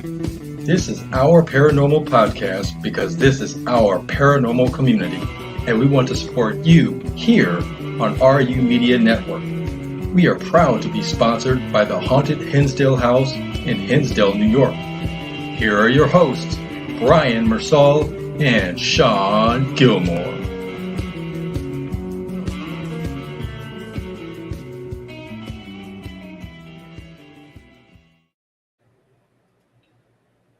This is our paranormal podcast because this is our paranormal community, and we want to support you here on RU Media Network. We are proud to be sponsored by the Haunted Hinsdale House in Hinsdale, New York. Here are your hosts, Brian Mersall and Sean Gilmore.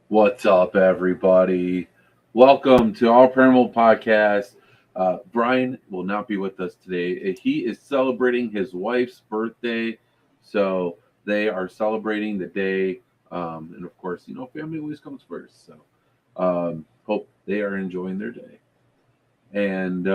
What's up, everybody? Welcome to Our Paranormal Podcast. Brian will not be with us today. He is celebrating his wife's birthday, so they are celebrating the day. And of course, you know, family always comes first. So hope they are enjoying their day. And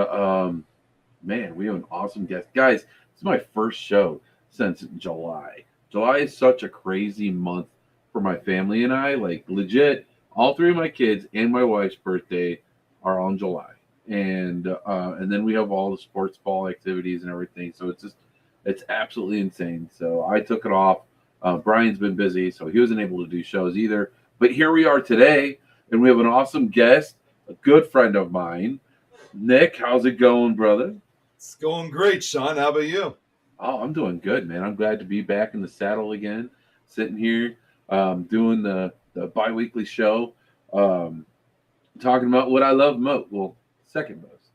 man, we have an awesome guest. Guys, this is my first show since July. July is such a crazy month for my family and I. Like, legit, all three of my kids and my wife's birthday are on July. And then we have all the sports ball activities and everything. So it's absolutely insane. So I took it off. Brian's been busy, so he wasn't able to do shows either. But here we are today, and we have an awesome guest, a good friend of mine. Nick, how's it going, brother? It's going great, Sean. How about you? Oh, I'm doing good, man. I'm glad to be back in the saddle again, sitting here, doing the bi-weekly show, talking about what I love most. Well, second most,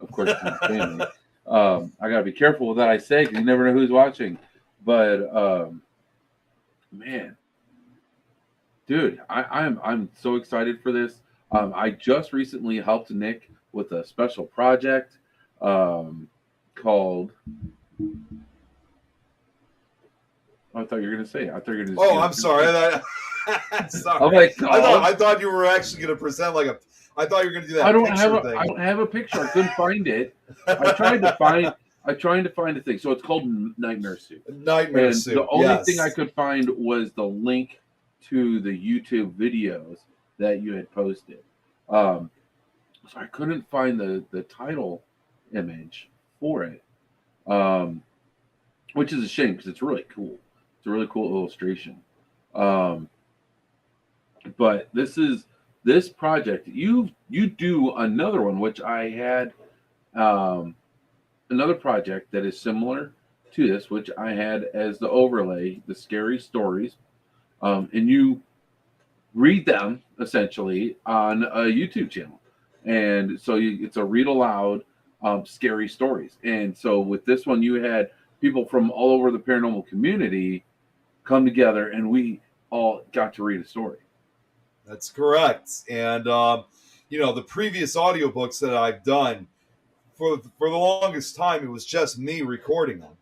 of course, my family. I got to be careful with that I say because you never know who's watching. But, man, dude, I'm so excited for this. I just recently helped Nick with a special project called... I thought you were going to say it. I thought you were going to. Oh, I'm sorry. Sorry. Oh my God. I thought you were actually going to present like a. I thought you were going to do that. I don't thing. have a picture. I couldn't find it. I tried to find a thing. So it's called Nightmare Suit. Nightmare Suit. The only thing I could find was the link to the YouTube videos that you had posted. So I couldn't find the title image for it, which is a shame because it's really cool. It's a really cool illustration. But this project, you do another one, which I had another project that is similar to this, which I had as the overlay, the scary stories. And you read them essentially on a YouTube channel. And so it's a read aloud scary stories. And so with this one, you had people from all over the paranormal community come together, and we all got to read a story. That's correct. And the previous audiobooks that I've done for the longest time, it was just me recording them.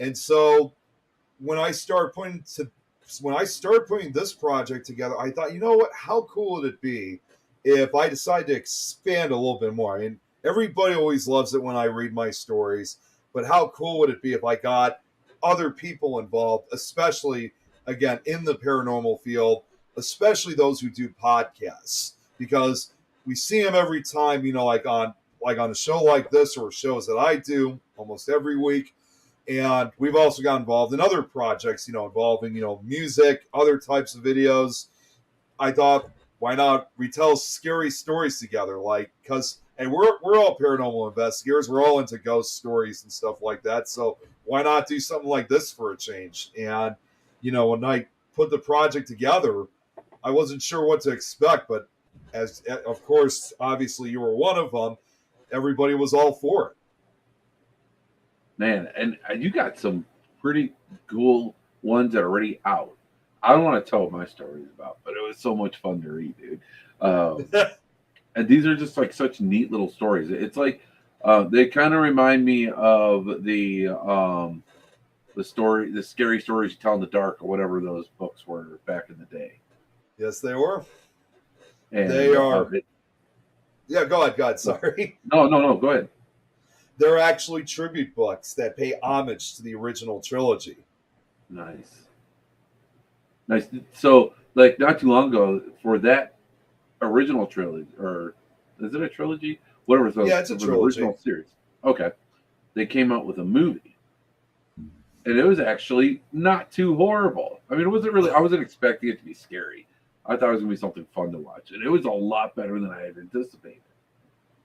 And so when I started putting this project together, I thought, you know what? How cool would it be if I decide to expand a little bit more? I mean, everybody always loves it when I read my stories, but how cool would it be if I got other people involved, especially, again, in the paranormal field, especially those who do podcasts, because we see them every time, like on a show like this or shows that I do almost every week. And we've also got involved in other projects, involving, music, other types of videos. I thought, why not retell scary stories together? And we're all paranormal investigators. We're all into ghost stories and stuff like that. So why not do something like this for a change? And, when I put the project together, I wasn't sure what to expect. But of course, obviously you were one of them. Everybody was all for it. Man, and you got some pretty cool ones that are already out. I don't want to tell what my story is about, but it was so much fun to read, dude. And these are just like such neat little stories. It's like they kind of remind me of the scary stories you tell in the dark, or whatever those books were back in the day. Yes, they were. And they are. Yeah, go ahead. Sorry. No. Go ahead. They're actually tribute books that pay homage to the original trilogy. Nice. So, like, not too long ago, for that original trilogy, or is it a trilogy? Whatever. So yeah, it's a trilogy. Original series. Okay. They came out with a movie. And it was actually not too horrible. I mean, it wasn't really, I wasn't expecting it to be scary. I thought it was going to be something fun to watch, and it was a lot better than I had anticipated.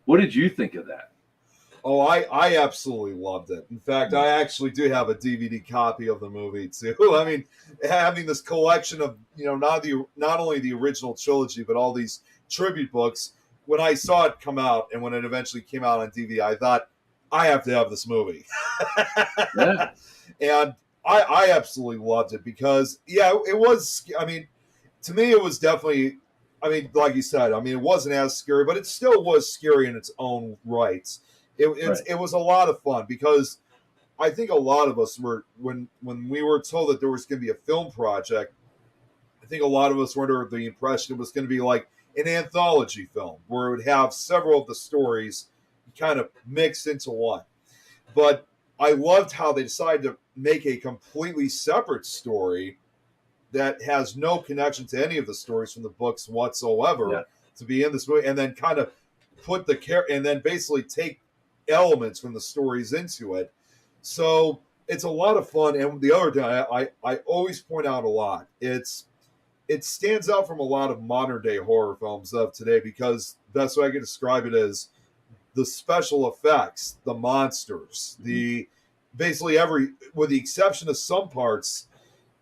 What did you think of that? Oh, I absolutely loved it. In fact, I actually do have a DVD copy of the movie too. I mean, having this collection of, not only the original trilogy, but all these tribute books. When I saw it come out and when it eventually came out on DVD, I thought, I have to have this movie. Yeah. And I absolutely loved it because, it was, I mean, to me, it was definitely, I mean, like you said, I mean, it wasn't as scary, but it still was scary in its own rights. It was a lot of fun because I think a lot of us were, when we were told that there was going to be a film project, I think a lot of us were under the impression it was going to be like an anthology film where it would have several of the stories kind of mixed into one. But I loved how they decided to make a completely separate story that has no connection to any of the stories from the books whatsoever to be in this movie, and then kind of put and then basically take elements from the stories into it. So it's a lot of fun. And the other thing I always point out a lot, it stands out from a lot of modern day horror films of today because the best way I can describe it is the special effects, the monsters, basically with the exception of some parts,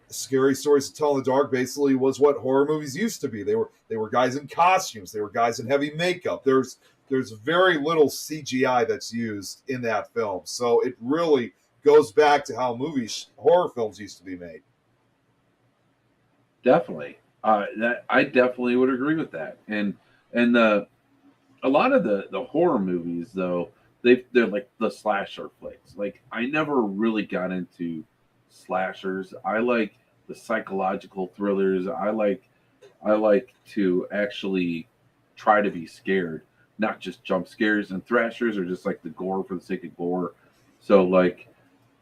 scary stories to tell in the dark basically was what horror movies used to be. They were guys in costumes, they were guys in heavy makeup. There's very little CGI that's used in that film, so it really goes back to how horror films used to be made. Definitely, that I definitely would agree with that. And a lot of the horror movies though, they're like the slasher flicks. Like I never really got into slashers. I like the psychological thrillers. I like to actually try to be scared, not just jump scares. And thrashers are just like the gore for the sake of gore. So like,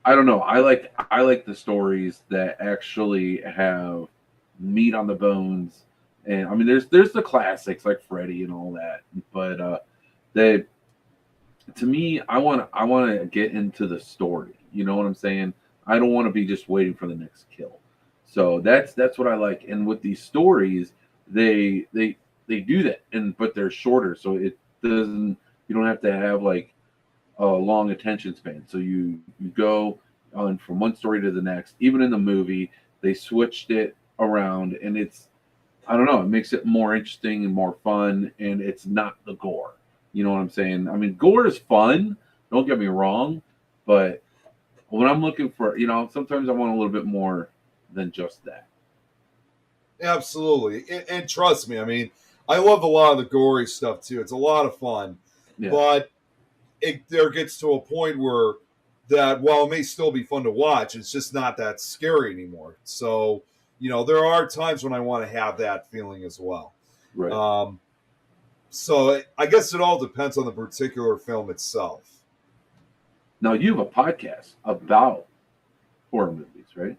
I don't know. I like the stories that actually have meat on the bones. And I mean, there's the classics like Freddy and all that, but to me, I want to get into the story. You know what I'm saying? I don't want to be just waiting for the next kill. So that's what I like. And with these stories, they do that, but they're shorter, so you don't have to have like a long attention span. So you go on from one story to the next. Even in the movie, they switched it around, and I don't know, it makes it more interesting and more fun, and it's not the gore. You know what I'm saying? I mean, gore is fun. Don't get me wrong, but when I'm looking for, sometimes I want a little bit more than just that. Absolutely. And trust me, I mean, I love a lot of the gory stuff too. It's a lot of fun. Yeah. But there gets to a point where that while it may still be fun to watch, it's just not that scary anymore. So, there are times when I want to have that feeling as well. Right. So I guess it all depends on the particular film itself. Now, you have a podcast about horror movies, right?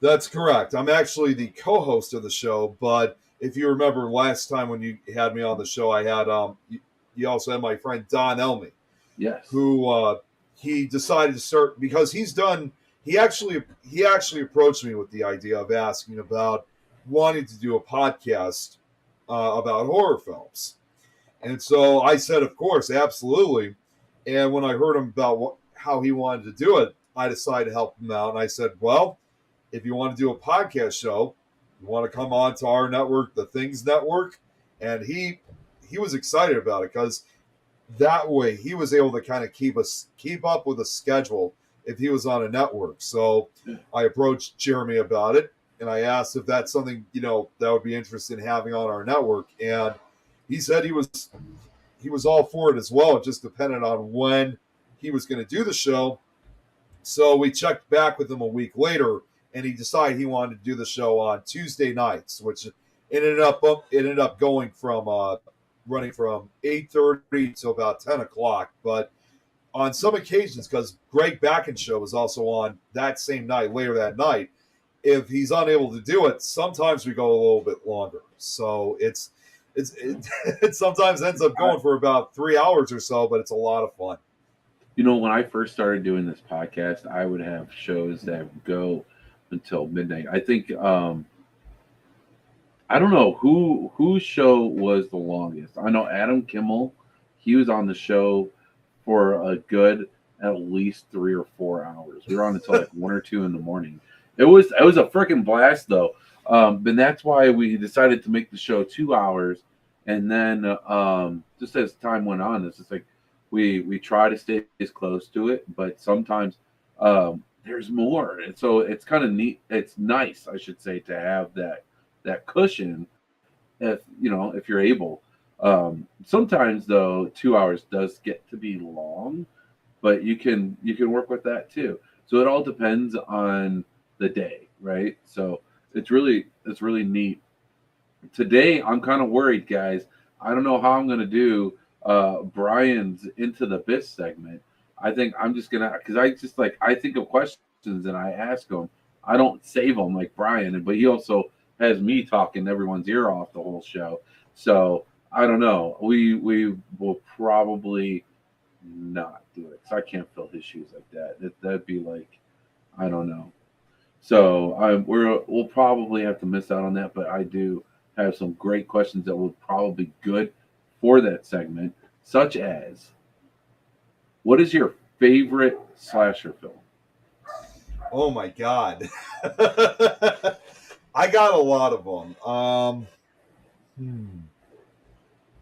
That's correct. I'm actually the co-host of the show, but if you remember last time when you had me on the show, I had you also had my friend Don Elmy. Yes. Who he decided to start because he actually approached me with the idea of asking about wanting to do a podcast about horror films. And so I said, of course, absolutely. And when I heard him about how he wanted to do it, I decided to help him out. And I said, well, if you want to do a podcast show, you want to come on to our network, the Things Network. And he was excited about it because that way he was able to kind of keep up with a schedule if he was on a network. So I approached Jeremy about it, and I asked if that's something, that would be interested in having on our network. And he said he was all for it as well. It just depended on when he was going to do the show. So we checked back with him a week later, and he decided he wanted to do the show on Tuesday nights, which it ended up going from running from 8:30 to about 10 o'clock. But on some occasions, because Greg Backen's show is also on that same night, later that night, if he's unable to do it, sometimes we go a little bit longer. So it sometimes ends up going for about 3 hours or so, but it's a lot of fun. When I first started doing this podcast, I would have shows that would go until midnight. I think I don't know whose show was the longest. I know Adam Kimmel, he was on the show for a good at least 3 or 4 hours. We were on until like 1 or 2 in the morning. It was a freaking blast though. And that's why we decided to make the show 2 hours. And then just as time went on, it's just like we try to stay as close to it, but sometimes there's more. And so it's kind of neat. It's nice, I should say, to have that cushion if you're able. Sometimes though 2 hours does get to be long, but you can work with that too. So it all depends on the day, right? So it's really neat. Today I'm kind of worried, guys. I don't know how I'm gonna do Brian's Into the Abyss segment. I think I'm just gonna, because I think of questions and I ask them. I don't save them like Brian, but he also has me talking everyone's ear off the whole show. So I don't know. We will probably not do it because I can't fill his shoes like that. That'd be like, I don't know. So we'll probably have to miss out on that. But I do have some great questions that will probably be good for that segment, such as, what is your favorite slasher film? Oh my God. I got a lot of them.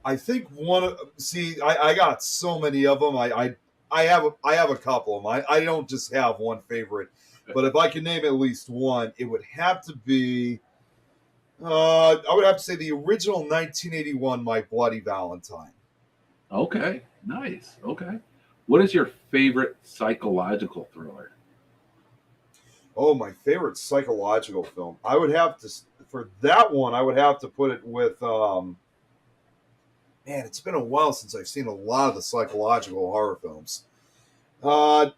I think I got so many of them. I have a couple of them. I don't just have one favorite, but if I can name at least one, it would have to be. I would have to say the original 1981 My Bloody Valentine. Okay, nice. Okay. What is your favorite psychological thriller? Oh, my favorite psychological film. I would have to, for that one, I would have to put it with. Man, it's been a while since I've seen a lot of the psychological horror films. Uh,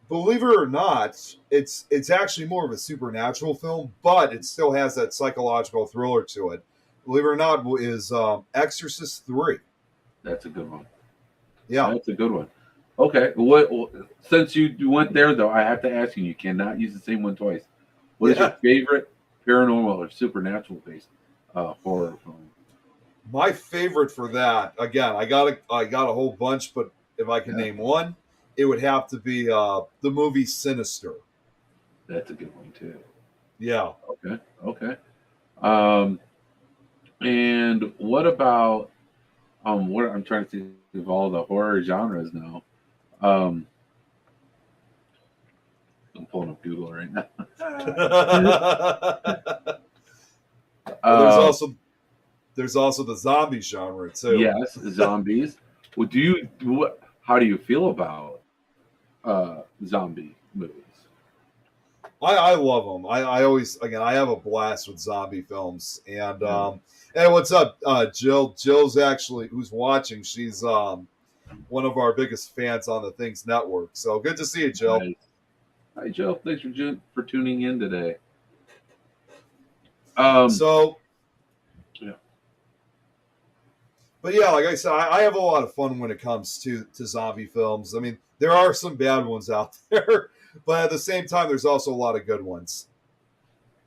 Believe it or not, it's actually more of a supernatural film, but it still has that psychological thriller to it. Believe it or not, is Exorcist 3. That's a good one. Yeah. That's a good one. Okay. Since you went there, though, I have to ask you, you cannot use the same one twice. What is your favorite paranormal or supernatural based horror film? My favorite for that, again, I got a whole bunch, but if I can name one, it would have to be the movie Sinister. That's a good one too. Yeah. Okay. Okay. Um, and what about what I'm trying to think of all the horror genres now. Um, I'm pulling up Google right now. Well, there's also the zombie genre too. Yes, zombies. Well, how do you feel about zombie movies? I love them. I always, again, I have a blast with zombie films. And hey, what's up, Jill? Jill's actually, who's watching. She's one of our biggest fans on the Things Network. So good to see you, Jill. Nice. Hi, Jill. Thanks for tuning in today. Yeah. But yeah, like I said, I have a lot of fun when it comes to zombie films. I mean, there are some bad ones out there, but at the same time, there's also a lot of good ones.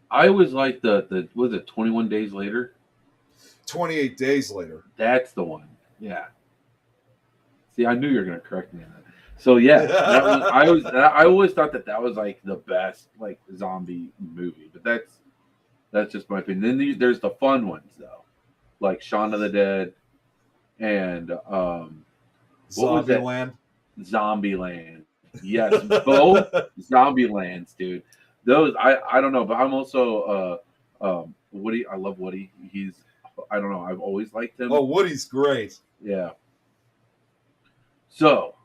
I was like was it 21 Days Later? 28 Days Later. That's the one. Yeah. See, I knew you were going to correct me on that. So yeah, that one, I always thought that was like the best like zombie movie, but that's just my opinion. Then there's the fun ones though, like Shaun of the Dead and Zombieland. Zombieland. Yes, both Zombielands, dude. Those I don't know, but I'm also Woody. I love Woody. I don't know. I've always liked him. Oh, Woody's great. Yeah. So,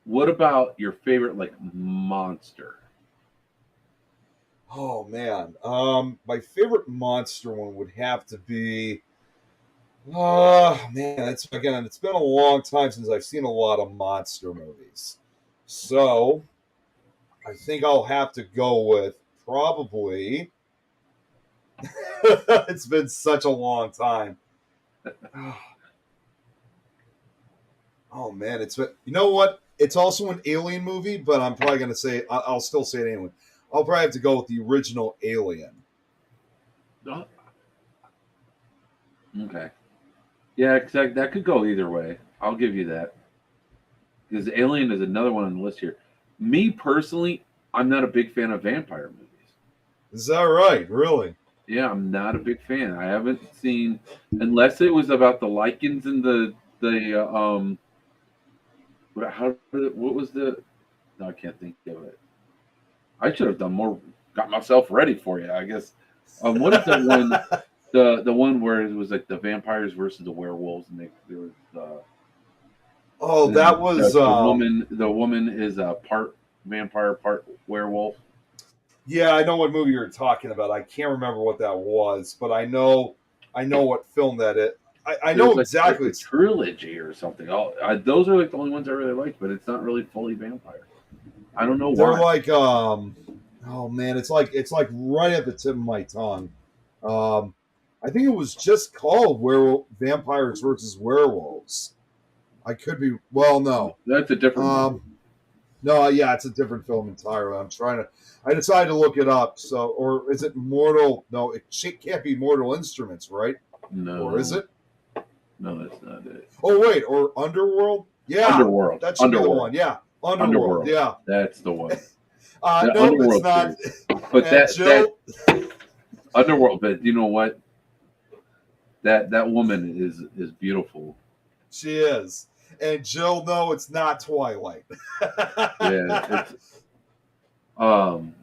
what about your favorite like monster? Oh man, my favorite monster one would have to be. Man, it's been a long time since I've seen a lot of monster movies, so I think I'll have to go with probably. It's been such a long time. Oh man, it's been. You know what? It's also an Alien movie, but I'm probably gonna say I'll still say it anyway. I'll probably have to go with the original Alien. Okay. Yeah, 'cause that could go either way. I'll give you that. Because Alien is another one on the list here. Me personally, I'm not a big fan of vampire movies. Is that right? Really? Yeah, I'm not a big fan. I haven't seen, unless it was about the lichens and the what was the? No, I can't think of it. I should have done more. Got myself ready for you, I guess. What is that one? The one where it was like the vampires versus the werewolves, and there was Oh, that was the woman. The woman is a part vampire, part werewolf. yeah, I know what movie you're talking about. I can't remember what that was, but I know what film that is. I know There's like exactly. a trilogy or something. Those are like the only ones I really liked, but it's not really fully vampire. I don't know They're why. like oh man, it's like right at the tip of my tongue. I think it was just called Werewolf Vampires versus Werewolves. I could be no. That's a different movie. No, yeah, it's a different film entirely. I decided to look it up. So, or is it Mortal? No, it can't be Mortal Instruments, right? No. Or is it? No, that's not it. Oh wait, or Underworld? Yeah, Underworld. That should be the one. Yeah, Underworld. Yeah, that's the one. no, Underworld it's not. But Jill, that Underworld. But you know what? That woman is beautiful. she is. And Jill, no, it's not Twilight. Yeah, it's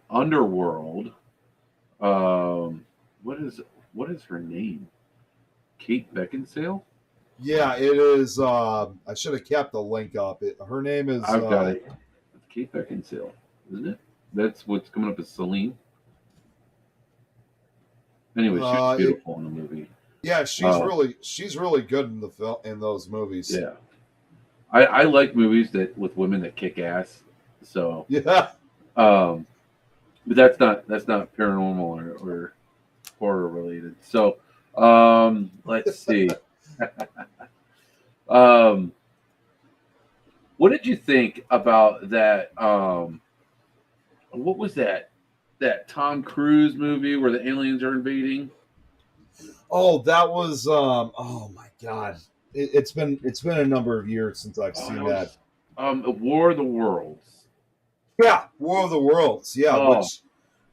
Underworld. What is her name? Kate Beckinsale? Yeah, it is. I should have kept the link up. Her name is. I've got it. It's Kate Beckinsale, isn't it? That's what's coming up as Celine. Anyway, she's beautiful in the movie. Yeah, she's really good in the film in those movies. Yeah, I like movies with women that kick ass. So yeah, but that's not paranormal or horror related. So let's see. What did you think about that? What was that Tom Cruise movie where the aliens are invading? Oh, that was. Oh my God, it's been a number of years since I've seen that. War of the Worlds. Yeah, War of the Worlds. Yeah, which,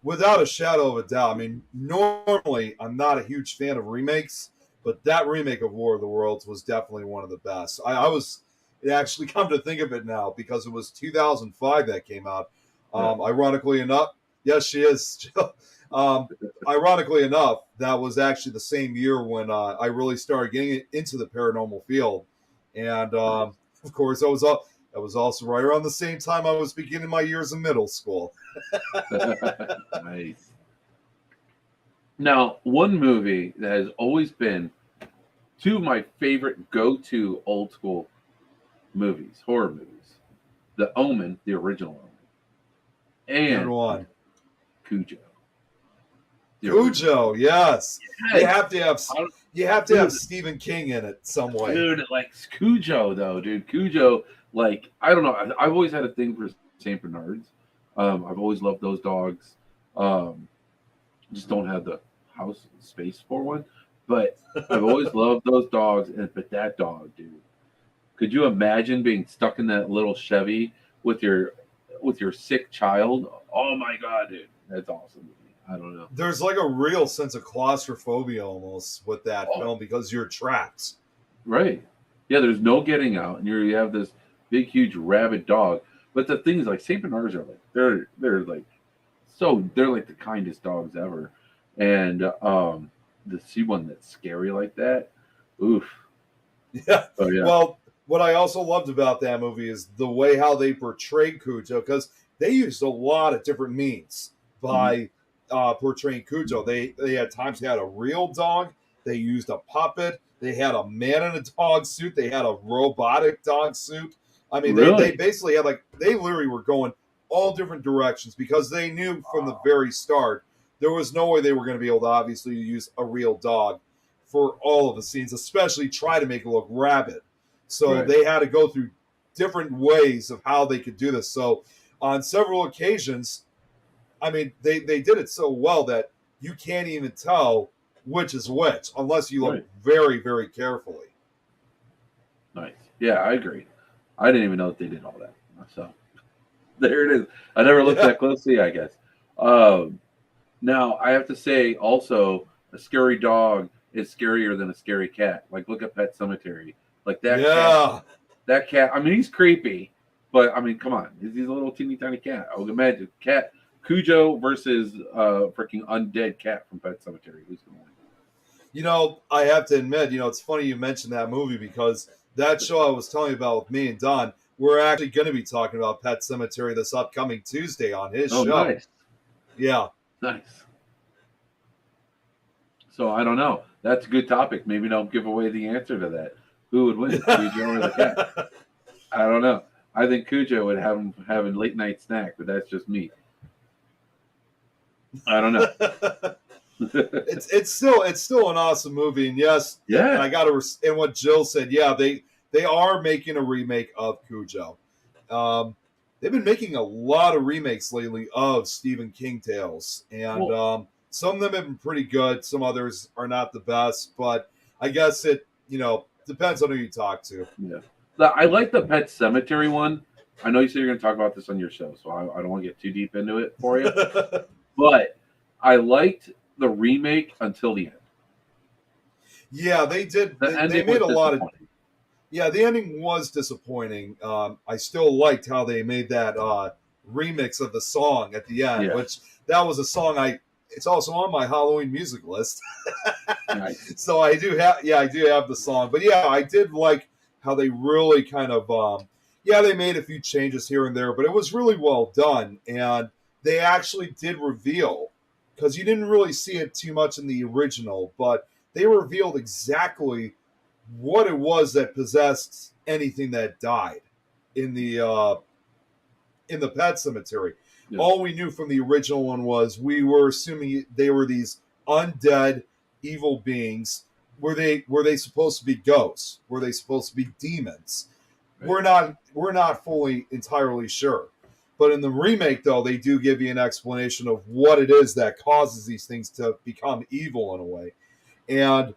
without a shadow of a doubt, I mean, normally I'm not a huge fan of remakes, but that remake of War of the Worlds was definitely one of the best. I was. It actually come to think of it now because it was 2005 that came out. Ironically enough, yes, she is. Ironically enough, that was actually the same year when I really started getting into the paranormal field, and of course, that was also right around the same time I was beginning my years in middle school. Nice. Now, one movie that has always been two of my favorite go-to old school movies, horror movies, The Omen, the original Omen, and one. Cujo. Cujo, yes. Yes. You have to have Stephen King in it some way. Dude, like Cujo though, dude. Cujo, like, I don't know. I've always had a thing for Saint Bernards. I've always loved those dogs. Just don't have the house space for one. But I've always loved those dogs. But that dog, dude. Could you imagine being stuck in that little Chevy with your sick child? Oh my God, dude. That's awesome. I don't know. There's like a real sense of claustrophobia almost with that film because you're trapped. Right. Yeah, there's no getting out, and you have this big, huge, rabid dog. But the thing is, like, Saint Bernards are like they're like the kindest dogs ever, and to see one that's scary like that, oof. Yeah. Oh, yeah. Well, what I also loved about that movie is the way how they portrayed Cujo, because they used a lot of different means by portraying Cujo. They had times they had a real dog, they used a puppet, they had a man in a dog suit, they had a robotic dog suit. I mean, Really? they basically had they literally were going all different directions because they knew from the very start there was no way they were going to be able to obviously use a real dog for all of the scenes, especially try to make it look rabid. So Right. they had to go through different ways of how they could do this. So on several occasions, I mean, they did it so well that you can't even tell which is which, unless you look Right. very, very carefully. Nice. Yeah, I agree. I didn't even know that they did all that. So there it is. I never looked that closely, I guess. Now, I have to say also, a scary dog is scarier than a scary cat. Like, look at Pet Cemetery. Like, that cat, I mean, he's creepy, but, I mean, come on. He's a little teeny tiny cat. I would imagine Cujo versus freaking undead cat from Pet Cemetery. Who's going to win? You know, I have to admit, you know, it's funny you mentioned that movie because that show I was telling you about with me and Don, we're actually going to be talking about Pet Cemetery this upcoming Tuesday on his show. Nice. Yeah. Nice. So I don't know. That's a good topic. Maybe don't give away the answer to that. Who would win, Cujo or the cat? I don't know. I think Cujo would have him have a late night snack, but that's just me. I don't know. it's still an awesome movie, and yes, Yeah. And I got to and what Jill said, yeah, they are making a remake of Cujo. They've been making a lot of remakes lately of Stephen King tales, and some of them have been pretty good. Some others are not the best, but I guess it depends on who you talk to. Yeah. I like the Pet Cemetery one. I know you said you're going to talk about this on your show, so I don't want to get too deep into it for you. But I liked the remake until the end. Yeah, they did. They made a lot of. Yeah, the ending was disappointing. I still liked how they made that remix of the song at the end, which that was a song it's also on my Halloween music list. Nice. So I do have the song. But yeah, I did like how they really kind of they made a few changes here and there, but it was really well done. And they actually did reveal, because you didn't really see it too much in the original, but they revealed exactly what it was that possessed anything that died in the Pet Cemetery. Yeah. All we knew from the original one was we were assuming they were these undead evil beings. Were they supposed to be ghosts? Were they supposed to be demons? Right. We're not fully entirely sure. But in the remake, though, they do give you an explanation of what it is that causes these things to become evil in a way. And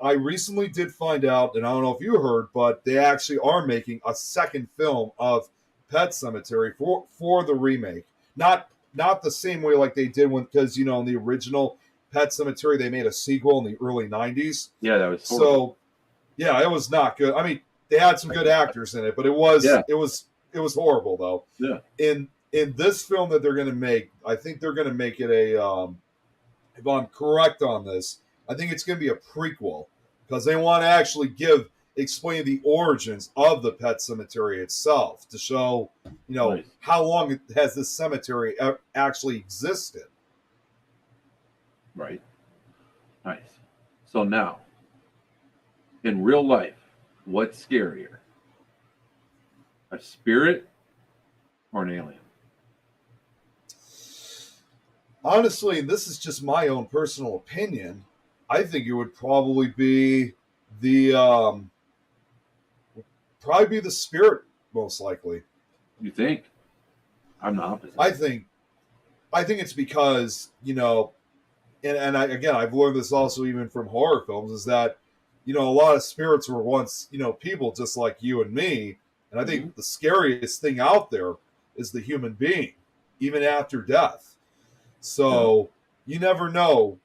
I recently did find out, and I don't know if you heard, but they actually are making a second film of Pet Cemetery for the remake. Not the same way like they did because, in the original Pet Cemetery, they made a sequel in the early 90s. Yeah, that was horrible. So, yeah, it was not good. I mean, they had some good actors in it, but it was horrible, though. Yeah. In this film that they're going to make, I think they're going to make it a, if I'm correct on this, I think it's going to be a prequel because they want to actually explain the origins of the Pet Cemetery itself to show, nice. How long has this cemetery actually existed. Right. Nice. So now, in real life, what's scarier? A spirit or an alien? Honestly, this is just my own personal opinion. I think it would probably be the spirit, most likely. You think? I'm the opposite. I think it's because, I've learned this also even from horror films, is that, a lot of spirits were once, people just like you and me. And I think the scariest thing out there is the human being, even after death. So you never know,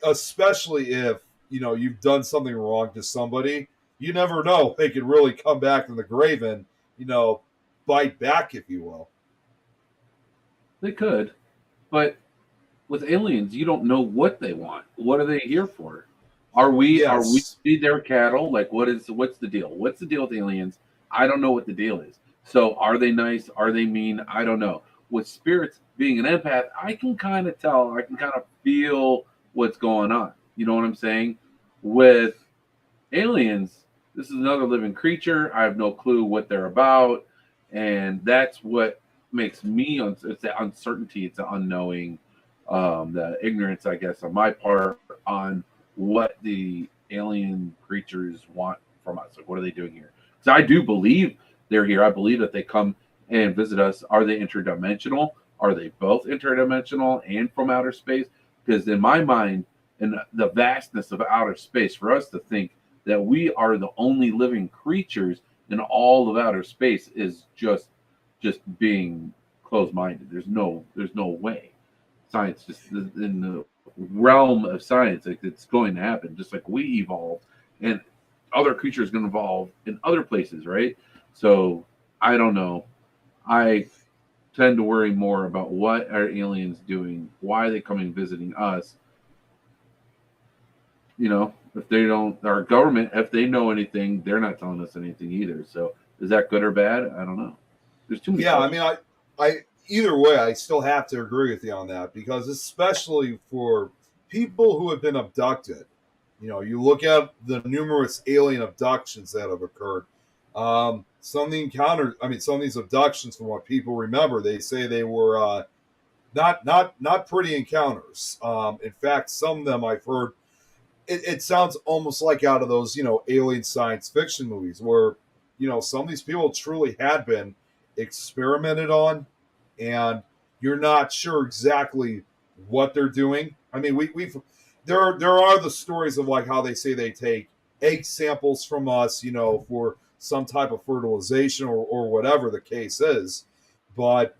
especially if, you've done something wrong to somebody. You never know. They could really come back from the grave and, bite back, if you will. They could. But with aliens, you don't know what they want. What are they here for? Are we their cattle? Like, what's the deal? What's the deal with aliens? I don't know what the deal is. So are they nice? Are they mean? I don't know. With spirits, being an empath, I can kind of tell. I can kind of feel what's going on. You know what I'm saying? With aliens, this is another living creature. I have no clue what they're about. And that's what makes me, it's the uncertainty, it's the unknowing, the ignorance, I guess, on my part on what the alien creatures want from us. Like, what are they doing here? Because I do believe they're here. I believe that they come and visit us. Are they interdimensional? Are they both interdimensional and from outer space? Because in my mind, and the vastness of outer space, for us to think that we are the only living creatures in all of outer space is just being closed-minded. There's no way. Science, just in the realm of science, like, it's going to happen. Just like we evolved, and other creatures going to evolve in other places, right? So I don't know. I tend to worry more about what are aliens doing, why are they coming visiting us. If they don't, our government, if they know anything, they're not telling us anything either. So is that good or bad? I don't know. There's too many questions. I mean, I either way, I still have to agree with you on that, because especially for people who have been abducted, you look at the numerous alien abductions that have occurred. Some of the encounters, some of these abductions, from what people remember, they say they were not pretty encounters. In fact, some of them I've heard, it sounds almost like out of those, alien science fiction movies where, some of these people truly had been experimented on, and you're not sure exactly what they're doing. I mean, there are the stories of like how they say they take egg samples from us, for some type of fertilization or whatever the case is. But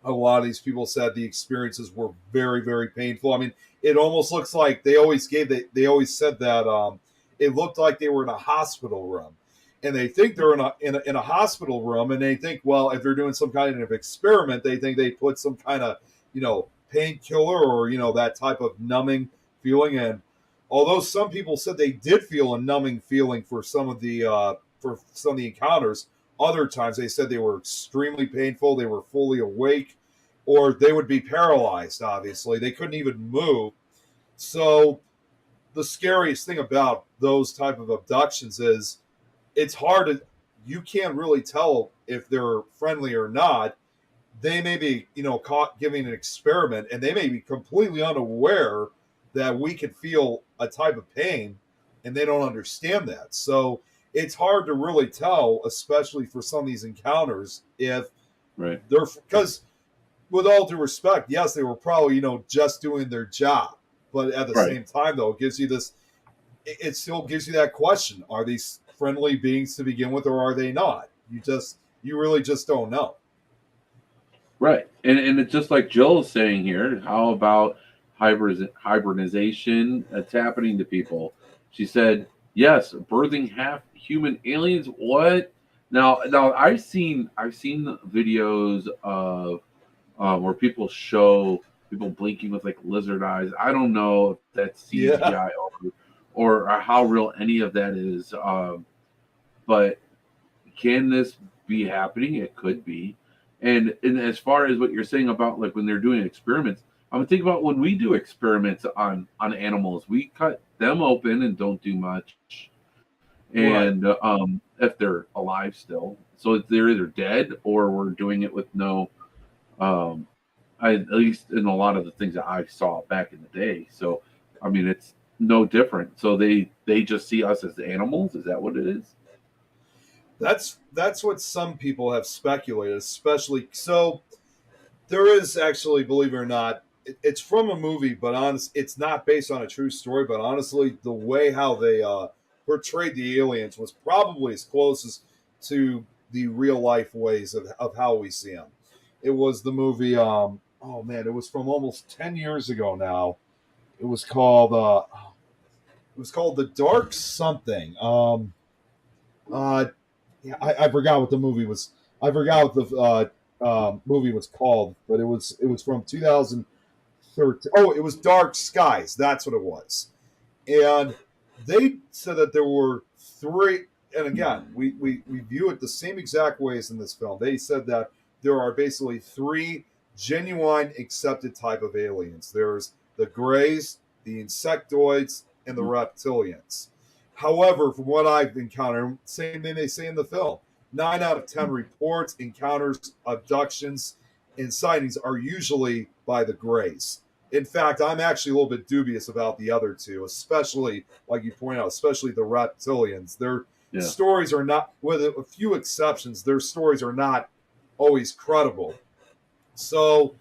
a lot of these people said the experiences were very, very painful. I mean, it almost looks like they always said that it looked like they were in a hospital room, and they think they're in a hospital room, and they think, well, if they're doing some kind of experiment, they think they put some kind of painkiller or that type of numbing feeling. And although some people said they did feel a numbing feeling for some of the encounters, other times they said they were extremely painful. They were fully awake, or they would be paralyzed. Obviously, they couldn't even move. So the scariest thing about those type of abductions is it's hard you can't really tell if they're friendly or not. They may be, caught giving an experiment, and they may be completely unaware that we could feel a type of pain, and they don't understand that. So it's hard to really tell, especially for some of these encounters, if Right. they're, because with all due respect, yes, they were probably, just doing their job. But at the Right. same time, though, it still gives you that question. Are these friendly beings to begin with, or are they not? You really just don't know. Right. And it's just like Jill is saying here. How about hybridization that's happening to people? She said, yes, birthing half human aliens. What? Now I've seen videos of where people show people blinking with like lizard eyes. I don't know if that's CGI or how real any of that is. But can this be happening? It could be. And as far as what you're saying about like when they're doing experiments, I'm thinking about when we do experiments on animals, we cut them open and don't do much. And if they're alive still, so they're either dead or we're doing it with no. At least in a lot of the things that I saw back in the day. So, I mean, it's no different. So they just see us as animals. Is that what it is? That's what some people have speculated, especially. So there is actually, believe it or not, it's from a movie, but it's not based on a true story. But honestly, the way how they portrayed the aliens was probably as close as to the real life ways of how we see them. It was the movie. Oh man, it was from almost 10 years ago now. It was called. It was called The Dark Something. Yeah, I forgot what the movie was. I forgot what the movie was called, but it was from 2013. Oh, it was Dark Skies. That's what it was. And they said that there were three. And again, we view it the same exact ways in this film. They said that there are basically three genuine accepted type of aliens. There's the Greys, the Insectoids, and the Reptilians. However, from what I've encountered, same thing they say in the film, 9 out of 10 reports, encounters, abductions, and sightings are usually by the Greys. In fact, I'm actually a little bit dubious about the other two, especially, like you point out, especially the Reptilians. Their stories are not, with a few exceptions, their stories are not always credible. So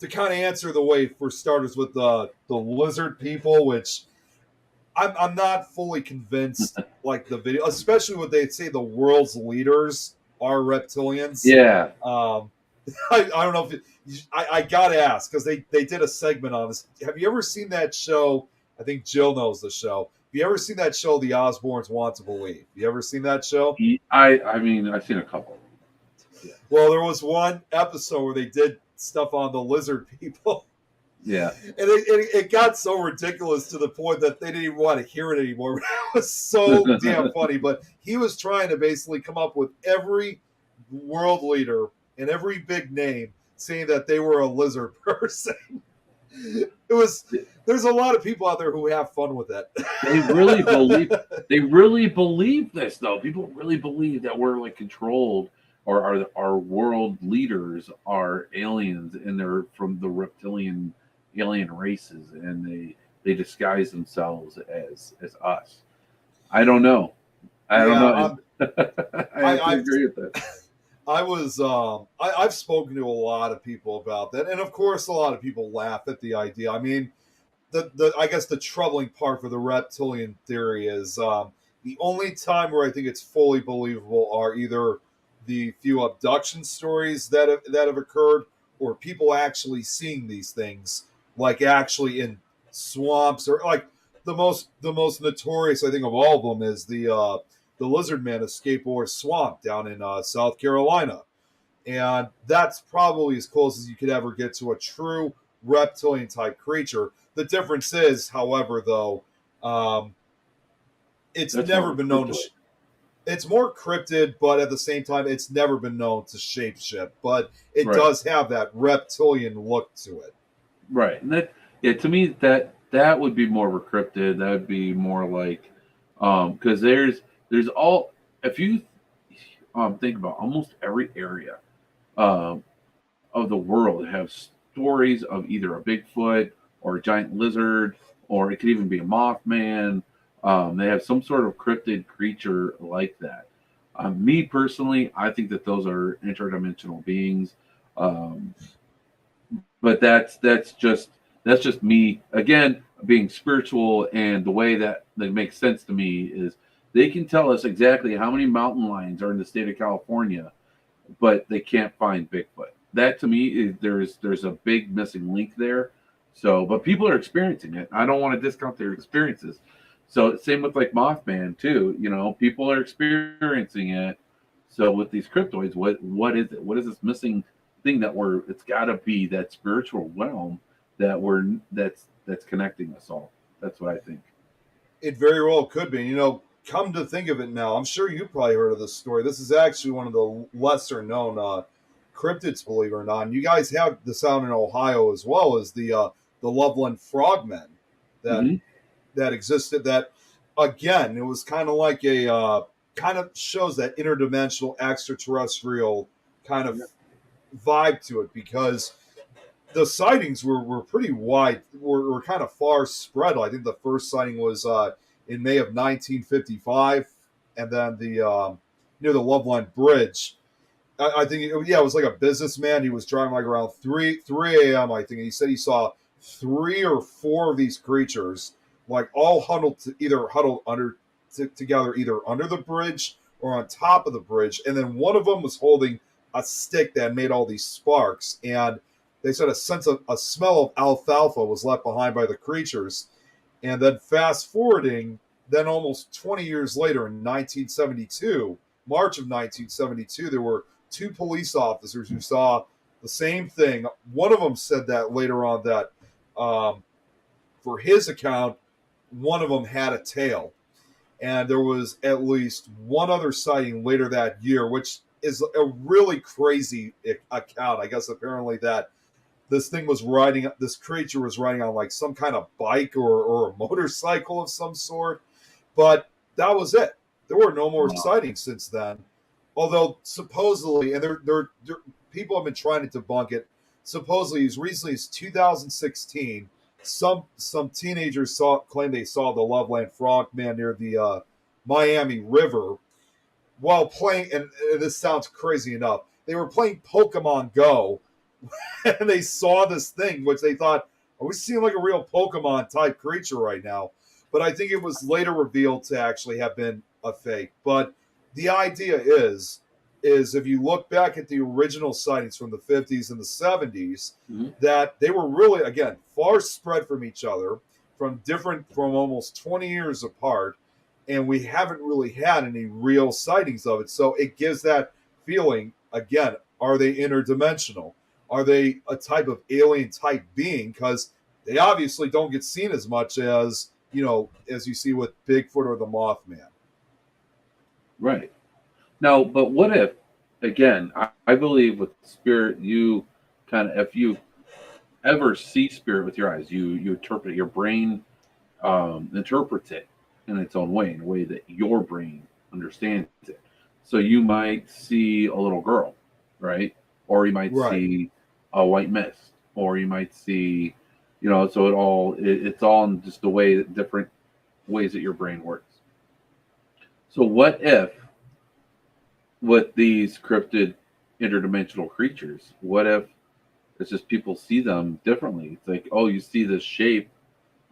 to kind of answer the way, for starters, with the lizard people, which I'm not fully convinced, like the video, especially when they say the world's leaders are reptilians. Yeah. I don't know if I gotta ask, because they did a segment on this. Have you ever seen that show? I think Jill knows the show. Have you ever seen that show, The Osbournes Want to Believe? You ever seen that show? I mean, I've seen a couple. Yeah. Well, there was one episode where they did stuff on the lizard people. Yeah. And it got so ridiculous to the point that they didn't even want to hear it anymore. It was so damn funny. But he was trying to basically come up with every world leader and every big name saying that they were a lizard person. There's a lot of people out there who have fun with that. They really believe this, though. People really believe that we're like controlled, or our world leaders are aliens, and they're from the reptilian alien races, and they disguise themselves as us. I don't know. I don't know. I agree with that. I've spoken to a lot of people about that, and of course, a lot of people laugh at the idea. I mean, I guess the troubling part for the reptilian theory is the only time where I think it's fully believable are either the few abduction stories that have occurred, or people actually seeing these things, like actually in swamps, or like the most notorious, I think, of all of them is the lizard man escape or swamp down in South Carolina. And that's probably as close as you could ever get to a true reptilian type creature. The difference is, however, though, it's That's never been known to. It's more cryptid, but at the same time, it's never been known to shapeshift. But it does have that reptilian look to it. Right. And to me, that would be more of a cryptid. That would be more like, because there's all, if you think about almost every area of the world have stories of either a Bigfoot or a giant lizard, or it could even be a Mothman. They have some sort of cryptid creature like that. Me personally, I think that those are interdimensional beings. But that's just me, again, being spiritual, and the way that makes sense to me is they can tell us exactly how many mountain lions are in the state of California, but they can't find Bigfoot. That to me is there's a big missing link there. So, but people are experiencing it. I don't want to discount their experiences. So same with like Mothman too. You know, people are experiencing it. So with these cryptoids, what is it? What is this missing thing it's got to be that spiritual realm that's connecting us all. That's what I think. It very well could be. You know, come to think of it now, I'm sure you've probably heard of this story. This is actually one of the lesser known cryptids, believe it or not. And you guys have this out in Ohio as well, as the Loveland frogmen that existed. That, again, it was kind of like a kind of shows that interdimensional extraterrestrial kind of vibe to it, because the sightings were pretty wide, were kind of far spread. I think the first sighting was in May of 1955, and then the near the Loveland Bridge. I think it was like a businessman. He was driving like around 3 a.m. I think, and he said he saw 3 or 4 of these creatures, like all huddled together, either under the bridge or on top of the bridge, and then one of them was holding a stick that made all these sparks, and they said a smell of alfalfa was left behind by the creatures. And then fast forwarding, then almost 20 years later in 1972, March of 1972, there were 2 police officers who saw the same thing. One of them said that later on that for his account, one of them had a tail. And there was at least one other sighting later that year, which is a really crazy account. I guess apparently that this creature was riding on like some kind of bike or a motorcycle of some sort. But that was it. There were no more sightings since then. Although supposedly, and there people have been trying to debunk it, supposedly as recently as 2016, some teenagers claimed they saw the Loveland frogman near the Miami River while playing, and this sounds crazy enough, they were playing Pokemon Go and they saw this thing, which they thought, are we seeing like a real Pokemon type creature right now? But I think it was later revealed to actually have been a fake. But the idea is if you look back at the original sightings from the 50s and the 70s, that they were really, again, far spread from each other, from almost 20 years apart, and we haven't really had any real sightings of it. So it gives that feeling, again, are they interdimensional? Are they a type of alien type being? Because they obviously don't get seen as much as, as you see with Bigfoot or the Mothman. Right. Now, but what if, again, I believe with spirit, you if you ever see spirit with your eyes, you interpret, your brain interprets it in its own way, in a way that your brain understands it. So you might see a little girl, right? Or you might see a white mist, or you might see, so it's all in just the way, different ways that your brain works. So what if, with these cryptid interdimensional creatures, what if it's just people see them differently? It's like, oh, you see the shape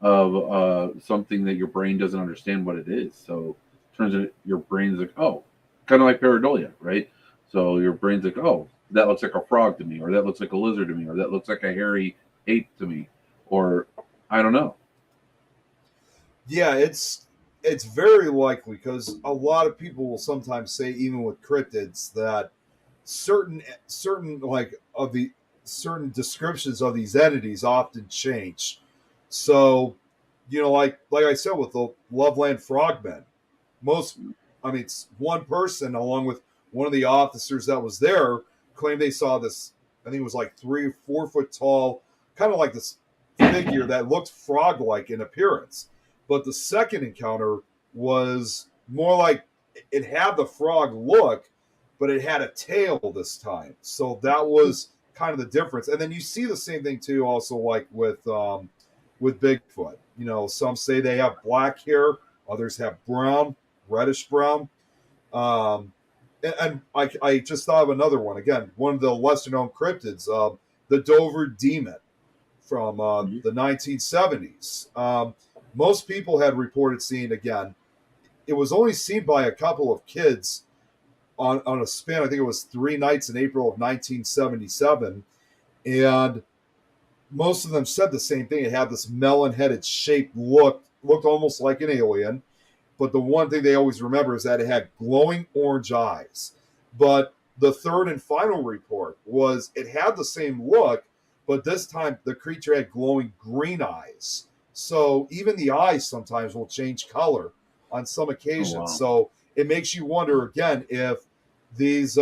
of something that your brain doesn't understand what it is. So it turns out your brain's like, oh, kind of like pareidolia, right? So your brain's like, oh, that looks like a frog to me, or that looks like a lizard to me, or that looks like a hairy ape to me, or I don't know. Yeah, it's very likely, because a lot of people will sometimes say, even with cryptids, that certain descriptions of these entities often change. So, like I said with the Loveland Frogmen, it's one person along with one of the officers that was there claimed they saw this. I think it was like 3 or 4 foot tall, kind of like this figure that looked frog-like in appearance. But the second encounter was more like it had the frog look, but it had a tail this time. So that was kind of the difference. And then you see the same thing too, also like with Bigfoot. Some say they have black hair, others have brown, reddish brown. And I just thought of another one. Again, one of the lesser known cryptids, the Dover Demon from the 1970s. Most people had reported seeing, again, it was only seen by a couple of kids on a span, I think it was 3 nights in April of 1977. And most of them said the same thing. It had this melon-headed shape, looked almost like an alien. But the one thing they always remember is that it had glowing orange eyes. But the third and final report was it had the same look, but this time the creature had glowing green eyes. So even the eyes sometimes will change color on some occasions. Oh, wow. So it makes you wonder again if these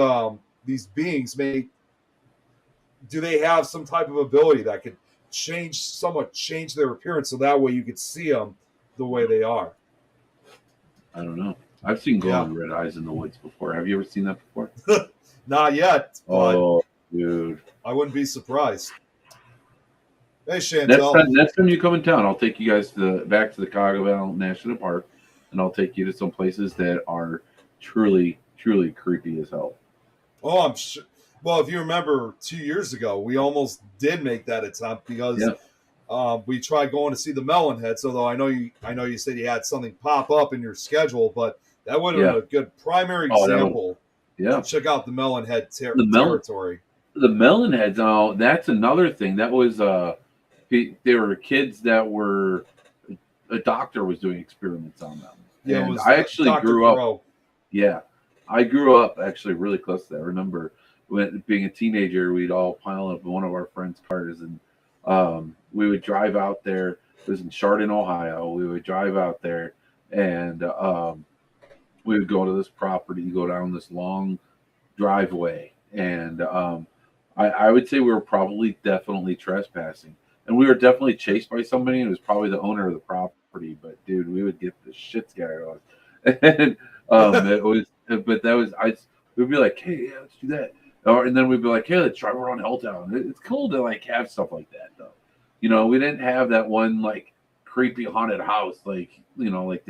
beings do they have some type of ability that could somewhat change their appearance, so that way you could see them the way they are. I don't know. I've seen glowing red eyes in the woods before. Have you ever seen that before? Not yet. Oh, dude. I wouldn't be surprised. Hey, Chantel. Next time you come in town, I'll take you guys back to the Cogwell National Park, and I'll take you to some places that are truly, truly creepy as hell. Oh, I'm sure. Well, if you remember 2 years ago, we almost did make that attempt because we tried going to see the Melonheads. Although I know you said you had something pop up in your schedule, but that would have been a good primary example. Check out the Melonhead territory. The Melonheads. Oh, that's another thing. That was there were kids that were, a doctor was doing experiments on them. Yeah, and it was I actually Dr. grew up. Crow. Yeah, I grew up actually really close to that. I remember when being a teenager, we'd all pile up in one of our friends' cars, and we would drive out there. It was in Chardon, Ohio. We would drive out there, and we would go to this property, go down this long driveway, and I would say we were definitely trespassing, and we were definitely chased by somebody, and it was probably the owner of the property. But dude, we would get the shit scared out of us. And it was, but that was we'd be like, hey, yeah, let's do that. And then we'd be like, hey, let's drive around Helltown. It's cool to like have stuff like that, though. We didn't have that one like creepy haunted house like they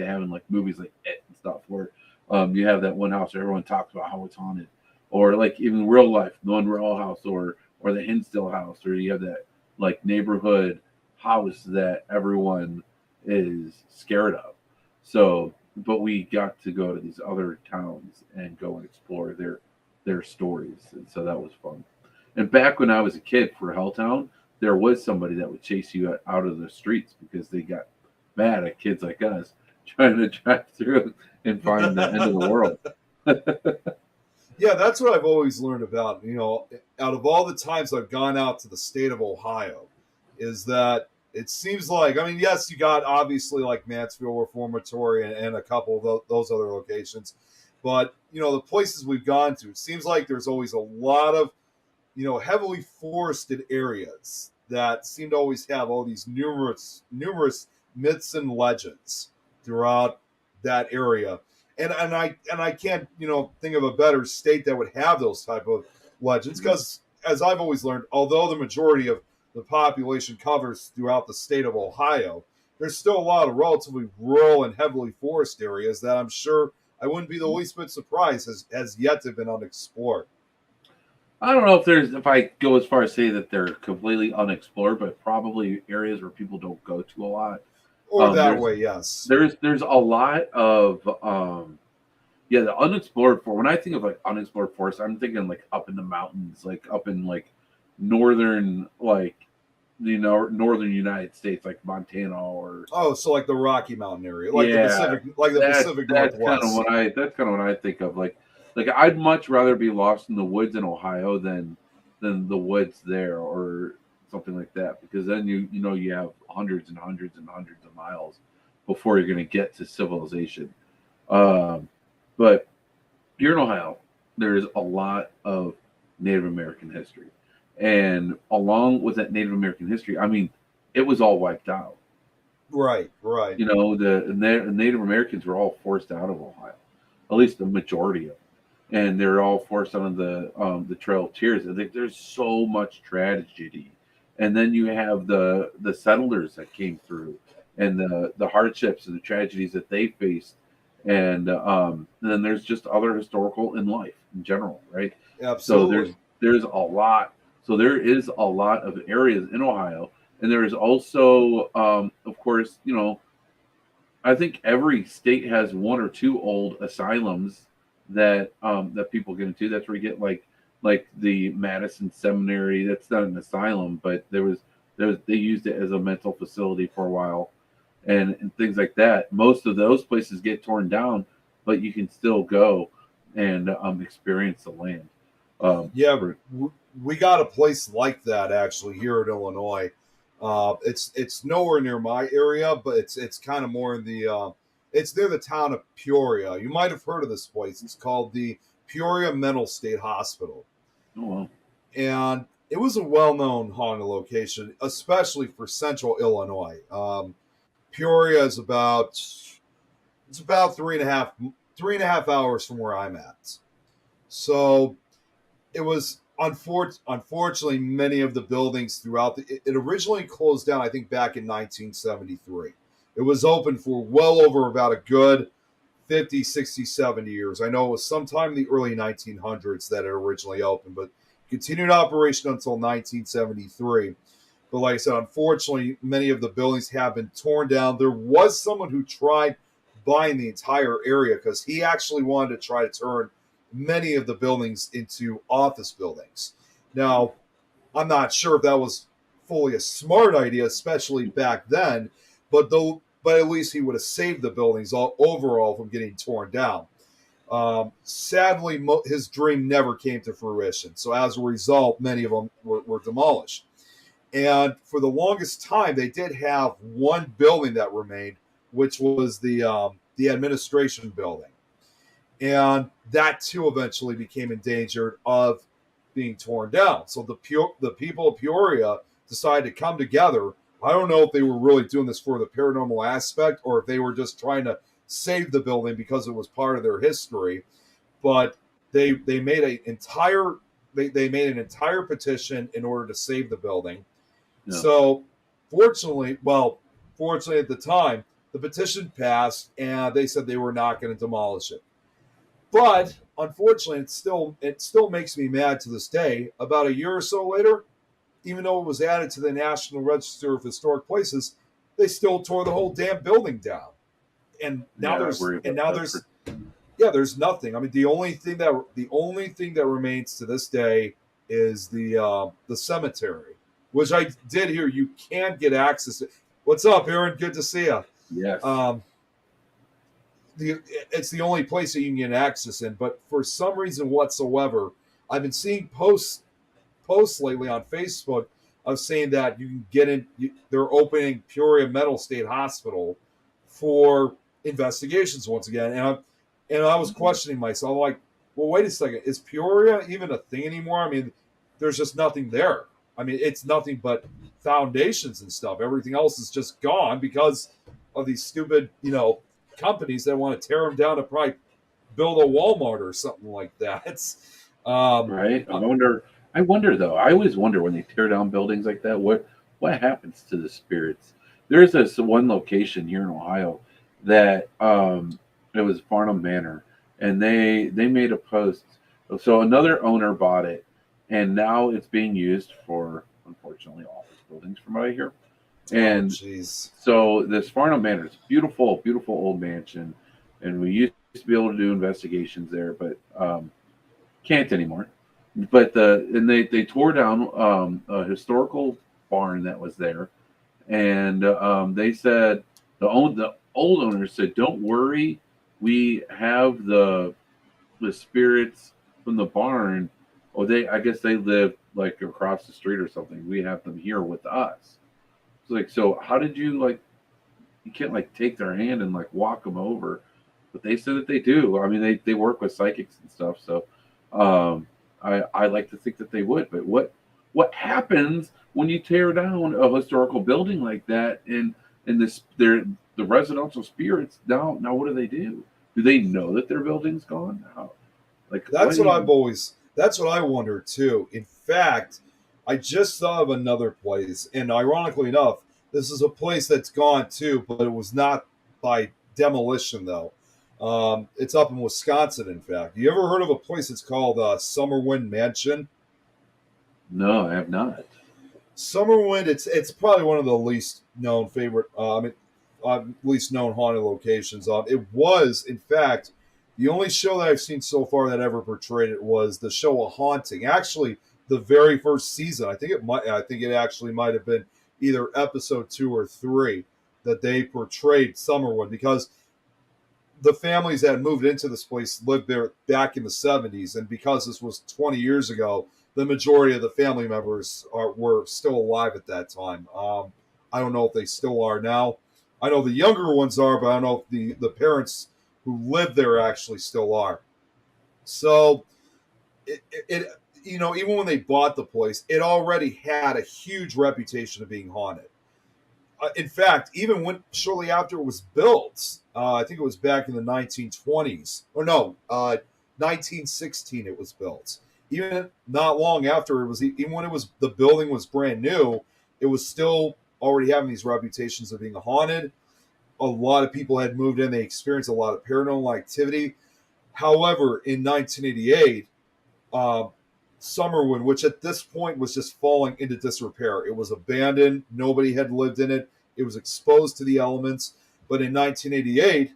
have in like movies like It and stuff, where you have that one house where everyone talks about how it's haunted, or like even real life, the one real house, or or the Hinsdale house, or you have that like neighborhood house that everyone is scared of. So, but we got to go to these other towns and go and explore their stories, and so that was fun. And back when I was a kid for Helltown, there was somebody that would chase you out of the streets because they got mad at kids like us trying to drive through and find the end of the world. Yeah, that's what I've always learned about, out of all the times I've gone out to the state of Ohio, is that it seems like, I mean, yes, you got obviously like Mansfield Reformatory and a couple of those other locations, but, the places we've gone to, it seems like there's always a lot of, heavily forested areas that seem to always have all these numerous myths and legends throughout that area. And I can't think of a better state that would have those type of legends, because as I've always learned, although the majority of the population covers throughout the state of Ohio, there's still a lot of relatively rural and heavily forested areas that I'm sure I wouldn't be the least bit surprised has yet to have been unexplored. I don't know if I go as far as say that they're completely unexplored, but probably areas where people don't go to a lot. Or that way, yes. There's a lot of the unexplored forest. When I think of like unexplored forest, I'm thinking like up in the mountains, like up in like northern northern United States, like Montana or so like the Rocky Mountain area, like the Pacific Northwest. That's kind of what I think of. Like I'd much rather be lost in the woods in Ohio than the woods there or something like that, because then you have hundreds and hundreds and hundreds of miles before you're going to get to civilization. But here in Ohio, there's a lot of Native American history, and along with that Native American history, I mean, it was all wiped out. Right. The Native Americans were all forced out of Ohio, at least the majority of them. And they're all forced on the Trail of Tears. I think there's so much tragedy, and then you have the settlers that came through, and the hardships and the tragedies that they faced, and then there's just other historical in life in general, right? Absolutely. So there's a lot. So there is a lot of areas in Ohio, and there is also, of course, I think every state has one or two old asylums that people get into. That's where you get like the Madison Seminary. That's not an asylum, but they used it as a mental facility for a while, and things like that. Most of those places get torn down, but you can still go and experience the land. We got a place like that actually here in Illinois. It's nowhere near my area, but it's kind of more in the it's near the town of Peoria. You might have heard of this place. It's called the Peoria Mental State Hospital. Oh, wow. And it was a well-known haunted location, especially for central Illinois. Peoria is about 3.5 hours from where I'm at. So it was unfortunately many of the buildings throughout it originally closed down, I think, back in 1973. It was open for well over about a good 50, 60, 70 years. I know it was sometime in the early 1900s that it originally opened, but continued operation until 1973. But like I said, unfortunately, many of the buildings have been torn down. There was someone who tried buying the entire area because he actually wanted to try to turn many of the buildings into office buildings. Now, I'm not sure if that was fully a smart idea, especially back then, but at least he would have saved the buildings overall from getting torn down. Sadly, his dream never came to fruition. So as a result, many of them were demolished. And for the longest time, they did have one building that remained, which was the administration building. And that too eventually became endangered of being torn down. So the people of Peoria decided to come together. I don't know if they were really doing this for the paranormal aspect or if they were just trying to save the building because it was part of their history. But they made an entire petition in order to save the building. Yeah. So fortunately at the time, the petition passed and they said they were not going to demolish it. But unfortunately, it still makes me mad to this day. About a year or so later, even though it was added to the National Register of Historic Places, they still tore the whole damn building down. And now Yeah, I worry about that. there's nothing. I mean, the only thing that remains to this day is the cemetery, which I did hear you can get access to. What's up, Aaron? Good to see you. Yes. It's the only place that you can get access in. But for some reason whatsoever, I've been seeing posts lately on Facebook of saying that you can get in. They're opening Peoria Mental State Hospital for investigations once again, and I was questioning myself, like, well, wait a second, is Peoria even a thing anymore? I mean, there's just nothing there. I mean, it's nothing but foundations and stuff. Everything else is just gone because of these stupid, companies that want to tear them down to probably build a Walmart or something like that. Right. I wonder though. I always wonder when they tear down buildings like that, what happens to the spirits? There's this one location here in Ohio that it was Farnham Manor, and they made a post. So another owner bought it, and now it's being used for, unfortunately, office buildings from what I hear. And so this Farnham Manor is beautiful, beautiful old mansion, and we used to be able to do investigations there, but can't anymore. But they tore down a historical barn that was there, and they said the old owners said, "Don't worry, we have the spirits from the barn." Oh, I guess they live like across the street or something. We have them here with us. It's like, so how did you you can't take their hand and walk them over, but they said that they do. I mean, they work with psychics and stuff, so I like to think that they would. But what happens when you tear down a historical building like that, and the residential spirits now what do they do? Do they know that their building's gone? How? That's what I wonder too. In fact, I just thought of another place, and ironically enough, this is a place that's gone too, but it was not by demolition though. It's up in Wisconsin. In fact, you ever heard of a place that's called Summerwind Mansion? No, I have not. Summerwind. It's probably one of the least known least known haunted locations. It was, in fact, the only show that I've seen so far that ever portrayed it was the show A Haunting. Actually, the very first season. I think it actually might have been either episode 2 or 3 that they portrayed Summerwind, because the families that moved into this place lived there back in the 70s, and because this was 20 years ago, the majority of the family members were still alive at that time. I don't know if they still are now. I know the younger ones are, but I don't know if the parents who lived there actually still are. So, even when they bought the place, it already had a huge reputation of being haunted. In fact, even shortly after it was built, I think it was back in the 1920s, or no, 1916 it was built. Even not long after even when the building was brand new, it was still already having these reputations of being haunted. A lot of people had moved in; they experienced a lot of paranormal activity. However, in 1988, Summerwind, which at this point was just falling into disrepair. It was abandoned. Nobody had lived in it. It was exposed to the elements. But in 1988,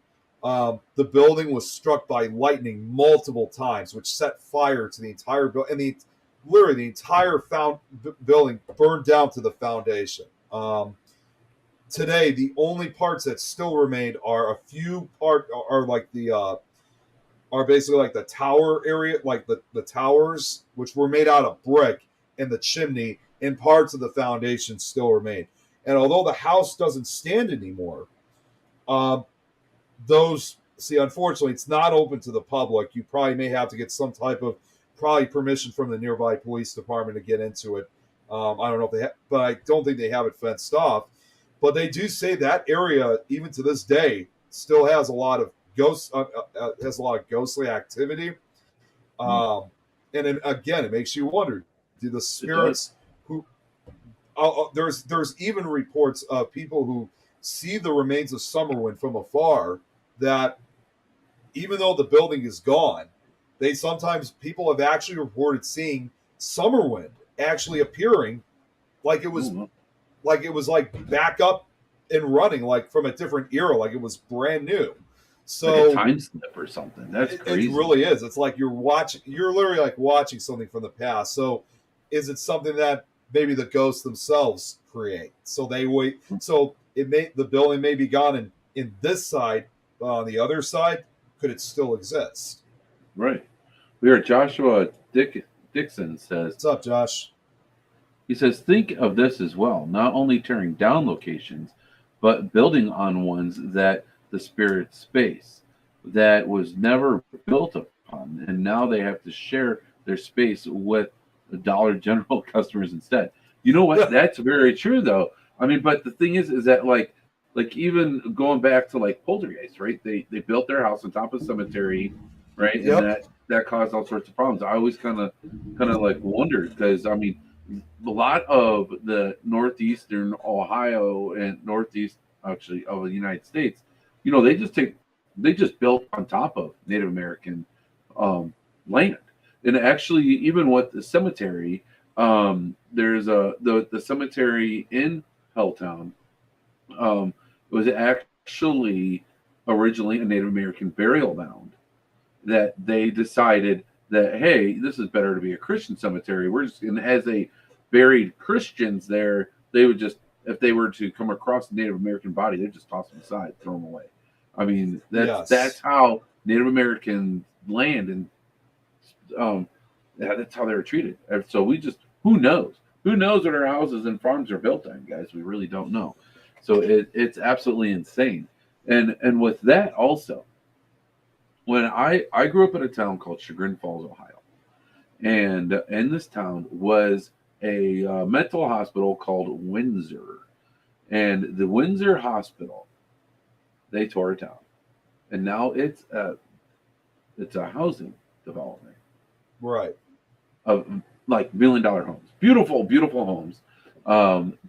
the building was struck by lightning multiple times, which set fire to the entire building. And literally the entire building burned down to the foundation. Today, the only parts that still remained are are basically like the tower area, like the towers, which were made out of brick, and the chimney, and parts of the foundation still remain. And although the house doesn't stand anymore, unfortunately, it's not open to the public. You probably may have to get some type of permission from the nearby police department to get into it. I don't know if but I don't think they have it fenced off. But they do say that area, even to this day, still has a lot of ghostly activity. And then, again, it makes you wonder: do the spirits who there's even reports of people who see the remains of Summerwind from afar that even though the building is gone, people have actually reported seeing Summerwind actually appearing like it was like back up and running, like from a different era, like it was brand new. So like a time slip or something. That's crazy. It really is. It's like you're literally like watching something from the past. So is it something that maybe the ghosts themselves create? So they wait. So the building may be gone in this side, but on the other side, could it still exist? Right. We heard Joshua Dixon says, "What's up, Josh?" He says, think of this as well, not only tearing down locations, but building on ones that the spirit space that was never built upon. And now they have to share their space with the Dollar General customers instead. You know what? That's very true, though. I mean, but the thing is that like even going back to like poltergeist, right? They built their house on top of a cemetery, right? Yep. And that caused all sorts of problems. I always kind of like wondered because, I mean, a lot of the northeastern Ohio and northeast actually of the United States, you know, they just built on top of Native American land. And actually, even with the cemetery, there's the cemetery in Helltown. It was actually originally a Native American burial mound that they decided that, hey, this is better to be a Christian cemetery. We're just, and as they buried Christians there, they would just, if they were to come across a Native American body, they'd just toss them aside, throw them away. I mean, that's how Native American land and that's how they were treated. And so who knows what our houses and farms are built on, guys? We really don't know. So it's absolutely insane. And with that also, when I grew up in a town called Chagrin Falls, Ohio, and in this town was a mental hospital called Windsor, and the Windsor Hospital, they tore it down, and now it's a housing development, right, of like $1 million homes, beautiful homes,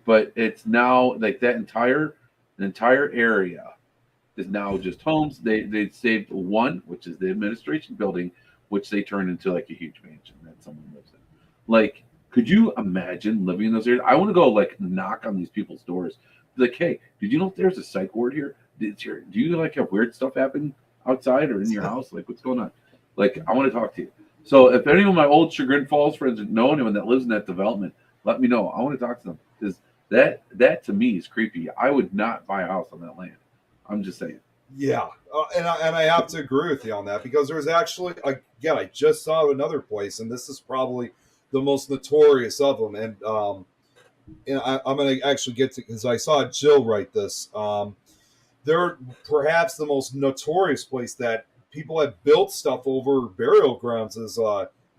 but it's now like that entire area is now just homes. They saved one, which is the administration building, which they turned into like a huge mansion that someone lives in. Like, could you imagine living in those areas? I want to go like knock on these people's doors. Be like, hey, did you know there's a psych ward here? Do you like have weird stuff happen outside or in your house? Like, what's going on? Like, I want to talk to you. So if any of my old Chagrin Falls friends know anyone that lives in that development, let me know. I want to talk to them because that to me is creepy. I would not buy a house on that land. I'm just saying. Yeah, and I have to agree with you on that because there was actually, again, I just saw another place, and this is probably the most notorious of them. And I'm going to actually get to, because I saw Jill write this. They're perhaps the most notorious place that people have built stuff over burial grounds is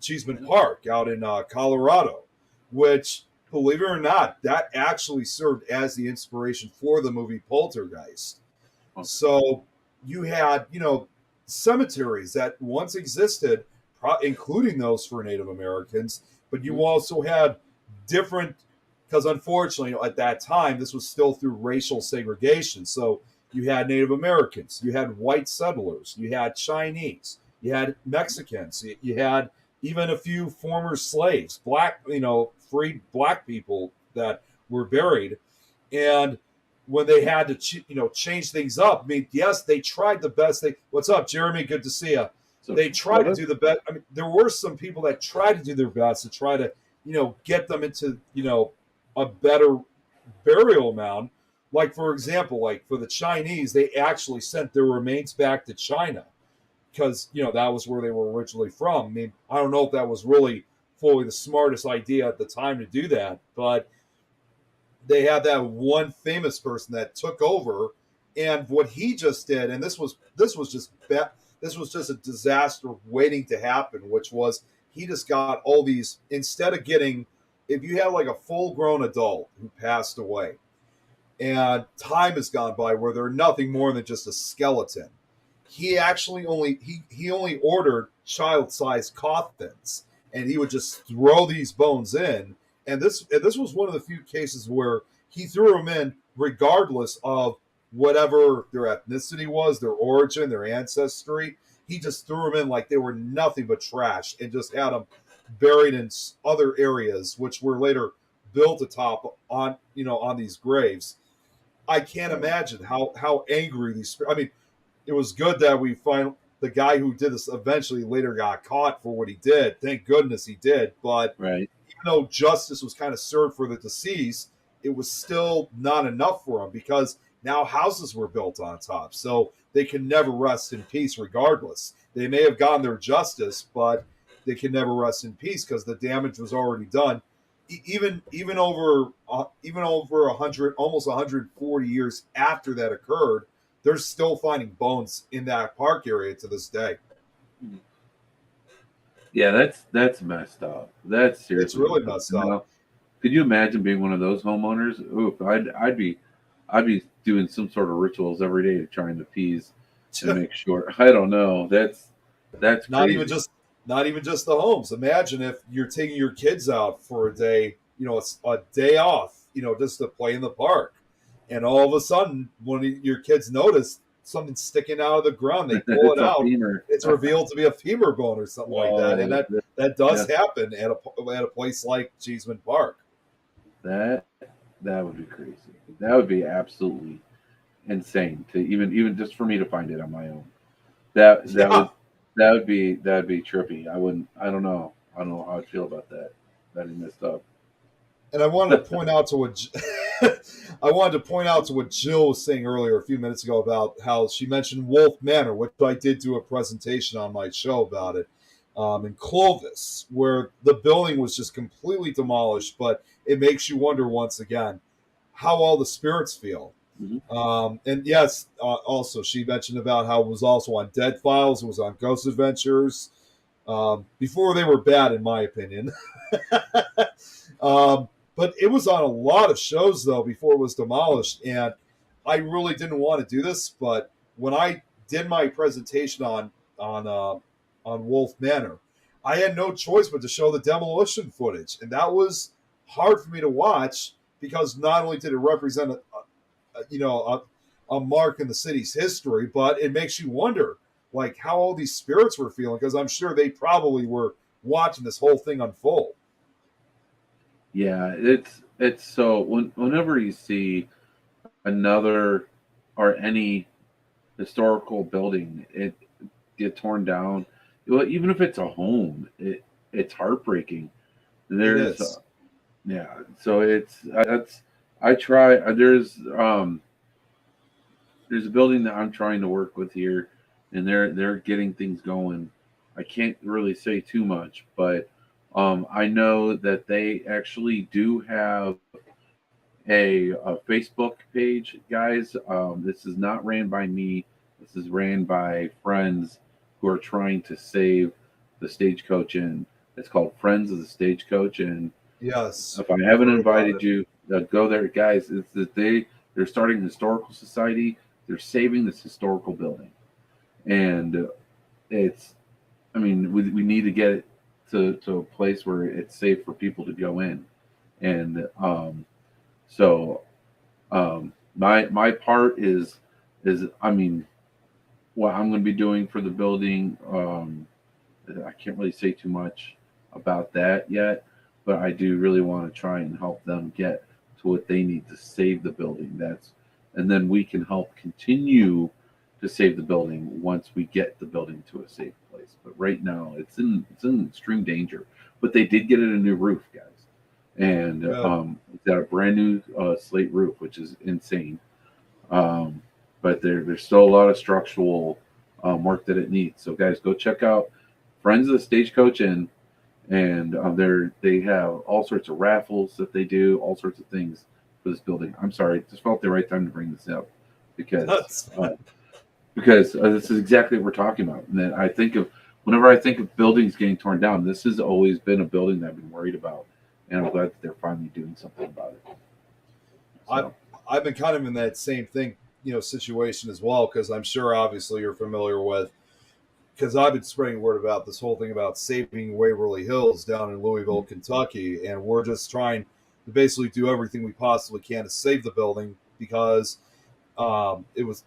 Cheeseman Park out in Colorado, which, believe it or not, that actually served as the inspiration for the movie Poltergeist. So you had, cemeteries that once existed, including those for Native Americans, but you also had different, because unfortunately, at that time, this was still through racial segregation. So you had Native Americans, you had white settlers, you had Chinese, you had Mexicans, you had even a few former slaves, freed black people that were buried. And when they had to, change things up, I mean, yes, they tried the best. What's up, Jeremy? Good to see you. So they tried to do the best. I mean, there were some people that tried to do their best to try to, get them into, a better burial mound. Like, for example, like for the Chinese, they actually sent their remains back to China because, that was where they were originally from. I mean, I don't know if that was really fully the smartest idea at the time to do that, but they had that one famous person that took over, and what he just did, and this was just a disaster waiting to happen, which was he just got all these, instead of getting, if you had like a full-grown adult who passed away, and time has gone by where they're nothing more than just a skeleton, he actually only ordered child-sized coffins, and he would just throw these bones in. And this was one of the few cases where he threw them in regardless of whatever their ethnicity was, their origin, their ancestry. He just threw them in like they were nothing but trash and just had them buried in other areas, which were later built atop on, on these graves. I can't imagine how angry these. I mean, it was good that we find the guy who did this eventually later got caught for what he did. Thank goodness he did. But Right. even though justice was kind of served for the deceased, it was still not enough for him because now houses were built on top. So they can never rest in peace regardless. They may have gotten their justice, but they can never rest in peace because the damage was already done. Even over 100, almost 140 years after that occurred, they're still finding bones in that park area to this day. Yeah, that's messed up. That's seriously. It's really messed up. Now, could you imagine being one of those homeowners? Oof, I'd be doing some sort of rituals every day to try and appease and make sure. I don't know. That's not crazy. even just the homes. Imagine if you're taking your kids out for a day, it's a day off, just to play in the park, and all of a sudden, when your kids notice something sticking out of the ground, they pull it out. Femur. It's revealed to be a femur bone or something like that, and that does happen at a place like Cheeseman Park. That would be crazy. That would be absolutely insane to even just for me to find it on my own. That would be trippy. I don't know how I'd feel about that. That'd be messed up. And I wanted to point out to what Jill was saying earlier a few minutes ago about how she mentioned Wolf Manor, which I did do a presentation on my show about it, in Clovis, where the building was just completely demolished. But it makes you wonder once again how all the spirits feel. Mm-hmm. And yes, also she mentioned about how it was also on Dead Files, it was on Ghost Adventures, before they were bad, in my opinion. But it was on a lot of shows though before it was demolished, and I really didn't want to do this, but when I did my presentation on Wolf Manor, I had no choice but to show the demolition footage, and that was hard for me to watch because not only did it represent a mark in the city's history, but it makes you wonder like how all these spirits were feeling, because I'm sure they probably were watching this whole thing unfold. Yeah, it's so whenever you see another or any historical building it get torn down, well, even if it's a home, it's heartbreaking. There's yeah, so I try. There's a building that I'm trying to work with here, and they're getting things going. I can't really say too much, but I know that they actually do have a Facebook page, guys. This is not ran by me. This is ran by friends who are trying to save the Stagecoach Inn. It's called Friends of the Stagecoach Inn. Yes. If I haven't invited you, go there, guys. It's that they're starting a historical society. They're saving this historical building, and it's. I mean, we need to get it to a place where it's safe for people to go in, and my part is I mean, what I'm going to be doing for the building. I can't really say too much about that yet, but I do really want to try and help them get to what they need to save the building. And then we can help continue to save the building once we get the building to a safe place. But right now, it's in extreme danger. But they did get it a new roof, guys, and it's got a brand new slate roof, which is insane. But there's still a lot of structural work that it needs. So, guys, go check out Friends of the Stagecoach Inn, and they have all sorts of raffles that they do, all sorts of things for this building. I'm sorry, it just felt the right time to bring this up because this is exactly what we're talking about. And then whenever I think of buildings getting torn down, this has always been a building that I've been worried about, and I'm glad that they're finally doing something about it. So. I've been kind of in that same thing, situation as well, because I'm sure obviously you're familiar with, because I've been spreading word about this whole thing about saving Waverly Hills down in Louisville, Kentucky, and we're just trying to basically do everything we possibly can to save the building because It was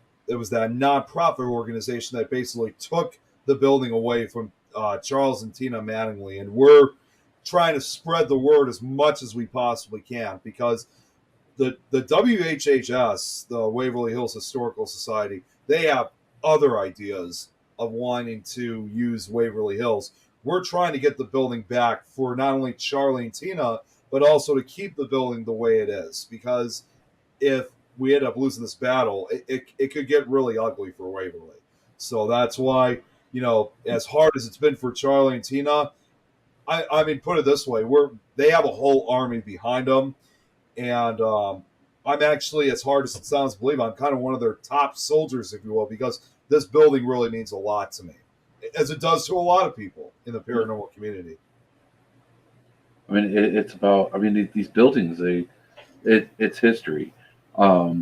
that nonprofit organization that basically took the building away from Charles and Tina Mattingly, and we're trying to spread the word as much as we possibly can, because the WHHS, the Waverly Hills Historical Society, they have other ideas of wanting to use Waverly Hills. We're trying to get the building back for not only Charlie and Tina, but also to keep the building the way it is, because if we end up losing this battle, it could get really ugly for Waverly. So that's why, as hard as it's been for Charlie and Tina, I mean, put it this way, they have a whole army behind them. And I'm actually, as hard as it sounds to believe, I'm kind of one of their top soldiers, if you will, because this building really means a lot to me, as it does to a lot of people in the paranormal community. I mean, it's about, these buildings, it's history. I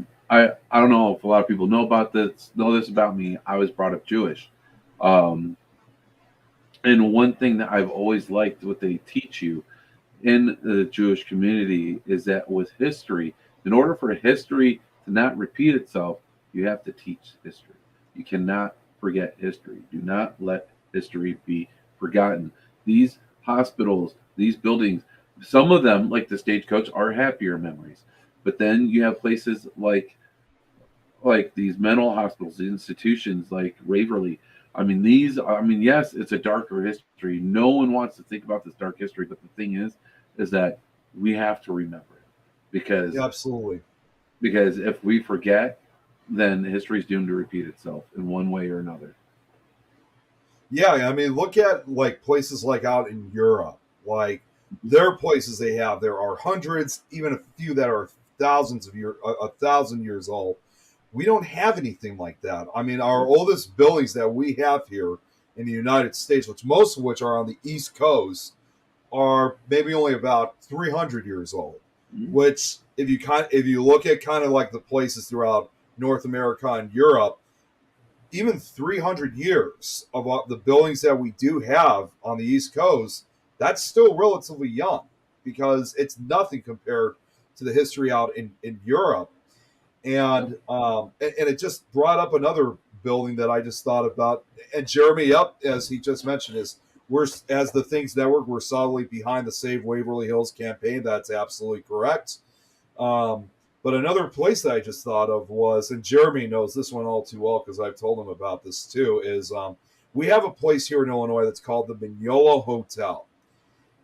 don't know if a lot of people know this about me. I was brought up Jewish. And one thing that I've always liked, what they teach you in the Jewish community, is that with history, in order for history to not repeat itself, you have to teach history. You cannot forget history. Do not let history be forgotten. These hospitals, these buildings, some of them, like the Stagecoach, are happier memories. But then you have places like these mental hospitals, these institutions like Waverly. Yes, it's a darker history. No one wants to think about this dark history, but the thing is that we have to remember it, because absolutely, because if we forget, then history is doomed to repeat itself in one way or another. Yeah, I mean, look at places like out in Europe, like there are places there are hundreds, even a few that are thousands of years, 1,000 years old. We don't have anything like that. I mean, our oldest buildings that we have here in the United States, most of which are on the East Coast, are maybe only about 300 years old. Mm-hmm. Which, if you look at kind of like the places throughout North America and Europe, even 300 years of the buildings that we do have on the East Coast, that's still relatively young, because it's nothing compared to the history out in Europe. And it just brought up another building that I just thought about. And Jeremy, as he just mentioned, as the Things Network, we're solidly behind the Save Waverly Hills campaign. That's absolutely correct. But another place that I just thought of was, and Jeremy knows this one all too well because I've told him about this too, is we have a place here in Illinois that's called the Mignolo Hotel.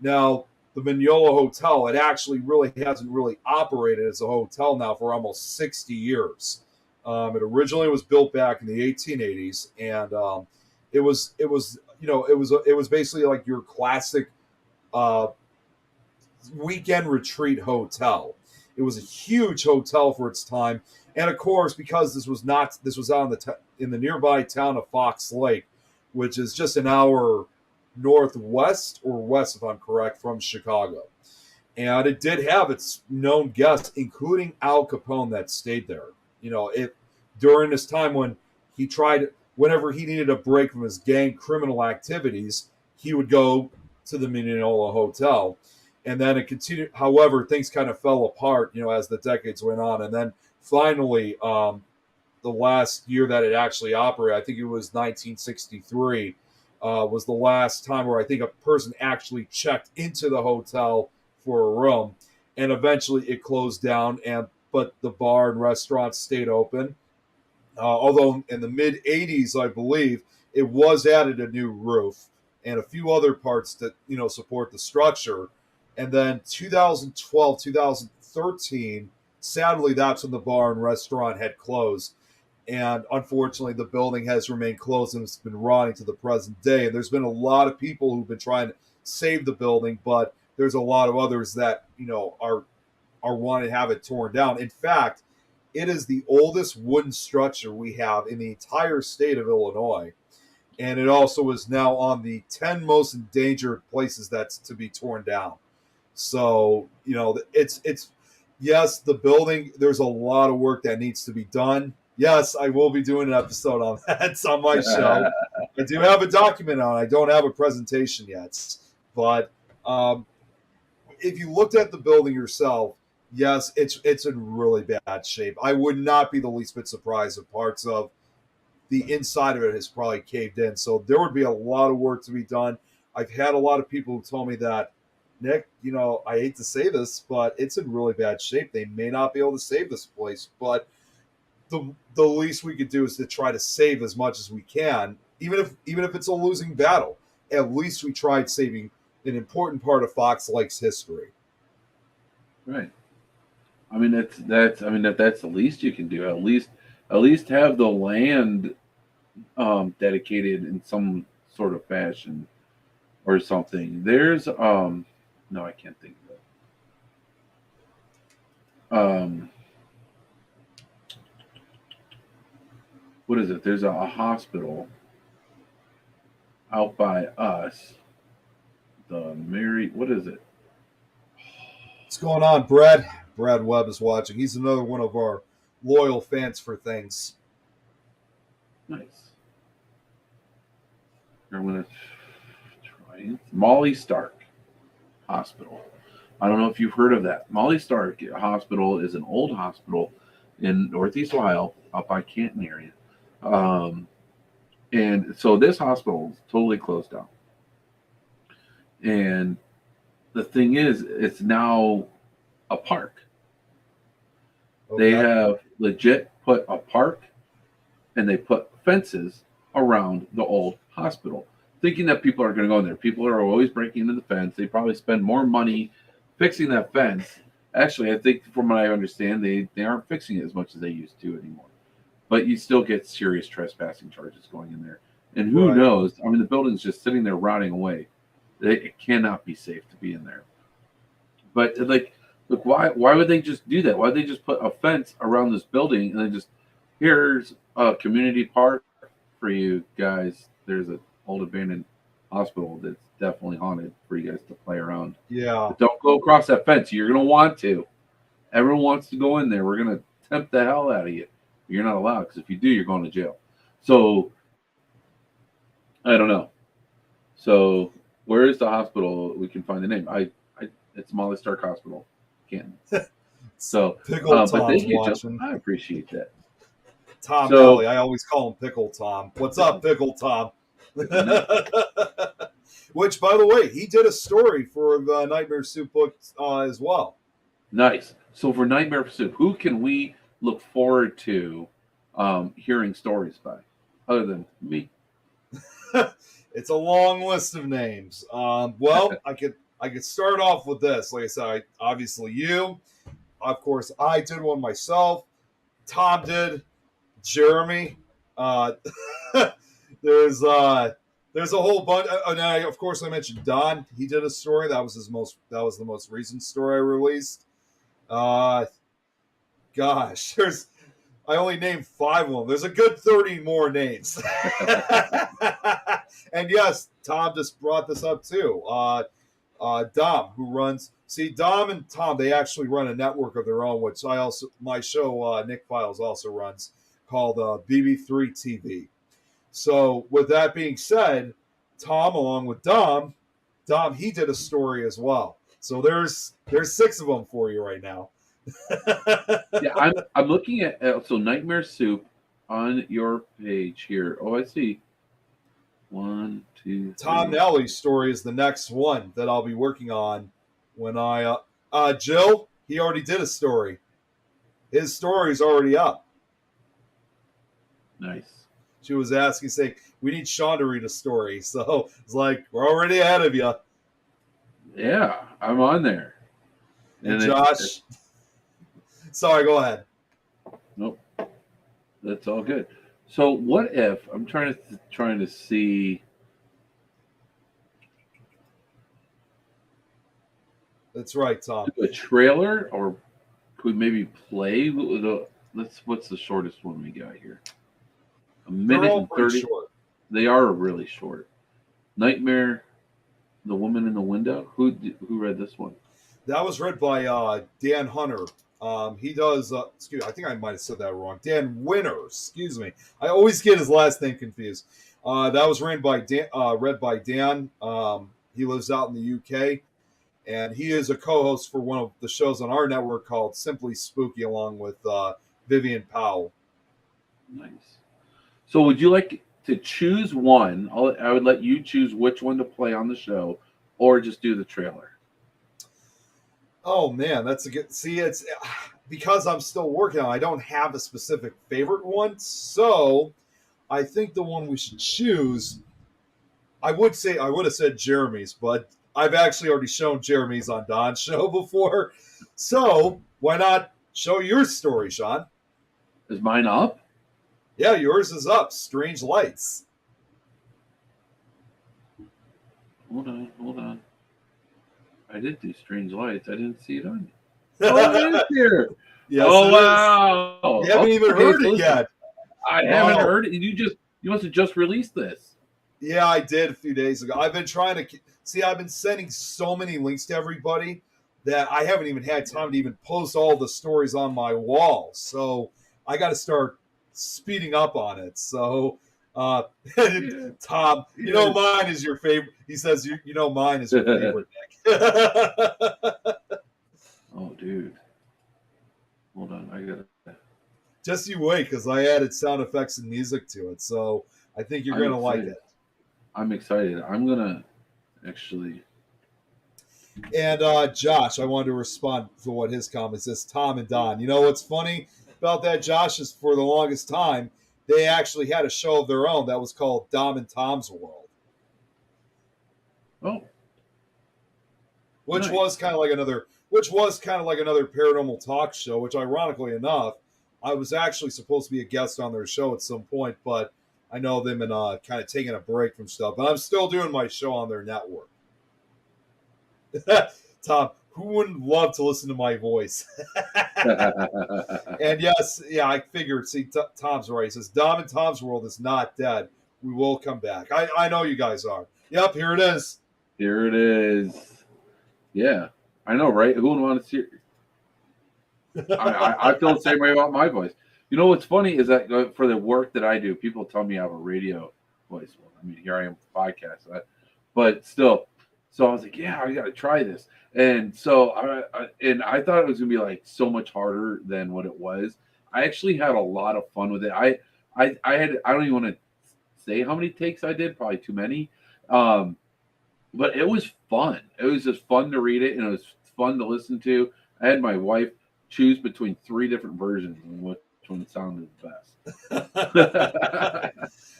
Now, the Mignolo Hotel, it actually really hasn't really operated as a hotel now for almost 60 years. It originally was built back in the 1880s, and it was basically like your classic weekend retreat hotel. It was a huge hotel for its time, and of course, because this was out in the nearby town of Fox Lake, which is just an hour northwest or west, if I'm correct, from Chicago. And it did have its known guests, including Al Capone, that stayed there. During this time whenever he needed a break from his gang criminal activities, he would go to the Mignolo Hotel. And then it continued. However, things kind of fell apart, as the decades went on. And then finally, the last year that it actually operated, I think it was 1963, was the last time where I think a person actually checked into the hotel for a room, and eventually it closed down. But the bar and restaurant stayed open. Although in the mid 80s, I believe, it was added a new roof and a few other parts that support the structure. And then 2012, 2013, sadly, that's when the bar and restaurant had closed. And unfortunately, the building has remained closed, and it's been rotting to the present day. And there's been a lot of people who've been trying to save the building, but there's a lot of others that are wanting to have it torn down. In fact, it is the oldest wooden structure we have in the entire state of Illinois, and it also is now on the 10 most endangered places that's to be torn down. So it's yes, the building. There's a lot of work that needs to be done. Yes, I will be doing an episode on that. It's on my show. I do have a document on it. I don't have a presentation yet. But if you looked at the building yourself, Yes, it's in really bad shape. I would not be the least bit surprised if parts of the inside of it has probably caved in. So there would be a lot of work to be done. I've had a lot of people who told me that, Nick, I hate to say this, but it's in really bad shape. They may not be able to save this place, but the least we could do is to try to save as much as we can, even if it's a losing battle. At least we tried saving an important part of Fox Lake's history. Right. I mean, that's the least you can do. At least have the land dedicated in some sort of fashion or something. There's no, I can't think of it. What is it? There's a hospital out by us. What is it? What's going on, Brad? Brad Webb is watching. He's another one of our loyal fans for things. Nice. I'm gonna try it. Molly Stark Hospital. I don't know if you've heard of that. Molly Stark Hospital is an old hospital in Northeast Ohio, up by Canton area. And so this hospital is totally closed down. And the thing is, it's now a park. Okay. They have legit put a park, and they put fences around the old hospital, thinking that people are going to go in there. People are always breaking into the fence. They probably spend more money fixing that fence. Actually, I think from what I understand, they aren't fixing it as much as they used to anymore. But you still get serious trespassing charges going in there. And who knows? I mean, the building's just sitting there rotting away. It cannot be safe to be in there. But look, why would they just do that? Why would they just put a fence around this building and then just, here's a community park for you guys. There's an old abandoned hospital that's definitely haunted for you guys to play around. Yeah. But don't go across that fence. You're going to want to. Everyone wants to go in there. We're going to tempt the hell out of you. You're not allowed, because if you do, you're going to jail. So, I don't know. So, where is the hospital? We can find the name. It's Molly Stark Hospital, Canton. So, Pickle but thank you, watching. Justin. I appreciate that. Tom Alley. I always call him Pickle Tom. What's up, Pickle Tom? Which, by the way, he did a story for the Nightmare Soup book as well. Nice. So for Nightmare Soup, who can we look forward to hearing stories by, other than me? It's a long list of names. Well, I could start off with this. Like I said, obviously you. Of course, I did one myself. Tom did. Jeremy. There's a whole bunch. And of course, I mentioned Don. He did a story. That was the most recent story I released. Gosh, I only named 5 of them. There's a good 30 more names. And yes, Tom just brought this up too. Dom, who runs. See, Dom and Tom, they actually run a network of their own, which my show, Nick Files, also runs, called BB3 TV. So with that being said, Tom, along with Dom, he did a story as well. So there's 6 of them for you right now. Yeah, I'm looking at so Nightmare Soup on your page here. Oh, I see. 1, 2, 3. Tom Nally's story is the next one that I'll be working on when Jill, he already did a story. His story's already up. Nice. She was asking, saying, we need Shawn to read a story. So it's like, we're already ahead of you. Yeah, I'm on there. And Josh. Sorry, go ahead. Nope. That's all good. So what if I'm trying to see? That's right, Tom. A trailer, or could we maybe play what's the shortest one we got here? A minute and 30. Short. They are really short. Nightmare, The Woman in the Window. Who read this one? That was read by Dan Hunter. He does. Excuse me, I think I might have said that wrong. Dan Winner. Excuse me. I always get his last name confused. That was read by Dan. He lives out in the UK, and he is a co-host for one of the shows on our network called Simply Spooky, along with Vivian Powell. Nice. So would you like to choose one? I would let you choose which one to play on the show, or just do the trailer. Oh man, that's a good. See, it's because I'm still working on it, I don't have a specific favorite one. So I think the one we should choose, I would have said Jeremy's, but I've actually already shown Jeremy's on Don's show before. So why not show your story, Shawn? Is mine up? Yeah, yours is up. Strange Lights. Hold on. I did do Strange Lights. I didn't see it on you. Oh, it is here. Yes, oh, wow. You haven't even heard it yet. I haven't heard it. You must have just released this. Yeah, I did a few days ago. I've been trying to see. I've been sending so many links to everybody that I haven't even had time to even post all the stories on my wall. So I got to start speeding up on it. So, Tom, you know mine is your favorite. He says you know mine is your favorite, Nick. Oh, dude. Hold on, I gotta. Just you wait, because I added sound effects and music to it. So I think you're gonna like it. I'm excited. I'm gonna actually. And Josh, I wanted to respond to what his comment says. Tom and Don. You know what's funny about that, Josh, is for the longest time they actually had a show of their own that was called Dom and Tom's World. Oh. Which Nice. was kind of like another paranormal talk show, which ironically enough, I was actually supposed to be a guest on their show at some point, but I know them and kind of taking a break from stuff. But I'm still doing my show on their network. Tom, who wouldn't love to listen to my voice? And yes, yeah, I figured. See, Tom's right. He says, Dom and Tom's World is not dead. We will come back. I know you guys are. Yep, here it is. Here it is. Yeah, I know, right? Who would want to see it? I feel the same way about my voice. You know what's funny is that for the work that I do, people tell me I have a radio voice. Well, I mean, here I am, podcast, but still. So I was like, yeah, I got to try this. And so I thought it was gonna be like so much harder than what it was. I actually had a lot of fun with it. I don't even want to say how many takes I did, probably too many. But it was fun. It was just fun to read it, and it was fun to listen to. I had my wife choose between 3 different versions and which one sounded the best.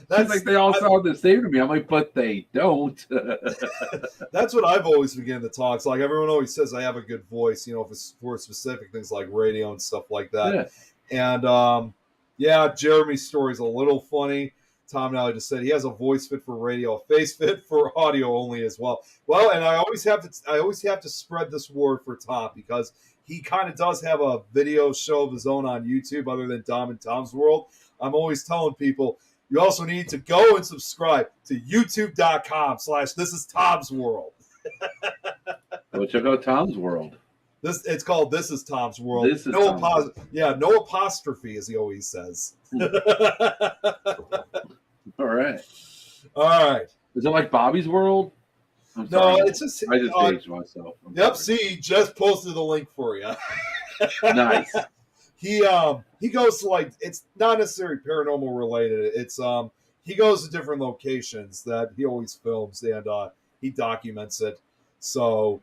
That's like they all sound the same to me. I'm like, but they don't. That's what I've always began to talk. It's like everyone always says I have a good voice, you know, for specific things like radio and stuff like that. Yeah. And yeah, Jeremy's story is a little funny. Tom now just said he has a voice fit for radio, a face fit for audio only as well. Well, and I always have to spread this word for Tom because he kind of does have a video show of his own on YouTube other than Dom and Tom's World. I'm always telling people you also need to go and subscribe to youtube.com/This Is Tom's World. Go check out Tom's World. It's called This Is Tom's World. This is no apostrophe, as he always says. All right. Is it like Bobby's World? No, it's just I just aged myself. Yep. Sorry. See, just posted the link for you. Nice. He goes to, like, it's not necessarily paranormal related. It's he goes to different locations that he always films and he documents it. So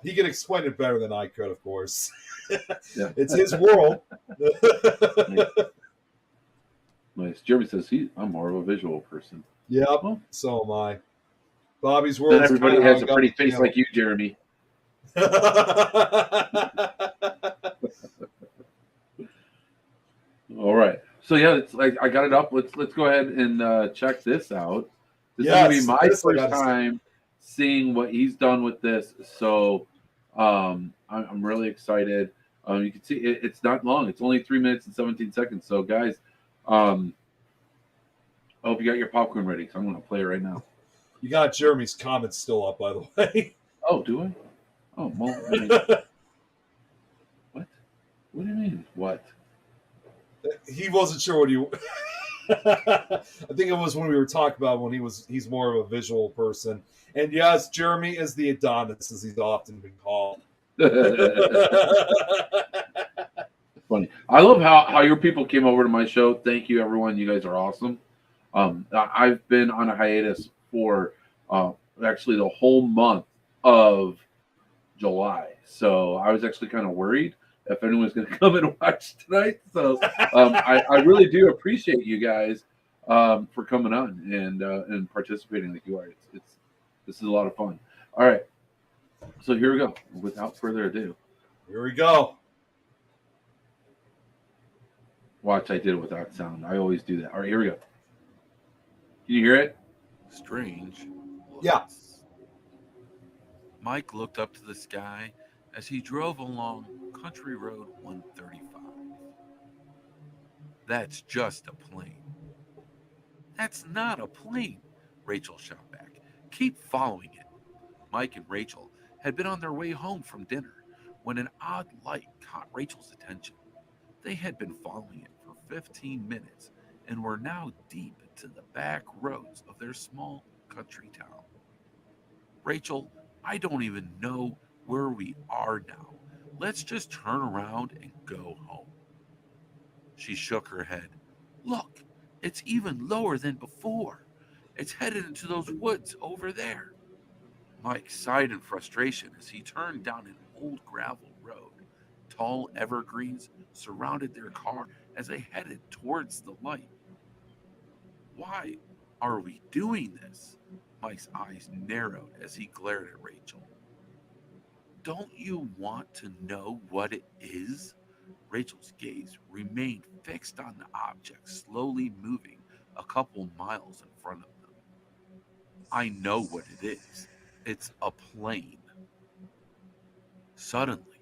he can explain it better than I could, of course. Yeah. It's his world. Nice. Jeremy says I'm more of a visual person. Yep. Well, so am I. Bobby's World. Then everybody has a pretty face like you, Jeremy. All right. So yeah, it's like I got it up. Let's go ahead and check this out. This is gonna be my first time seeing what he's done with this. So I'm really excited. You can see it's not long. It's only 3 minutes and 17 seconds. So guys, I hope you got your popcorn ready. So I'm gonna play it right now. You got Jeremy's comments still up, by the way. Oh, do I? Oh, well, I mean, what? What do you mean? What? He wasn't sure what he. I think it was when we were talking about when he's more of a visual person. And yes, Jeremy is the Adonis, as he's often been called. Funny. I love how your people came over to my show. Thank you, everyone. You guys are awesome. I've been on a hiatus for actually the whole month of July, so I was actually kind of worried if anyone's going to come and watch tonight. So I really do appreciate you guys for coming on and participating like you are. This is a lot of fun. All right, so here we go. Without further ado, here we go. Watch, I did it without sound. I always do that. All right, here we go. Can you hear it? Strange. Yeah. Mike looked up to the sky as he drove along Country Road 135. That's just a plane. That's not a plane, Rachel shot back. Keep following it. Mike and Rachel had been on their way home from dinner when an odd light caught Rachel's attention. They had been following it for 15 minutes and were now deep into the back roads of their small country town. Rachel, I don't even know where we are now. Let's just turn around and go home. She shook her head. Look, it's even lower than before. It's headed into those woods over there. Mike sighed in frustration as he turned down an old gravel road. Tall evergreens surrounded their car as they headed towards the light. Why are we doing this? Mike's eyes narrowed as he glared at Rachel. Don't you want to know what it is? Rachel's gaze remained fixed on the object slowly moving a couple miles in front of them. I know what it is. It's a plane. Suddenly,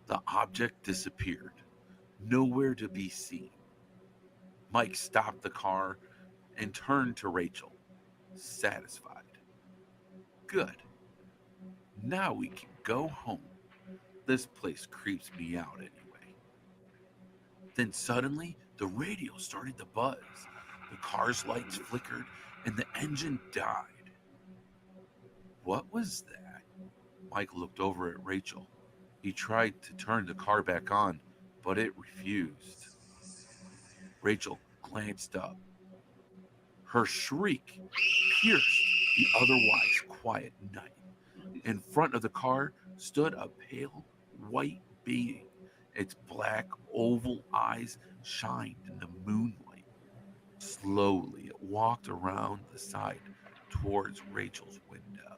the object disappeared, nowhere to be seen. Mike stopped the car and turned to Rachel, satisfied. Good. Now we can go home. This place creeps me out anyway. Then suddenly, the radio started to buzz. The car's lights flickered and the engine died. What was that? Mike looked over at Rachel. He tried to turn the car back on, but it refused. Rachel glanced up. Her shriek pierced the otherwise quiet night. In front of the car stood a pale white being. Its black oval eyes shined in the moonlight. Slowly, it walked around the side towards Rachel's window.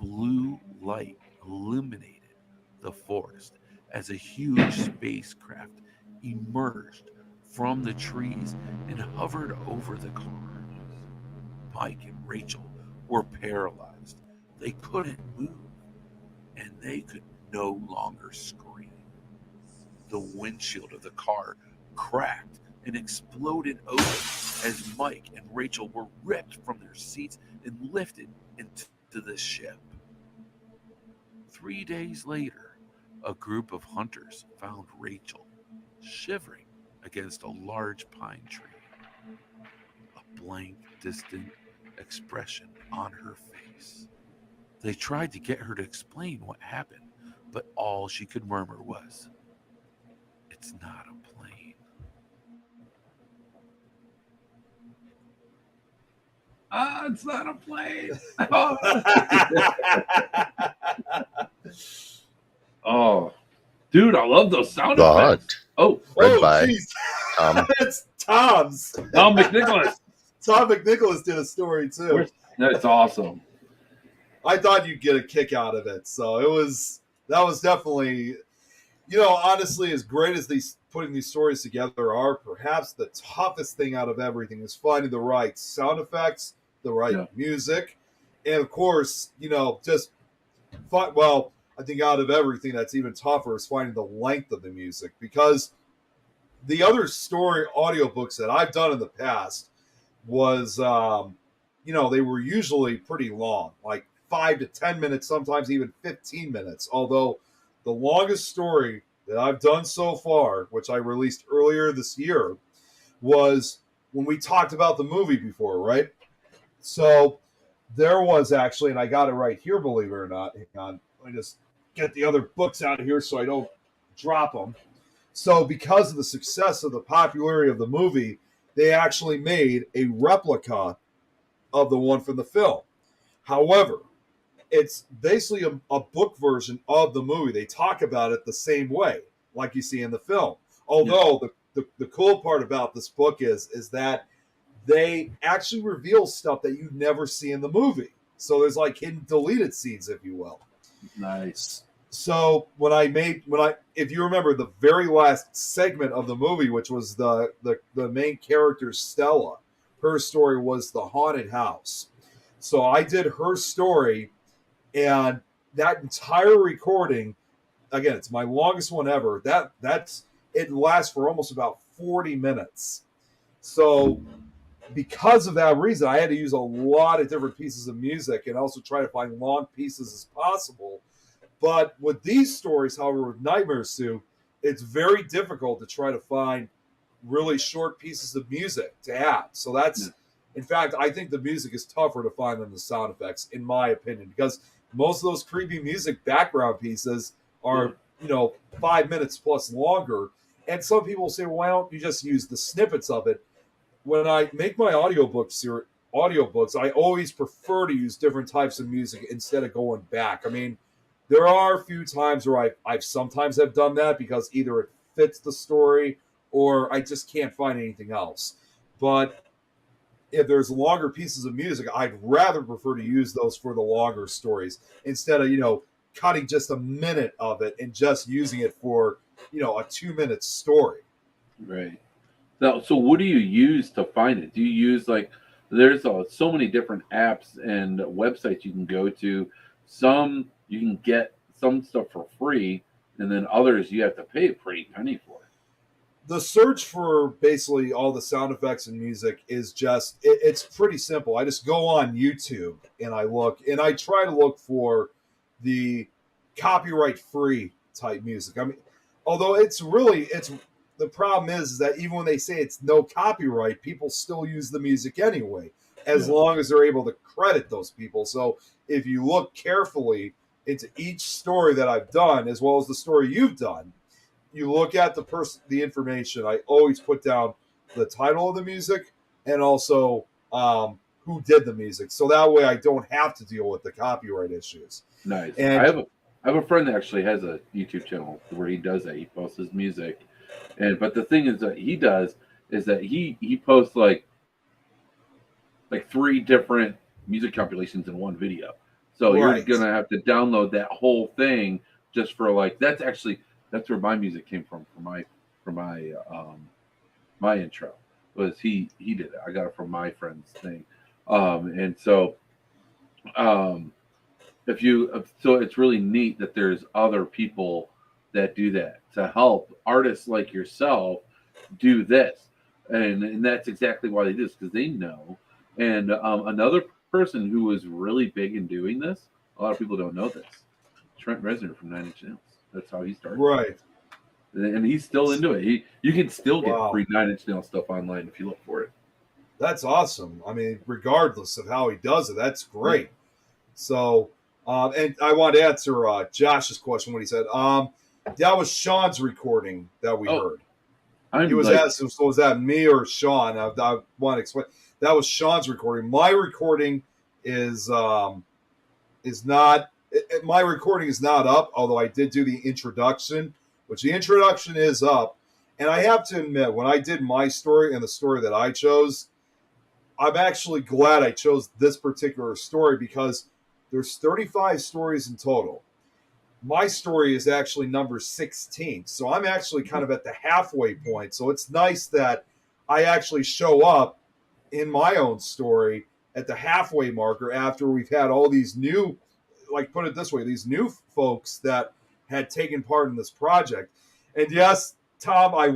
Blue light illuminated the forest as a huge spacecraft emerged from the trees and hovered over the car. Mike and Rachel were paralyzed. They couldn't move, and they could no longer scream. The windshield of the car cracked and exploded open as Mike and Rachel were ripped from their seats and lifted into the ship. 3 days later, a group of hunters found Rachel shivering against a large pine tree. A blank, distant expression on her face. They tried to get her to explain what happened, but all she could murmur was, "It's not a plane." It's not a plane. Oh, dude, I love those sound The effects. Oh, Read by geez. Tom. It's Tom's. Tom McNicholas. Tom McNicholas did a story too. That's awesome. I thought you'd get a kick out of it. So that was definitely, honestly, as great as putting these stories together are, perhaps the toughest thing out of everything is finding the right sound effects, the right music, and of course, I think out of everything that's even tougher is finding the length of the music, because the other story audiobooks that I've done in the past was, they were usually pretty long, like 5 to 10 minutes, sometimes even 15 minutes. Although the longest story that I've done so far, which I released earlier this year, was when we talked about the movie before, right? So there was actually, and I got it right here, believe it or not. Hang on, let me just get the other books out of here so I don't drop them. So because of the success of the popularity of the movie, they actually made a replica of the one from the film. However, it's basically a book version of the movie. They talk about it the same way, like you see in the film. Although the cool part about this book is that they actually reveal stuff that you never see in the movie. So there's like hidden deleted scenes, if you will. Nice. So if you remember the very last segment of the movie, which was the main character Stella, her story was the haunted house. So I did her story, and that entire recording, again, it's my longest one ever. It lasts for almost about 40 minutes. So because of that reason, I had to use a lot of different pieces of music and also try to find long pieces as possible. But with these stories, however, with Nightmare Sue, it's very difficult to try to find really short pieces of music to add. So that's, in fact, I think the music is tougher to find than the sound effects, in my opinion, because most of those creepy music background pieces are, 5 minutes plus longer. And some people say, well, why don't you just use the snippets of it? When I make my audiobooks, I always prefer to use different types of music instead of going back. I mean, there are a few times where I've sometimes have done that because either it fits the story or I just can't find anything else. But if there's longer pieces of music, I'd rather prefer to use those for the longer stories instead of, cutting just a minute of it and just using it for, a 2-minute story. Right. So what do you use to find it? Do you use there's so many different apps and websites you can go to. Some you can get some stuff for free, and then others you have to pay a pretty penny for. The search for basically all the sound effects and music is it's pretty simple. I just go on YouTube and I look, and I try to look for the copyright free type music. I mean, although the problem is that even when they say it's no copyright, people still use the music anyway, as long as they're able to credit those people. So if you look carefully into each story that I've done, as well as the story you've done, you look at the information. I always put down the title of the music and also who did the music, so that way I don't have to deal with the copyright issues. Nice. And I have a friend that actually has a YouTube channel where he does that. He posts his music, but the thing is that he does is that he posts like 3 different music compilations in one video. So you're gonna have to download that whole thing just for that's where my music came from for my intro. Was he did it. I got it from my friend's thing. So it's really neat that there's other people that do that to help artists like yourself do this. And that's exactly why they do this, because they know. And another person who was really big in doing this, a lot of people don't know this, Trent Reznor from 9 Inch Nails. That's how he started. Right. And he's still into it. You can still get free 9 Inch Nails stuff online if you look for it. That's awesome. I mean, regardless of how he does it, that's great. So, and I want to answer Josh's question when he said, that was Shawn's recording that we heard. He was asking, so was that me or Shawn? I want to explain. That was Shawn's recording. My recording is not. My recording is not up, although I did do the introduction, which the introduction is up. And I have to admit, when I did my story and the story that I chose, I'm actually glad I chose this particular story because there's 35 stories in total. My story is actually number 16. So I'm actually kind of at the halfway point. So it's nice that I actually show up in my own story at the halfway marker after we've had all these new, put it this way, these new folks that had taken part in this project. And yes, Tom, I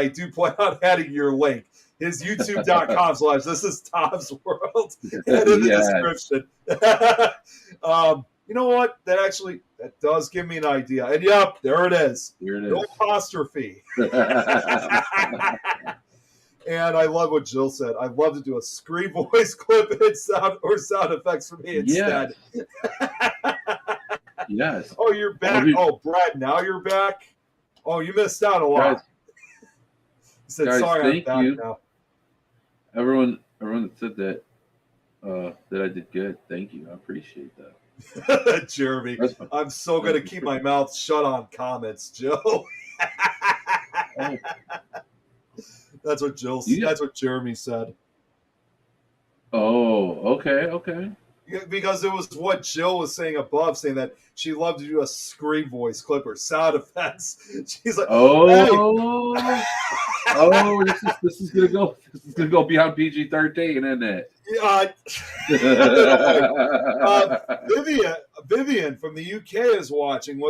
do plan on adding your link. His youtube.com/ this is Tom's World, and in the description. You know what? That does give me an idea. And yep, there it is. Here it is. No apostrophe. And I love what Jill said. I'd love to do a screen voice clip and sound effects for me instead. Yes. Oh, you're back. Oh, Brad, now you're back. Oh, you missed out a lot. Guys, he said, guys, sorry, thank I'm back you. now. Everyone that said that I did good. Thank you. I appreciate that. Jeremy, I'm so going to keep my mouth shut on comments, Joe. Oh. That's what that's what Jeremy said. Oh, okay. Because it was what Jill was saying above, saying that she loved to do a screen voice clip or sound effects. She's like, oh, hey. Oh, this is gonna go beyond PG-13, isn't it? Vivian from the UK is watching.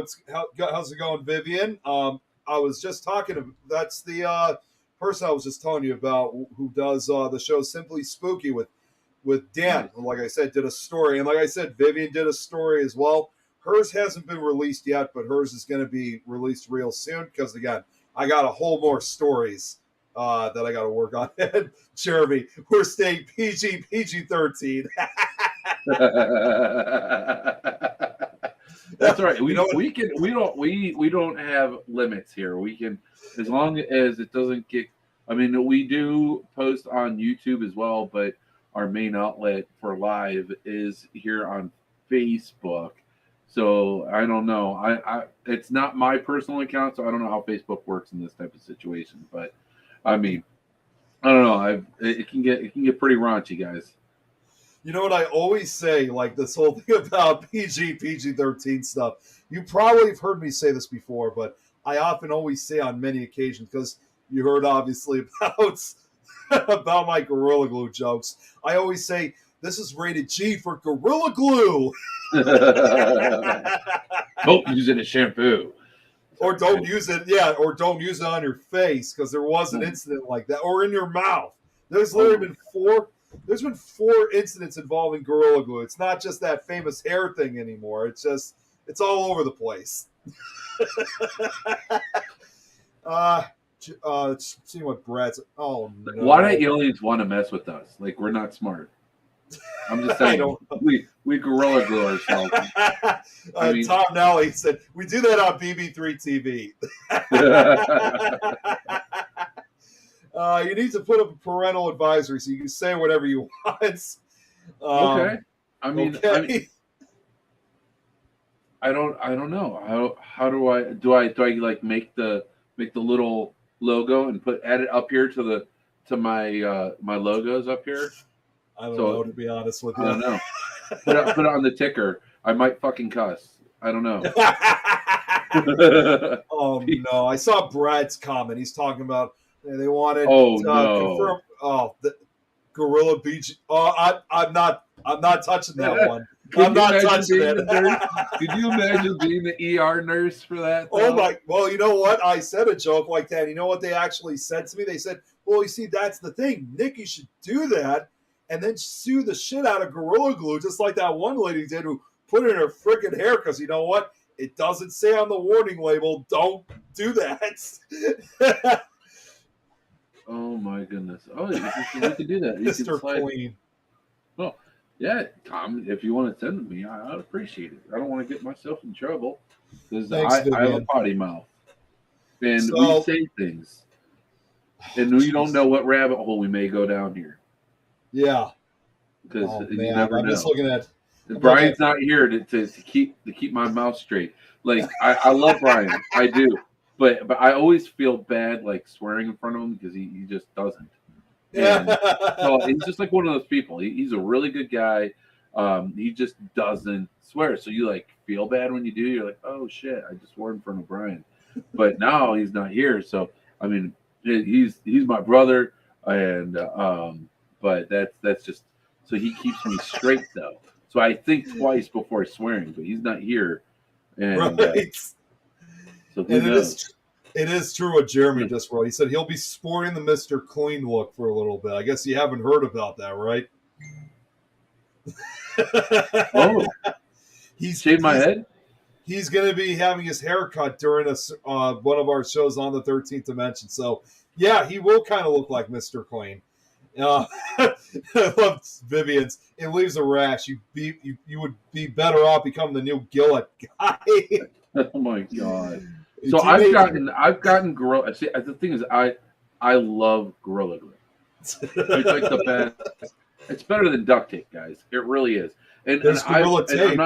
How's it going, Vivian? I was just talking. That's the person I was just telling you about who does the show Simply Spooky with Dan. Like I said, did a story, and like I said, Vivian did a story as well. Hers hasn't been released yet, but hers is going to be released real soon because again, I got a whole more stories that I got to work on. Jeremy, we're staying PG-13. That's right. We don't have limits here. We can, as long as it doesn't get. I mean, we do post on YouTube as well, but our main outlet for live is here on Facebook. So I don't know. I it's not my personal account, so I don't know how Facebook works in this type of situation. But I mean, I don't know. It can get pretty raunchy, guys. You know what I always say, like this whole thing about PG-13 stuff. You probably have heard me say this before, but I often always say on many occasions, because you heard obviously about my Gorilla Glue jokes. I always say this is rated G for Gorilla Glue. Don't use it as shampoo. Or don't use it, or don't use it on your face, because there was an incident like that, or in your mouth. There's literally been four incidents involving Gorilla Glue. It's not just that famous hair thing anymore. It's all over the place. Let's see what Brad's. Oh no! Why don't aliens want to mess with us? Like we're not smart. I'm just saying. We Gorilla Glue ourselves. Tom Nally said we do that on BB3 TV. You need to put up a parental advisory so you can say whatever you want. Okay. I mean, I don't know. How do I like make the little logo and add it up here to my my logos up here? I don't know, to be honest with you. I don't know. Put it on the ticker. I might fucking cuss. I don't know. Oh no! I saw Brad's comment. He's talking about they wanted confirm. Oh, the Gorilla Beach. Oh, I'm not touching that one. I'm not touching it. Could you imagine being the ER nurse for that? Though? Oh my! Well, you know what? I said a joke like that. You know what they actually said to me? They said, "Well, you see, that's the thing. Nikki should do that, and then sue the shit out of Gorilla Glue, just like that one lady did who put it in her freaking hair." Because you know what? It doesn't say on the warning label, "Don't do that." Oh my goodness! Oh, you can do that, Mr. Clean. Well, yeah, Tom. If you want to send it to me, I'd appreciate it. I don't want to get myself in trouble because I have a potty mouth, and we say things, and we don't know what rabbit hole we may go down here. Yeah, because you never know. I'm just looking at. Brian's not here to keep my mouth straight. Like I love Brian, I do. But I always feel bad like swearing in front of him because he just doesn't. And so he's just like one of those people. He's a really good guy. He just doesn't swear. So you like feel bad when you do. You're like, oh shit, I just swore in front of Brian. But now he's not here. So I mean, he's my brother, and but that's just so he keeps me straight though. So I think twice before swearing. But he's not here, and. Right. So it is true what Jeremy just wrote. He said he'll be sporting the Mr. Clean look for a little bit. I guess you haven't heard about that, right? Oh, he's shaved my head? He's going to be having his hair cut during one of our shows on the 13th Dimension. So Yeah, he will kind of look like Mr. Clean. I love Vivian's. It leaves a rash. You would be better off becoming the new Gillette guy. Oh my god! So I've gotten gorilla. See, the thing is, I love Gorilla Glue. It's like the best. It's better than duct tape, guys. It really is. And Gorilla Tape.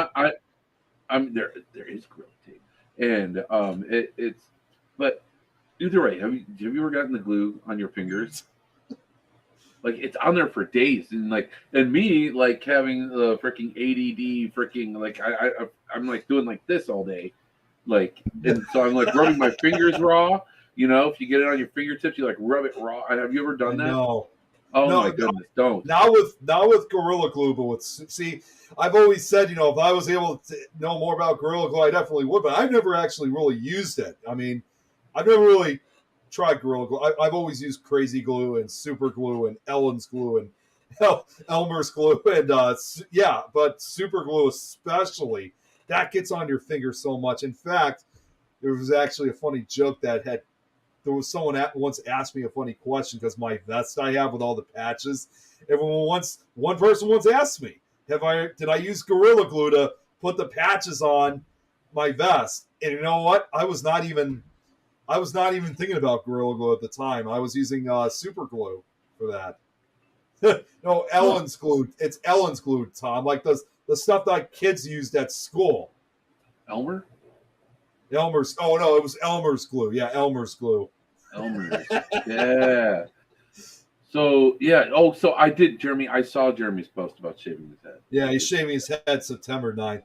I'm there is Gorilla Tape, and it's. But either way, have you ever gotten the glue on your fingers? Like, it's on there for days, and me having the freaking ADD, freaking I'm like doing like this all day, and so I'm like rubbing my fingers raw. You know, if you get it on your fingertips, you like rub it raw. Have you ever done that? No. Oh no, my goodness, don't. Not with Gorilla Glue, but I've always said, if I was able to know more about Gorilla Glue, I definitely would. But I've never actually really used it. I mean, I've never really tried Gorilla Glue. I've always used Crazy Glue and Super Glue and Ellen's Glue and Elmer's Glue and but Super Glue especially, that gets on your finger so much. In fact, there was actually a funny joke there was someone once asked me a funny question because my vest I have with all the patches. One person once asked me, did I use Gorilla Glue to put the patches on my vest? And you know what? I was not even thinking about Gorilla Glue at the time. I was using Super Glue for that. No, Ellen's Glue. It's Ellen's Glue, Tom. Like the stuff that kids used at school. Elmer? Elmer's. Oh no, it was Elmer's Glue. Yeah, Elmer's Glue. Elmer's. Yeah. So yeah. Oh, so I did, Jeremy. I saw Jeremy's post about shaving his head. Yeah, he's shaving his head September 9th.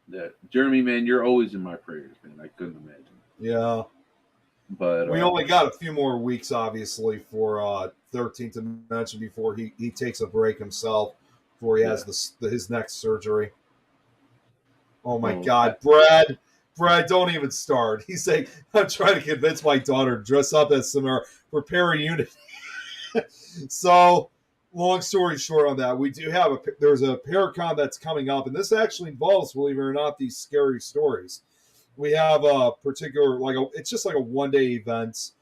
Yeah, Jeremy, man, you're always in my prayers, man. I couldn't imagine. Yeah. But we only got a few more weeks, obviously, for 13th Dimension before he takes a break himself, before he has his next surgery. Oh my God, Brad, don't even start. He's saying, I'm trying to convince my daughter to dress up as Samara for Para-Unity. So, long story short on that, we do have there's a Paracon that's coming up, and this actually involves, believe it or not, these scary stories. We have a particular, it's just like a one-day event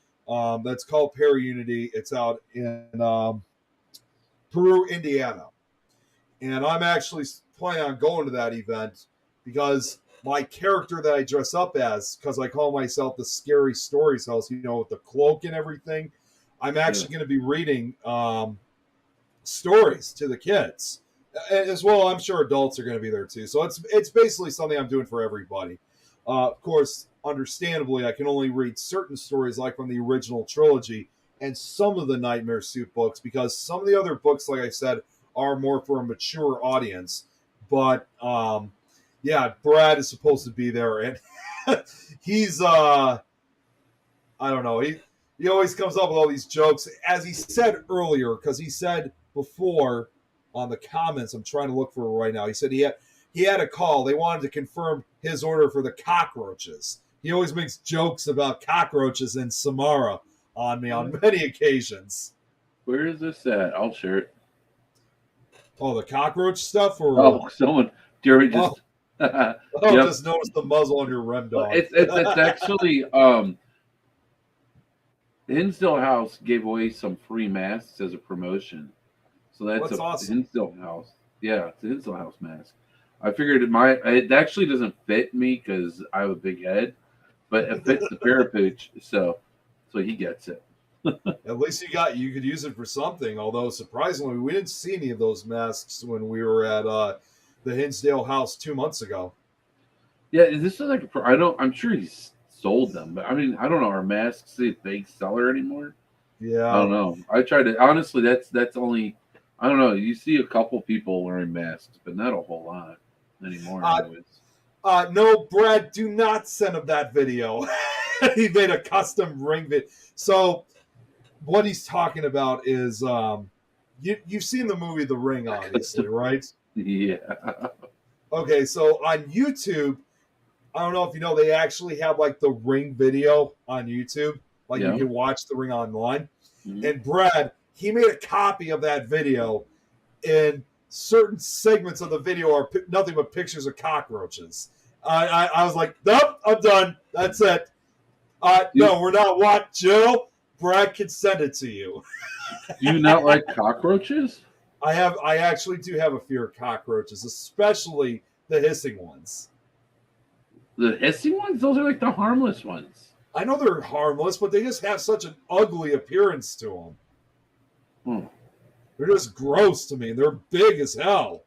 that's called Para-Unity. It's out in Peru, Indiana. And I'm actually planning on going to that event because my character that I dress up as, because I call myself the Scary Stories House, with the cloak and everything, I'm actually going to be reading stories to the kids. As well, I'm sure adults are going to be there too. So it's basically something I'm doing for everybody. Of course, understandably, I can only read certain stories like from the original trilogy and some of the Nightmare Suit books, because some of the other books, like I said, are more for a mature audience. But Brad is supposed to be there, and he's I don't know, he always comes up with all these jokes, as he said earlier, because he said before on the comments, I'm trying to look for it right now, he said he had a call. They wanted to confirm his order for the cockroaches. He always makes jokes about cockroaches and Samara on me on many occasions. Where is this at? I'll share it. Oh, the cockroach stuff? Or Jerry just... just noticed the muzzle on your Rem dog. It's actually... Hinsdale House gave away some free masks as a promotion. So that's awesome. Hinsdale House. Yeah, it's a Hinsdale House mask. I figured it actually doesn't fit me because I have a big head, but it fits the Parapooch, so he gets it. At least you could use it for something. Although surprisingly, we didn't see any of those masks when we were at the Hinsdale House 2 months ago. Yeah, this is I'm sure he's sold them, but I mean, I don't know. Are masks a big seller anymore? Yeah, I don't know. I tried to honestly. That's only. I don't know. You see a couple people wearing masks, but not a whole lot anymore. No, Brad, do not send him that video. He made a custom ring video. So what he's talking about is you've seen the movie The Ring, obviously, right? Yeah. Okay, so on YouTube, I don't know if you know, they actually have like the Ring video on YouTube. You can watch The Ring online. Mm-hmm. And Brad, he made a copy of that video, and certain segments of the video are nothing but pictures of cockroaches. I was like, nope, I'm done. That's it. No, we're not. What, Joe? Brad can send it to you. Do you not like cockroaches? I actually do have a fear of cockroaches, especially the hissing ones. The hissing ones? Those are like the harmless ones. I know they're harmless, but they just have such an ugly appearance to them. They're just gross to me. They're big as hell.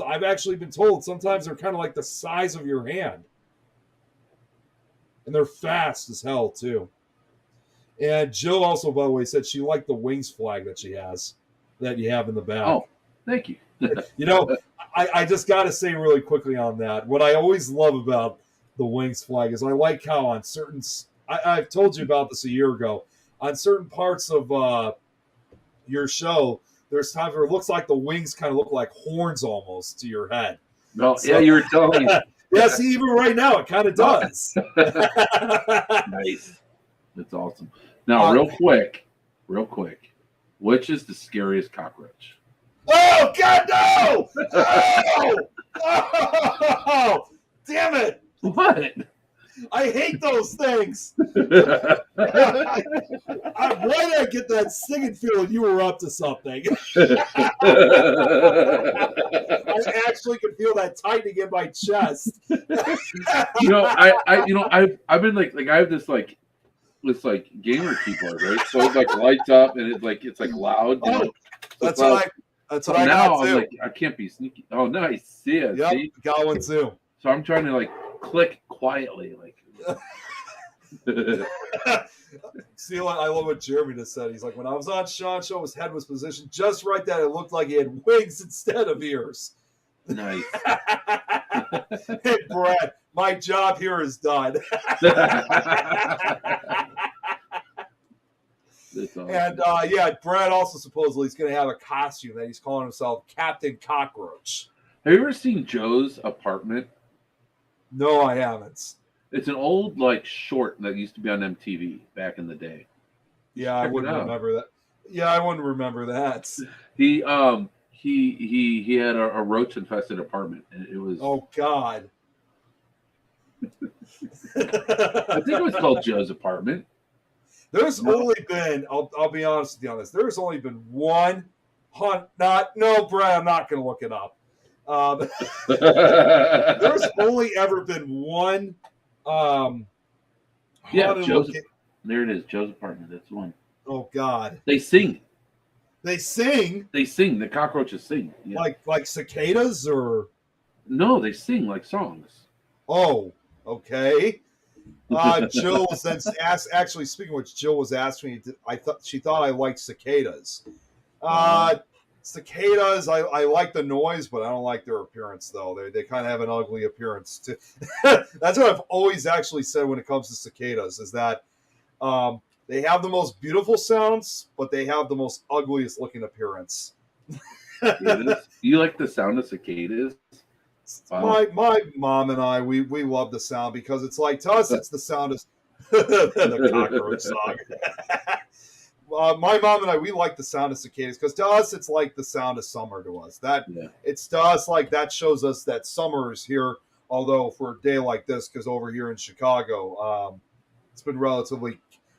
I've actually been told sometimes they're kind of like the size of your hand. And they're fast as hell, too. And Jill also, by the way, said she liked the wings flag that she has, that you have in the back. Oh, thank you. You know, I just got to say really quickly on that, what I always love about the wings flag is I like how on certain, I've told you about this a year ago, on certain parts of your show, there's times where it looks like the wings kind of look like horns almost to your head. No, so, yeah, you were telling me. Yeah, see, even right now, it kind of does. Nice. That's awesome. Now, real quick, which is the scariest cockroach? Oh, God, no! Oh! Damn it! What? I hate those things. Why did I get that singing feeling you were up to something? I actually could feel that tightening in my chest. I've been like I have this gamer keyboard, right? So it like lights up and it's loud. Oh, that's what I got too. I'm like, I can't be sneaky. Oh, nice. See it. Yep, see? got one too. So I'm trying to click quietly, See, I love what Jeremy just said. He's like, when I was on Shawn's show, his head was positioned just right that it looked like he had wings instead of ears. Nice. Hey, Brad, my job here is done. Awesome. And Brad also supposedly is going to have a costume that he's calling himself Captain Cockroach. Have you ever seen Joe's apartment? No, I haven't. It's an old short that used to be on MTV back in the day. Yeah, I wouldn't remember that. Yeah, I wouldn't remember that. He had a roach infested apartment, and it was. Oh God. I think it was called Joe's apartment. There's only been. I'll be honest with you on this. There's only been one. No, Brad. I'm not going to look it up. There's only ever been one. There it is. Joe's apartment. That's one. Oh God. They sing. They sing. They sing. The cockroaches sing. Yeah. Like cicadas or. No, they sing like songs. Oh, okay. Jill was then asked. Actually, speaking of which, Jill was asking me. She thought I liked cicadas. Cicadas, I like the noise, but I don't like their appearance, though. They kind of have an ugly appearance, too. That's what I've always actually said when it comes to cicadas, is that they have the most beautiful sounds, but they have the most ugliest looking appearance. You like the sound of cicadas? Wow. My mom and I, we love the sound because it's like, to us, it's the sound of the cockroach song. My mom and I, we like the sound of cicadas because to us, it's like the sound of summer to us. It's to us like that shows us that summer is here. Although for a day like this, because over here in Chicago, it's been relatively.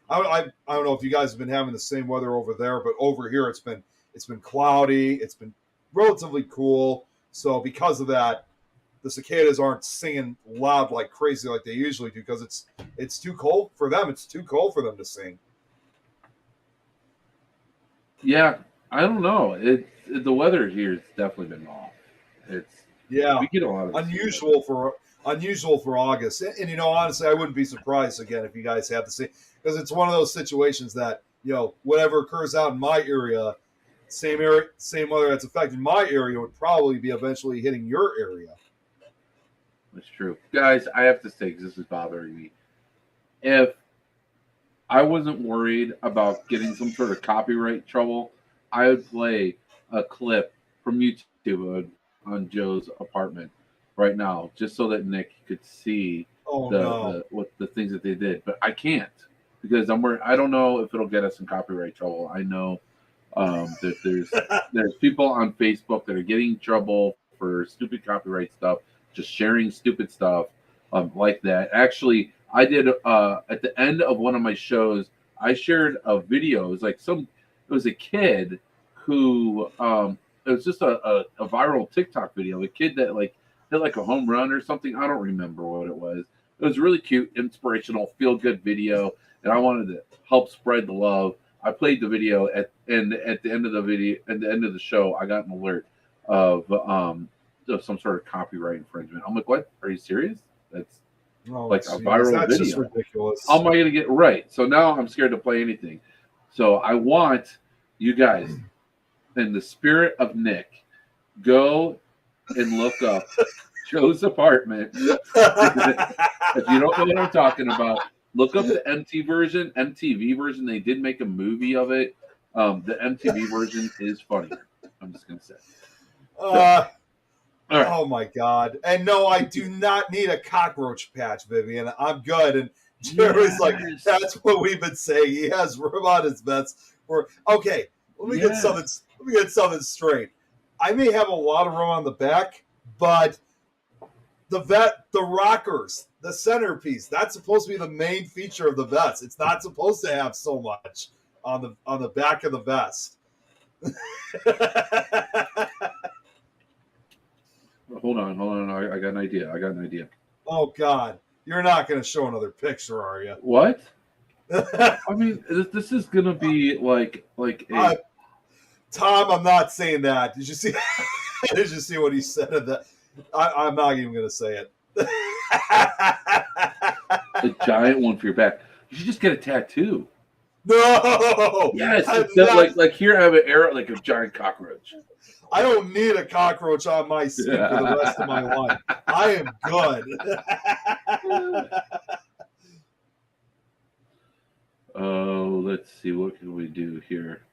I don't know if you guys have been having the same weather over there, but over here it's been cloudy. It's been relatively cool. So because of that, the cicadas aren't singing loud like crazy like they usually do because it's too cold for them. It's too cold for them to sing. Yeah, I don't know. The weather here has definitely been off. We get a lot of unusual for August. And honestly, I wouldn't be surprised again if you guys have the same, because it's one of those situations that whatever occurs out in my area, same weather that's affecting my area would probably be eventually hitting your area. That's true, guys. I have to say, because this is bothering me. If I wasn't worried about getting some sort of copyright trouble, I would play a clip from YouTube on Joe's apartment right now, just so that Nick could see the things that they did. But I can't because I'm worried. I don't know if it'll get us in copyright trouble. I know that there's people on Facebook that are getting in trouble for stupid copyright stuff, just sharing stupid stuff like that. Actually, I did at the end of one of my shows, I shared a video. It was a kid who it was just a viral TikTok video. A kid that like hit like a home run or something. I don't remember what it was. It was really cute, inspirational, feel good video, and I wanted to help spread the love. I played the video at the end of the video, at the end of the show, I got an alert of some sort of copyright infringement. I'm like, what? Are you serious? That's like a viral that's video. Just ridiculous. How am I going to get right? So now I'm scared to play anything. So I want you guys, in the spirit of Nick, go and look up Joe's apartment. If you don't know what I'm talking about, look up the MTV version. They did make a movie of it. The MTV version is funnier. I'm just going to say. Right. Oh my God. And no, I do not need a cockroach patch, Vivian. I'm good. And Jerry's like, that's what we've been saying. He has room on his vets. Okay, let me get something straight. I may have a lot of room on the back, but the rockers, the centerpiece, that's supposed to be the main feature of the vest. It's not supposed to have so much on the back of the vest. Hold on. I got an idea. Oh God, you're not going to show another picture, are you? What? I mean, this is going to be like a. Tom, I'm not saying that. Did you see? Did you see what he said of that? I'm not even going to say it. The giant one for your back. You should just get a tattoo. No. Yes, like here I have an arrow, like a giant cockroach. I don't need a cockroach on my skin for the rest of my life. I am good. Oh, let's see. What can we do here?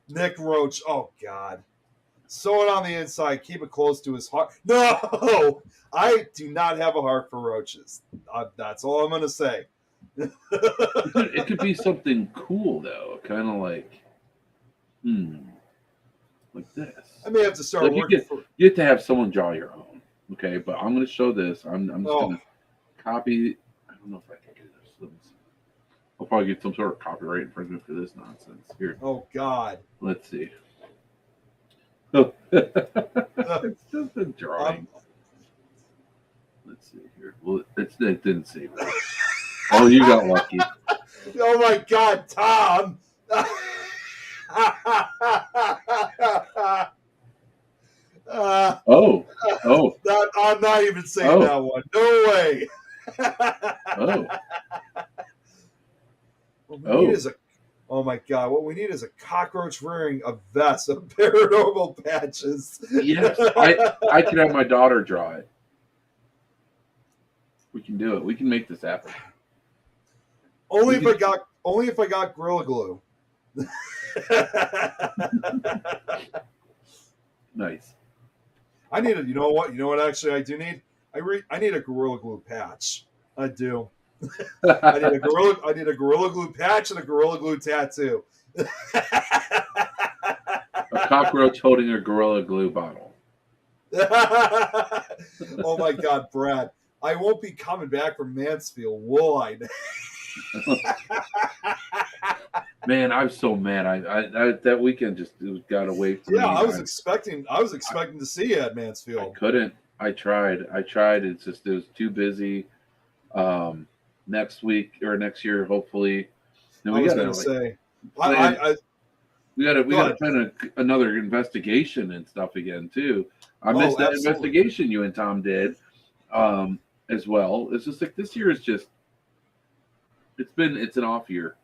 Nick Roach. Oh, God. Sew it on the inside. Keep it close to his heart. No! I do not have a heart for roaches. That's all I'm going to say. It could be something cool, though. Kind of like this. I may have to start working You have to have someone draw your own. Okay, but I'm going to show this. I'm just going to copy. I don't know if I can do this. Let me see. I'll probably get some sort of copyright infringement for this nonsense. Here. Oh, God. Let's see. Oh. It's just a drawing. Let's see here. Well, it didn't save it. Oh, you got lucky. Oh, my God, Tom. I'm not even saying that one. No way. Oh my God! What we need is a cockroach wearing a vest of paranormal patches. Yes, I can have my daughter draw it. We can do it. We can make this happen. Only if I got Gorilla Glue. Nice. I need you know what actually I do need? I need a Gorilla Glue patch. I do. I need a Gorilla Glue patch and a Gorilla Glue tattoo. A cockroach holding a Gorilla Glue bottle. Oh my God, Brad. I won't be coming back from Mansfield, will I? Man, I'm so mad. I that weekend just got away from me. I was expecting to see you at Mansfield. I couldn't. I tried. It was too busy. Next week or next year, hopefully. Then we gotta plan another investigation and stuff again too. I missed that investigation you and Tom did, as well. It's just like this year is just. It's an off year.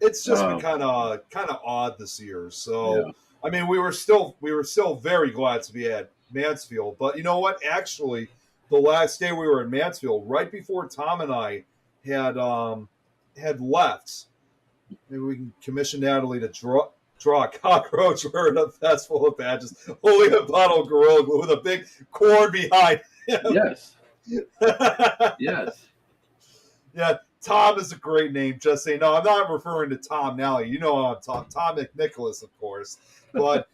It's just been kind of odd this year. So I mean, we were still very glad to be at Mansfield. But you know what? Actually, the last day we were in Mansfield, right before Tom and I had left, maybe we can commission Natalie to draw a cockroach wearing a vest full of patches, holding a bottle of Gorilla Glue with a big cord behind him. Yes. Yes. Yeah. Tom is a great name, just saying. No, I'm not referring to Tom Nally. You know I'm talking. Tom McNicholas, of course. But,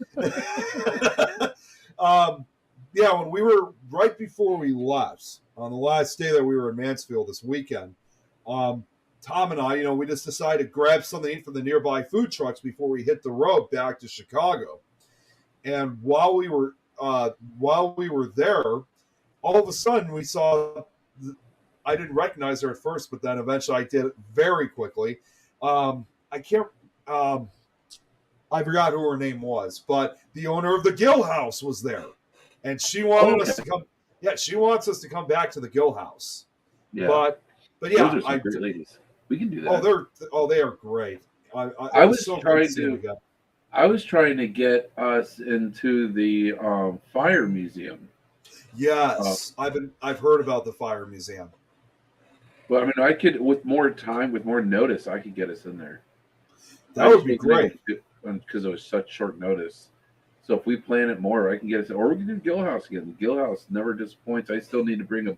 when we were, right before we left, on the last day that we were in Mansfield this weekend, Tom and I, we just decided to grab something to eat from the nearby food trucks before we hit the road back to Chicago. And while we were there, all of a sudden we saw. I didn't recognize her at first, but then eventually I did it very quickly. I forgot who her name was, but the owner of the Gill House was there, and she wanted us to come. Yeah, she wants us to come back to the Gill House. Yeah, but yeah, those are some great ladies. We can do that. They are great. I was trying to get us into the fire museum. Yes, I've heard about the fire museum. Well, I mean, I could, with more time, with more notice, I could get us in there. That would be great. Because it was such short notice. So if we plan it more, I can get us, or we can do Gill House again. The Gill House never disappoints. I still need to bring I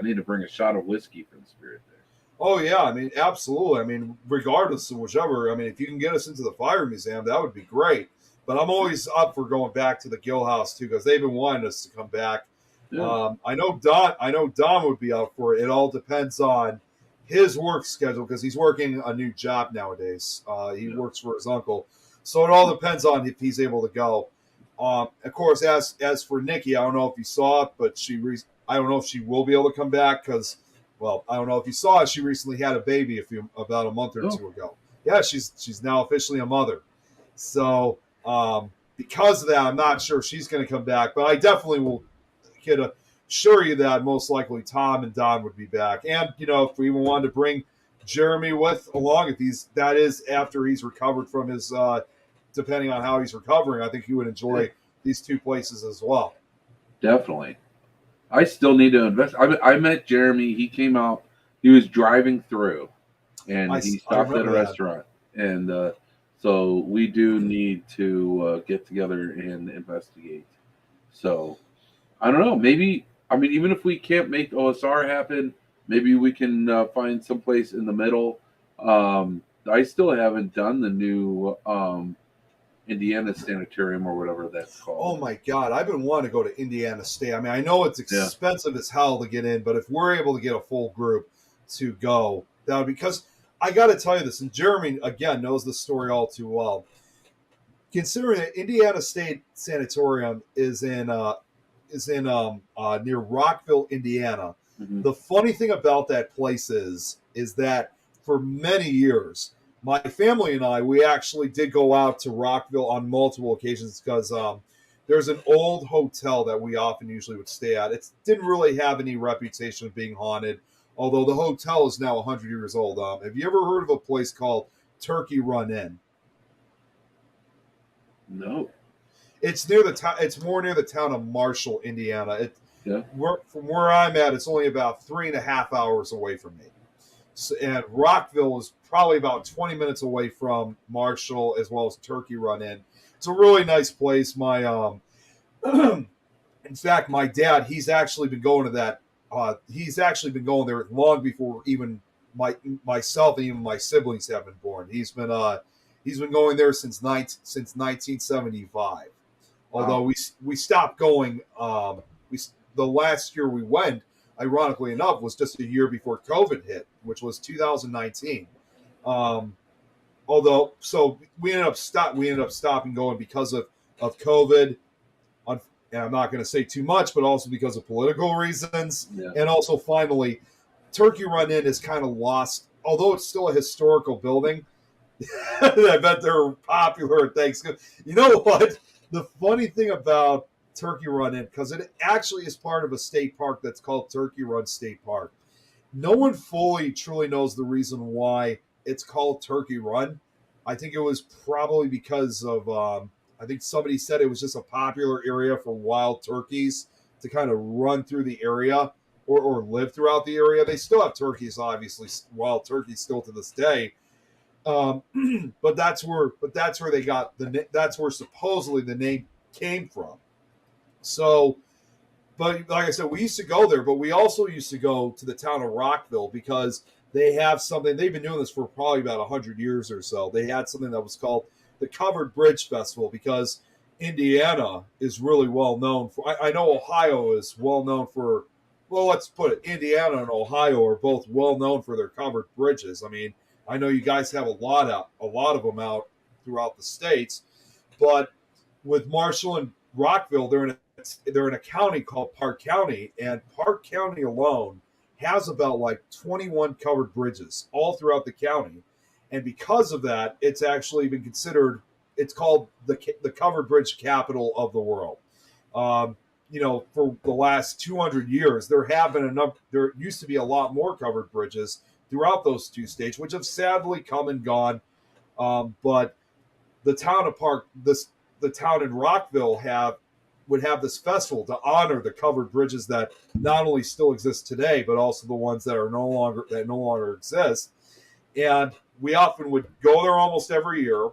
need to bring a shot of whiskey for the spirit there. Oh, yeah. I mean, absolutely. I mean, regardless of whichever, I mean, if you can get us into the fire museum, that would be great. But I'm always up for going back to the Gill House, too, because they've been wanting us to come back. Yeah. I know Don would be up for it. It all depends on his work schedule because he's working a new job nowadays. He works for his uncle. So it all depends on if he's able to go. Of course, as for Nikki, I don't know if you saw it, but I don't know if she will be able to come back because, well, I don't know if you saw it. She recently had a baby about a month or two ago. Yeah, she's now officially a mother. So because of that, I'm not sure she's going to come back, but I definitely will assure you that most likely Tom and Don would be back. And, if we even wanted to bring Jeremy along, that is after he's recovered from his, depending on how he's recovering, I think he would enjoy these two places as well. Definitely. I still need to invest. I met Jeremy. He came out. He was driving through, and he stopped at a restaurant. And so we do need to get together and investigate. So I don't know. Maybe, even if we can't make OSR happen, maybe we can find someplace in the middle. I still haven't done the new Indiana Sanatorium or whatever that's called. Oh my God, I've been wanting to go to Indiana State. I mean, I know it's expensive as hell to get in, but if we're able to get a full group to go, that would be, because I got to tell you this, and Jeremy again knows the story all too well. Considering that Indiana State Sanatorium is in near Rockville, Indiana. Mm-hmm. The funny thing about that place is that for many years, my family and we actually did go out to Rockville on multiple occasions because there's an old hotel that we usually would stay at. It didn't really have any reputation of being haunted, although the hotel is now 100 years old. Have you ever heard of a place called Turkey Run Inn? No. It's near the town. It's more near the town of Marshall, Indiana. From where I'm at, it's only about 3.5 hours away from me. So, and Rockville is probably about 20 minutes away from Marshall, as well as Turkey Run Inn. It's a really nice place. In fact, my dad, he's actually been going to that. He's actually been going there long before even myself and even my siblings have been born. He's been going there since 1975. Although we stopped going. The last year we went, ironically enough, was just a year before COVID hit, which was 2019. So we ended up stopping going because of COVID. And I'm not going to say too much, but also because of political reasons. Yeah. And also, finally, Turkey Run Inn is kind of lost, although it's still a historical building. I bet they're popular at Thanksgiving. You know what? The funny thing about Turkey Run Inn, because it actually is part of a state park that's called Turkey Run State Park. No one truly knows the reason why it's called Turkey Run. I think it was probably because of, I think somebody said it was just a popular area for wild turkeys to kind of run through the area or live throughout the area. They still have turkeys, obviously, wild turkeys still to this day. But that's where they got that's where supposedly the name came from. So, but like I said, we used to go there, but we also used to go to the town of Rockville because they have something. They've been doing this for probably about 100 years or so. They had something that was called the Covered Bridge Festival because Indiana is really well known for. I know Ohio is well known for well, let's put it, Indiana and Ohio are both well known for their covered bridges. I mean, I know you guys have a lot of them out throughout the states, but with Marshall and Rockville, they're in a county called Park County, and Park County alone has about like 21 covered bridges all throughout the county, and because of that, it's actually been considered. It's called the covered bridge capital of the world. For the last 200 years, there have been there used to be a lot more covered bridges throughout those two states, which have sadly come and gone. But the town in Rockville would have this festival to honor the covered bridges that not only still exist today, but also the ones that no longer exist. And we often would go there almost every year.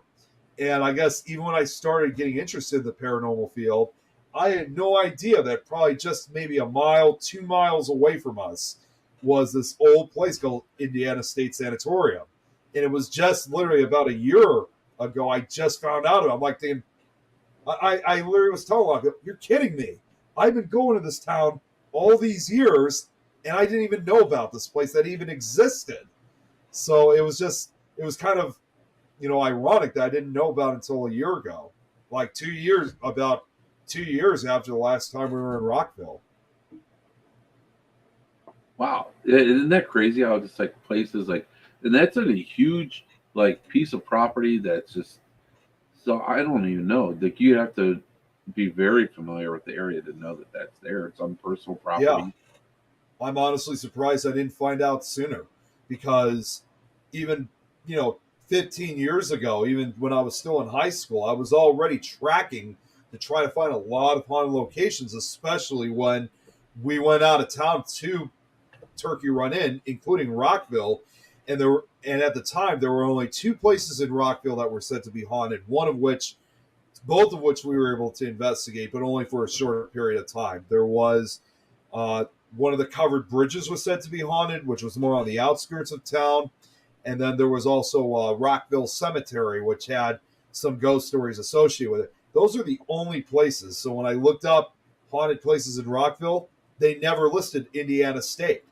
And I guess even when I started getting interested in the paranormal field, I had no idea that probably just maybe 2 miles away from us was this old place called Indiana State Sanatorium. And it was just literally about a year ago, I just found out about it. I'm like, thinking, I literally was telling them, you're kidding me. I've been going to this town all these years, and I didn't even know about this place that even existed. So it was kind of, ironic that I didn't know about it until a year ago. Like 2 years, about 2 years after the last time we were in Rockville. Wow. Isn't that crazy how just like places like, and that's a huge like piece of property that's just, so I don't even know. Like you have to be very familiar with the area to know that that's there. It's on personal property. Yeah. I'm honestly surprised I didn't find out sooner, because even, 15 years ago, even when I was still in high school, I was already tracking to try to find a lot of haunted locations, especially when we went out of town to Turkey Run In, including Rockville. And at the time, there were only 2 places in Rockville that were said to be haunted, both of which we were able to investigate, but only for a short period of time. There was one of the covered bridges was said to be haunted, which was more on the outskirts of town. And then there was also Rockville Cemetery, which had some ghost stories associated with it. Those are the only places. So when I looked up haunted places in Rockville, they never listed Indiana State.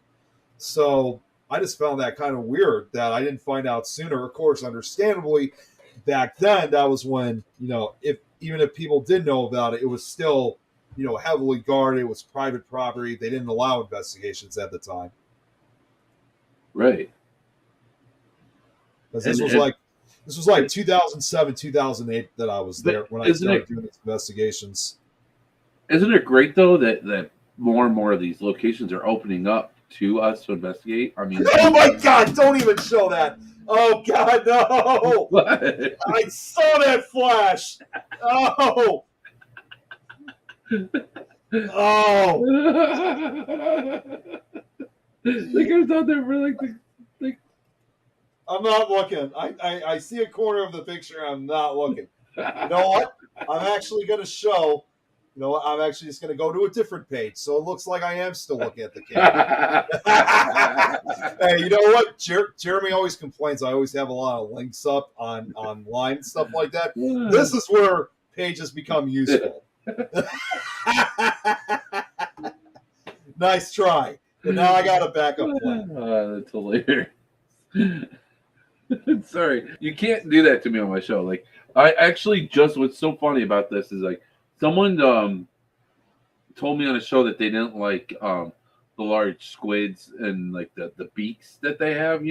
So I just found that kind of weird that I didn't find out sooner. Of course, understandably, back then, that was when, even if people did know about it, it was still, heavily guarded. It was private property. They didn't allow investigations at the time. Right. Because this was like 2007, 2008 that I was there when I started doing these investigations. Isn't it great though that more and more of these locations are opening up to us to investigate? I mean, oh my God! Don't even show that. Oh God, no! What? I saw that flash. Oh. Oh. Like I was out there for like I'm not looking. I see a corner of the picture. I'm not looking. You know what? I'm actually going to show. I'm actually just going to go to a different page, so it looks like I am still looking at the camera. Hey, you know what? Jeremy always complains I always have a lot of links up online and stuff like that. This is where pages become useful. Nice try. But now I got a backup plan. That's hilarious. Sorry, you can't do that to me on my show. Like, I actually what's so funny about this is like someone told me on a show that they didn't like the large squids and like the beaks that they have,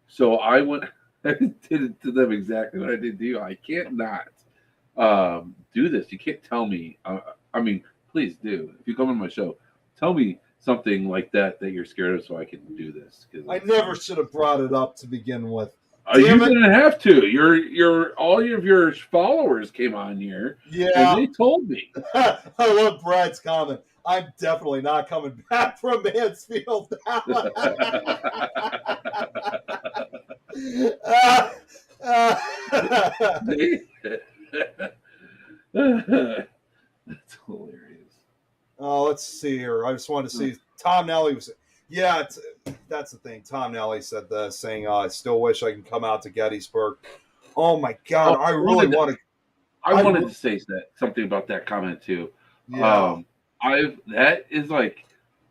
So I went, I did it to them exactly what I did to you. I can't not do this. You can't tell me. I mean, please do. If you come on my show, tell me something like that you're scared of, so I can do this. I never should have brought it up to begin with. You didn't have to. Your all of your followers came on here. Yeah, and they told me. I love Brad's comment. I'm definitely not coming back from Mansfield. That's hilarious. Oh, let's see here. I just wanted to see. Tom Nelly was. Yeah, that's the thing. Tom Nelly said this, saying, "I still wish I can come out to Gettysburg." Oh my God, I really want to. I wanted to say something about that comment too. Yeah, that is like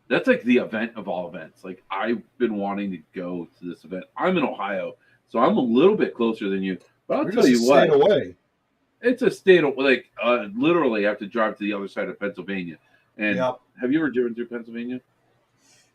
That's like the event of all events. Like I've been wanting to go to this event. I'm in Ohio, so I'm a little bit closer than you. But I'll You're tell just you a what, state away. it's a state of like literally I have to drive to the other side of Pennsylvania. And Yep. have you ever driven through Pennsylvania?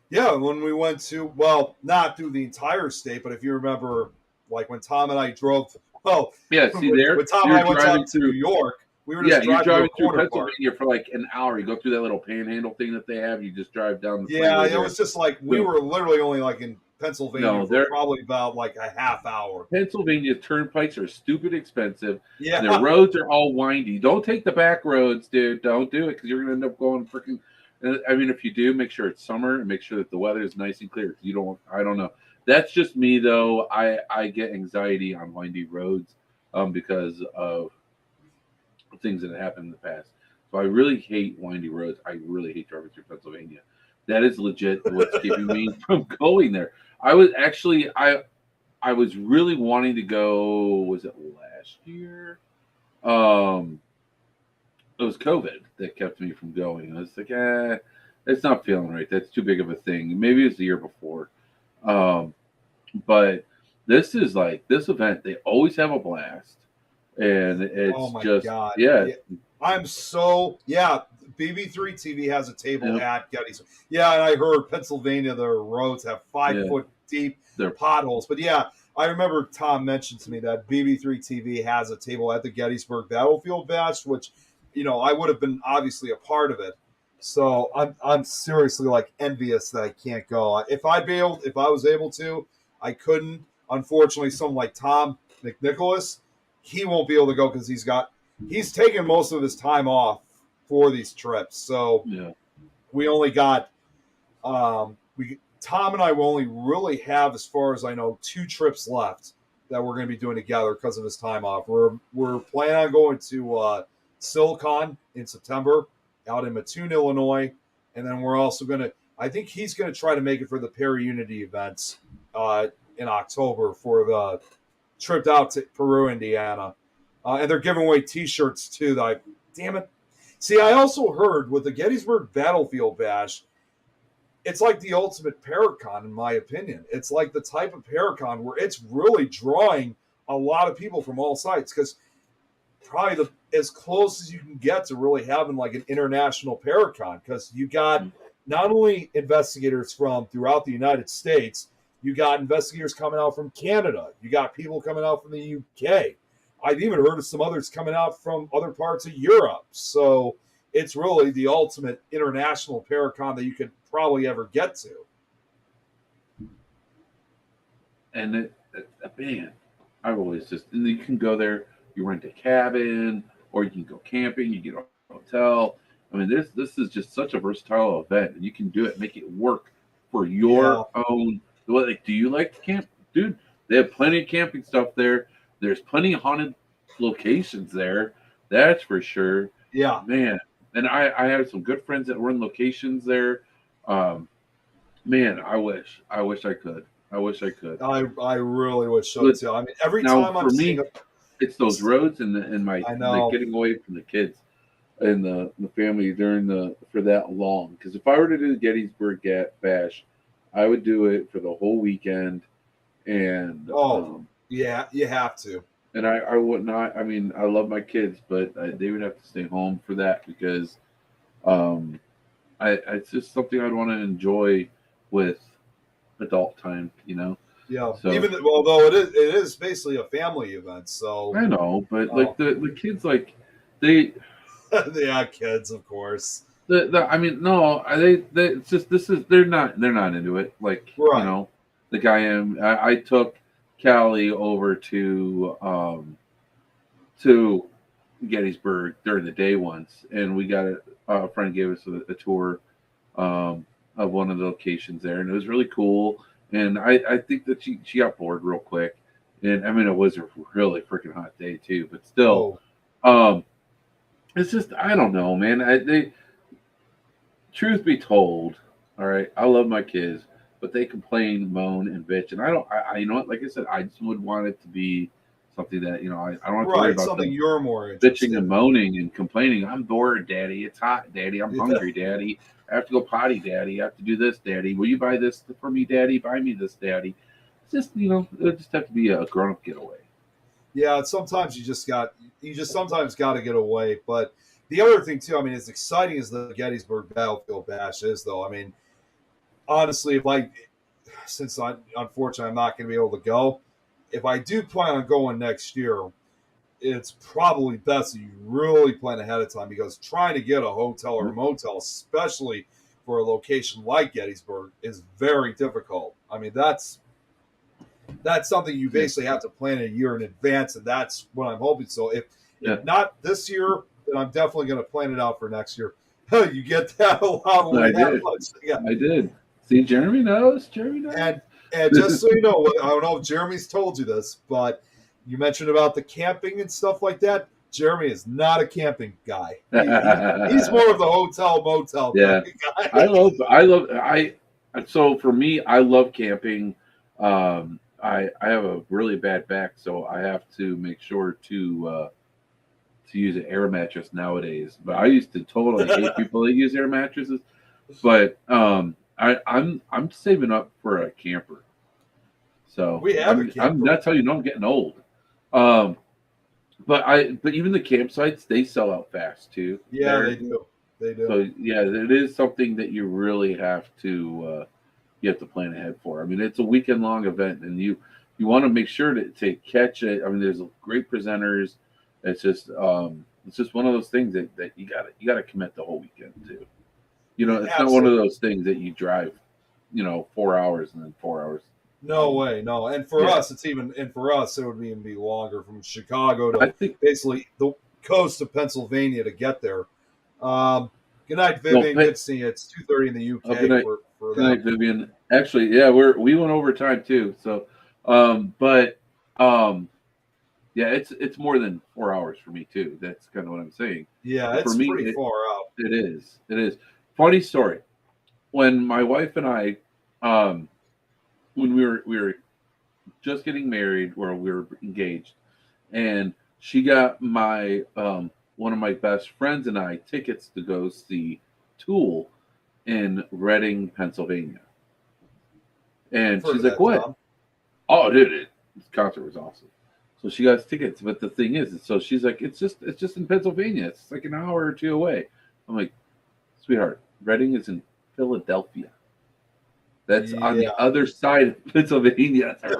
Yeah, when we went to, well, not through the entire state, but if you remember, like when Tom and I drove, well, Yeah, see there, when Tom and you're I went driving out to New through. York, we were Yeah, just you're driving to a driving through corner park. Pennsylvania for like an hour. You go through that little panhandle thing that they have. You just drive down the Yeah, freeway it there. was just like we were literally only like in Pennsylvania No, for they're- probably about like a half hour. Pennsylvania turnpikes are stupid expensive. Yeah, And the roads are all windy. Don't take the back roads, dude. Don't do it because you're gonna end up going freaking. I mean, if you do, make sure it's summer and make sure that the weather is nice and clear. You don't. I don't know. That's just me though. I get anxiety on windy roads, because of things that happened in the past. So I really hate windy roads. I really hate driving through Pennsylvania. That is legit what's keeping me from going there. I was actually I was really wanting to go. Was it last year? It was COVID that kept me from going. I was like, it's not feeling right. That's too big of a thing. Maybe it was the year before. But this is like this event. They always have a blast, and it's oh my just God. yeah. I'm so BB3 TV has a table Yeah. at Gettysburg. Yeah, and I heard Pennsylvania, their roads have 5 foot deep They're- potholes. But yeah, I remember Tom mentioned to me that BB3 TV has a table at the Gettysburg Battlefield Bash, which, you know, I would have been obviously a part of it. So I'm seriously like envious that I can't go. If I was able to, I couldn't. Unfortunately, someone like Tom McNicholas, he won't be able to go because he's taken most of his time off for these trips. So Yeah. we only got Tom and I will only really have, as far as I know, 2 trips left that we're going to be doing together because of his time off. We're planning on going to Silicon in September, out in Mattoon, Illinois, and then we're also going to. I think he's going to try to make it for the Perry Unity events in October for the trip out to Peru, Indiana, and they're giving away T-shirts too. Damn it! See, I also heard with the Gettysburg Battlefield Bash, it's like the ultimate Paracon, in my opinion. It's like the type of Paracon where it's really drawing a lot of people from all sides, because probably as close as you can get to really having like an international Paracon, because you got not only investigators from throughout the United States, you got investigators coming out from Canada, you got people coming out from the UK. I've even heard of some others coming out from other parts of Europe. So it's really the ultimate international Paracon that you could probably ever get to. And man, I've always and you can go there, you rent a cabin, or you can go camping, you get a hotel. I mean, this is just such a versatile event, and you can do it, make it work for your own. Like, do you like to camp, dude? They have plenty of camping stuff there. There's plenty of haunted locations there. That's for sure. Yeah, man. And I have some good friends that run locations there. Man, I wish I could. I wish I could. I really wish so too. I mean, every time I'm seeing it's those roads and my getting away from the kids and the family for that long. Because if I were to do the Gettysburg Bash, I would do it for the whole weekend. And yeah, you have to. And I would not. I mean, I love my kids, but they would have to stay home for that because, it's just something I'd want to enjoy with adult time, you know. Yeah. So, even although it is basically a family event, so I know, but like the kids, like they, yeah, kids, of course. I mean, no, they it's just they're not into it. Like right. You know, like I took Callie over to Gettysburg during the day once, and we got a friend gave us a tour of one of the locations there, and it was really cool. And I think that she got bored real quick, and I mean it was a really freaking hot day too, but still, it's just I don't know, man. Truth be told, all right, I love my kids, but they complain, moan, and bitch, and I you know what? Like I said, I just would want it to be something that, you know, I don't have to worry about something you're more interested bitching and moaning and complaining. I'm bored, Daddy. It's hot, Daddy. I'm hungry, Daddy. I have to go potty, Daddy. I have to do this, Daddy. Will you buy this for me, Daddy? Buy me this, Daddy. It's just, it'll just have to be a grown-up getaway. Yeah, sometimes you just sometimes got to get away. But the other thing too, I mean, as exciting as the Gettysburg Battlefield Bash is, though, I mean, honestly, unfortunately I'm not going to be able to go. If I do plan on going next year, it's probably best that you really plan ahead of time, because trying to get a hotel or a motel, especially for a location like Gettysburg, is very difficult. I mean, that's something you basically have to plan a year in advance, and that's what I'm hoping. So if not this year, then I'm definitely going to plan it out for next year. You get that a lot when I did. See, Jeremy knows. And just so you know, I don't know if Jeremy's told you this, but you mentioned about the camping and stuff like that. Jeremy is not a camping guy. He's more of the hotel motel kind of guy. So for me, I love camping. I have a really bad back, so I have to make sure to use an air mattress nowadays. But I used to totally hate people that use air mattresses. But I'm saving up for a camper. So we have a camper. That's how you know I'm getting old. But even the campsites, they sell out fast too. Yeah, they do. So yeah, it is something that you really have to plan ahead for. I mean, it's a weekend long event, and you want to make sure to catch it. I mean, there's great presenters. It's just one of those things that you gotta commit the whole weekend to. It's not one of those things that you drive, 4 hours and then 4 hours. No way, no. And for us, it would even be longer from Chicago to basically the coast of Pennsylvania to get there. Good night, Vivian. Good to see you. It's 2:30 in the UK. Good night, good night, Vivian. Actually, yeah, we went over time too. So, it's more than 4 hours for me too. That's kind of what I'm saying. Yeah, it's pretty far out. It is. Funny story. When my wife and I, when we were just getting married, or we were engaged, and she got my one of my best friends and I tickets to go see Tool in Reading, Pennsylvania. And she's like, "What?" Tom? Oh, dude, this concert was awesome. So she got us tickets, but the thing is, so she's like, "It's just in Pennsylvania. It's like an hour or two away." I'm like, "Sweetheart, Reading is in Philadelphia. That's on the other side of Pennsylvania." It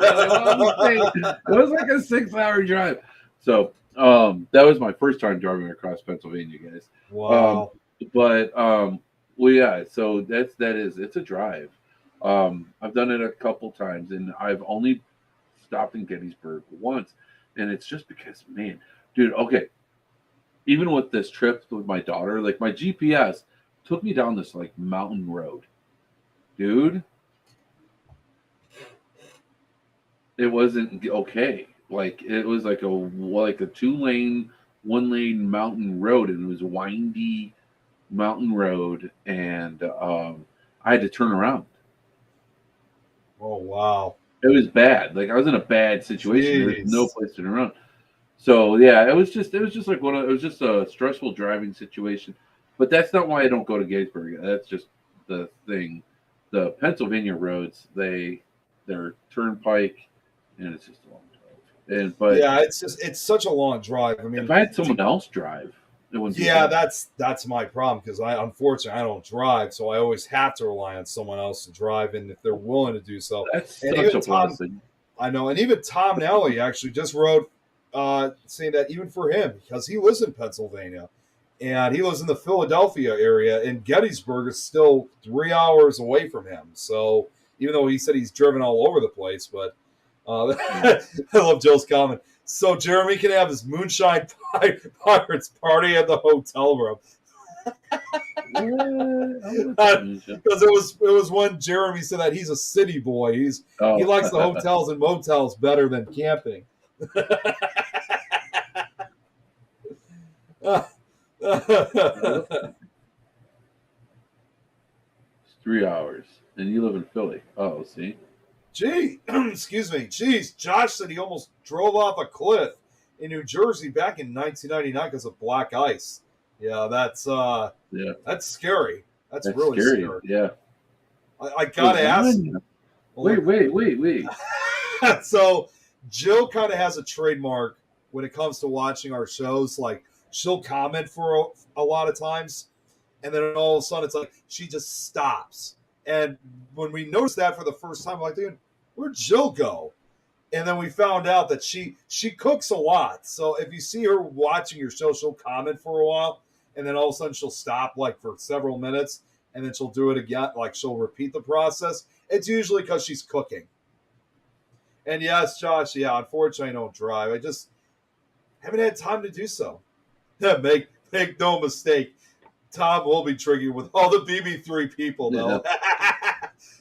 was like a 6-hour drive. So that was my first time driving across Pennsylvania, guys. Wow. So it's a drive. I've done it a couple times, and I've only stopped in Gettysburg once, and it's just because, man, dude, okay, even with this trip with my daughter, like my GPS took me down this like mountain road, dude. It wasn't okay. Like it was like a 2-lane, 1-lane mountain road, and it was a windy mountain road, and I had to turn around. Oh wow! It was bad. Like I was in a bad situation. There's no place to turn around. So yeah, it was just like it was just a stressful driving situation. But that's not why I don't go to Gettysburg. That's just the thing. The Pennsylvania roads, they're turnpike, and it's just a long drive. It's such a long drive. I mean, if I had someone else drive, it wouldn't. Yeah, that's my problem, because unfortunately I don't drive, so I always have to rely on someone else to drive, and if they're willing to do so. That's such a blessing. I know, and even Tom Nelly actually just wrote saying that even for him, because he lives in Pennsylvania, and he lives in the Philadelphia area, and Gettysburg is still 3 hours away from him. So even though he said he's driven all over the place, but I love Joe's comment. So Jeremy can have his moonshine pirates party at the hotel room. Because it was when Jeremy said that he's a city boy. He likes the hotels and motels better than camping. It's 3 hours, and you live in Philly. Oh, see. Gee, excuse me. Jeez, Josh said he almost drove off a cliff in New Jersey back in 1999 because of black ice. Yeah, that's scary. That's really scary. scary. Yeah. I gotta ask. Wait. So Jill kind of has a trademark when it comes to watching our shows. Like she'll comment for a lot of times, and then all of a sudden it's like she just stops. And when we noticed that for the first time, I'm like, dude, where'd Jill go? And then we found out that she cooks a lot. So if you see her watching your show, she'll comment for a while, and then all of a sudden she'll stop like for several minutes, and then she'll do it again. Like she'll repeat the process. It's usually because she's cooking. And yes, Josh, yeah, unfortunately I don't drive. I just haven't had time to do so. Make no mistake. Tom will be triggering with all the BB3 people, though.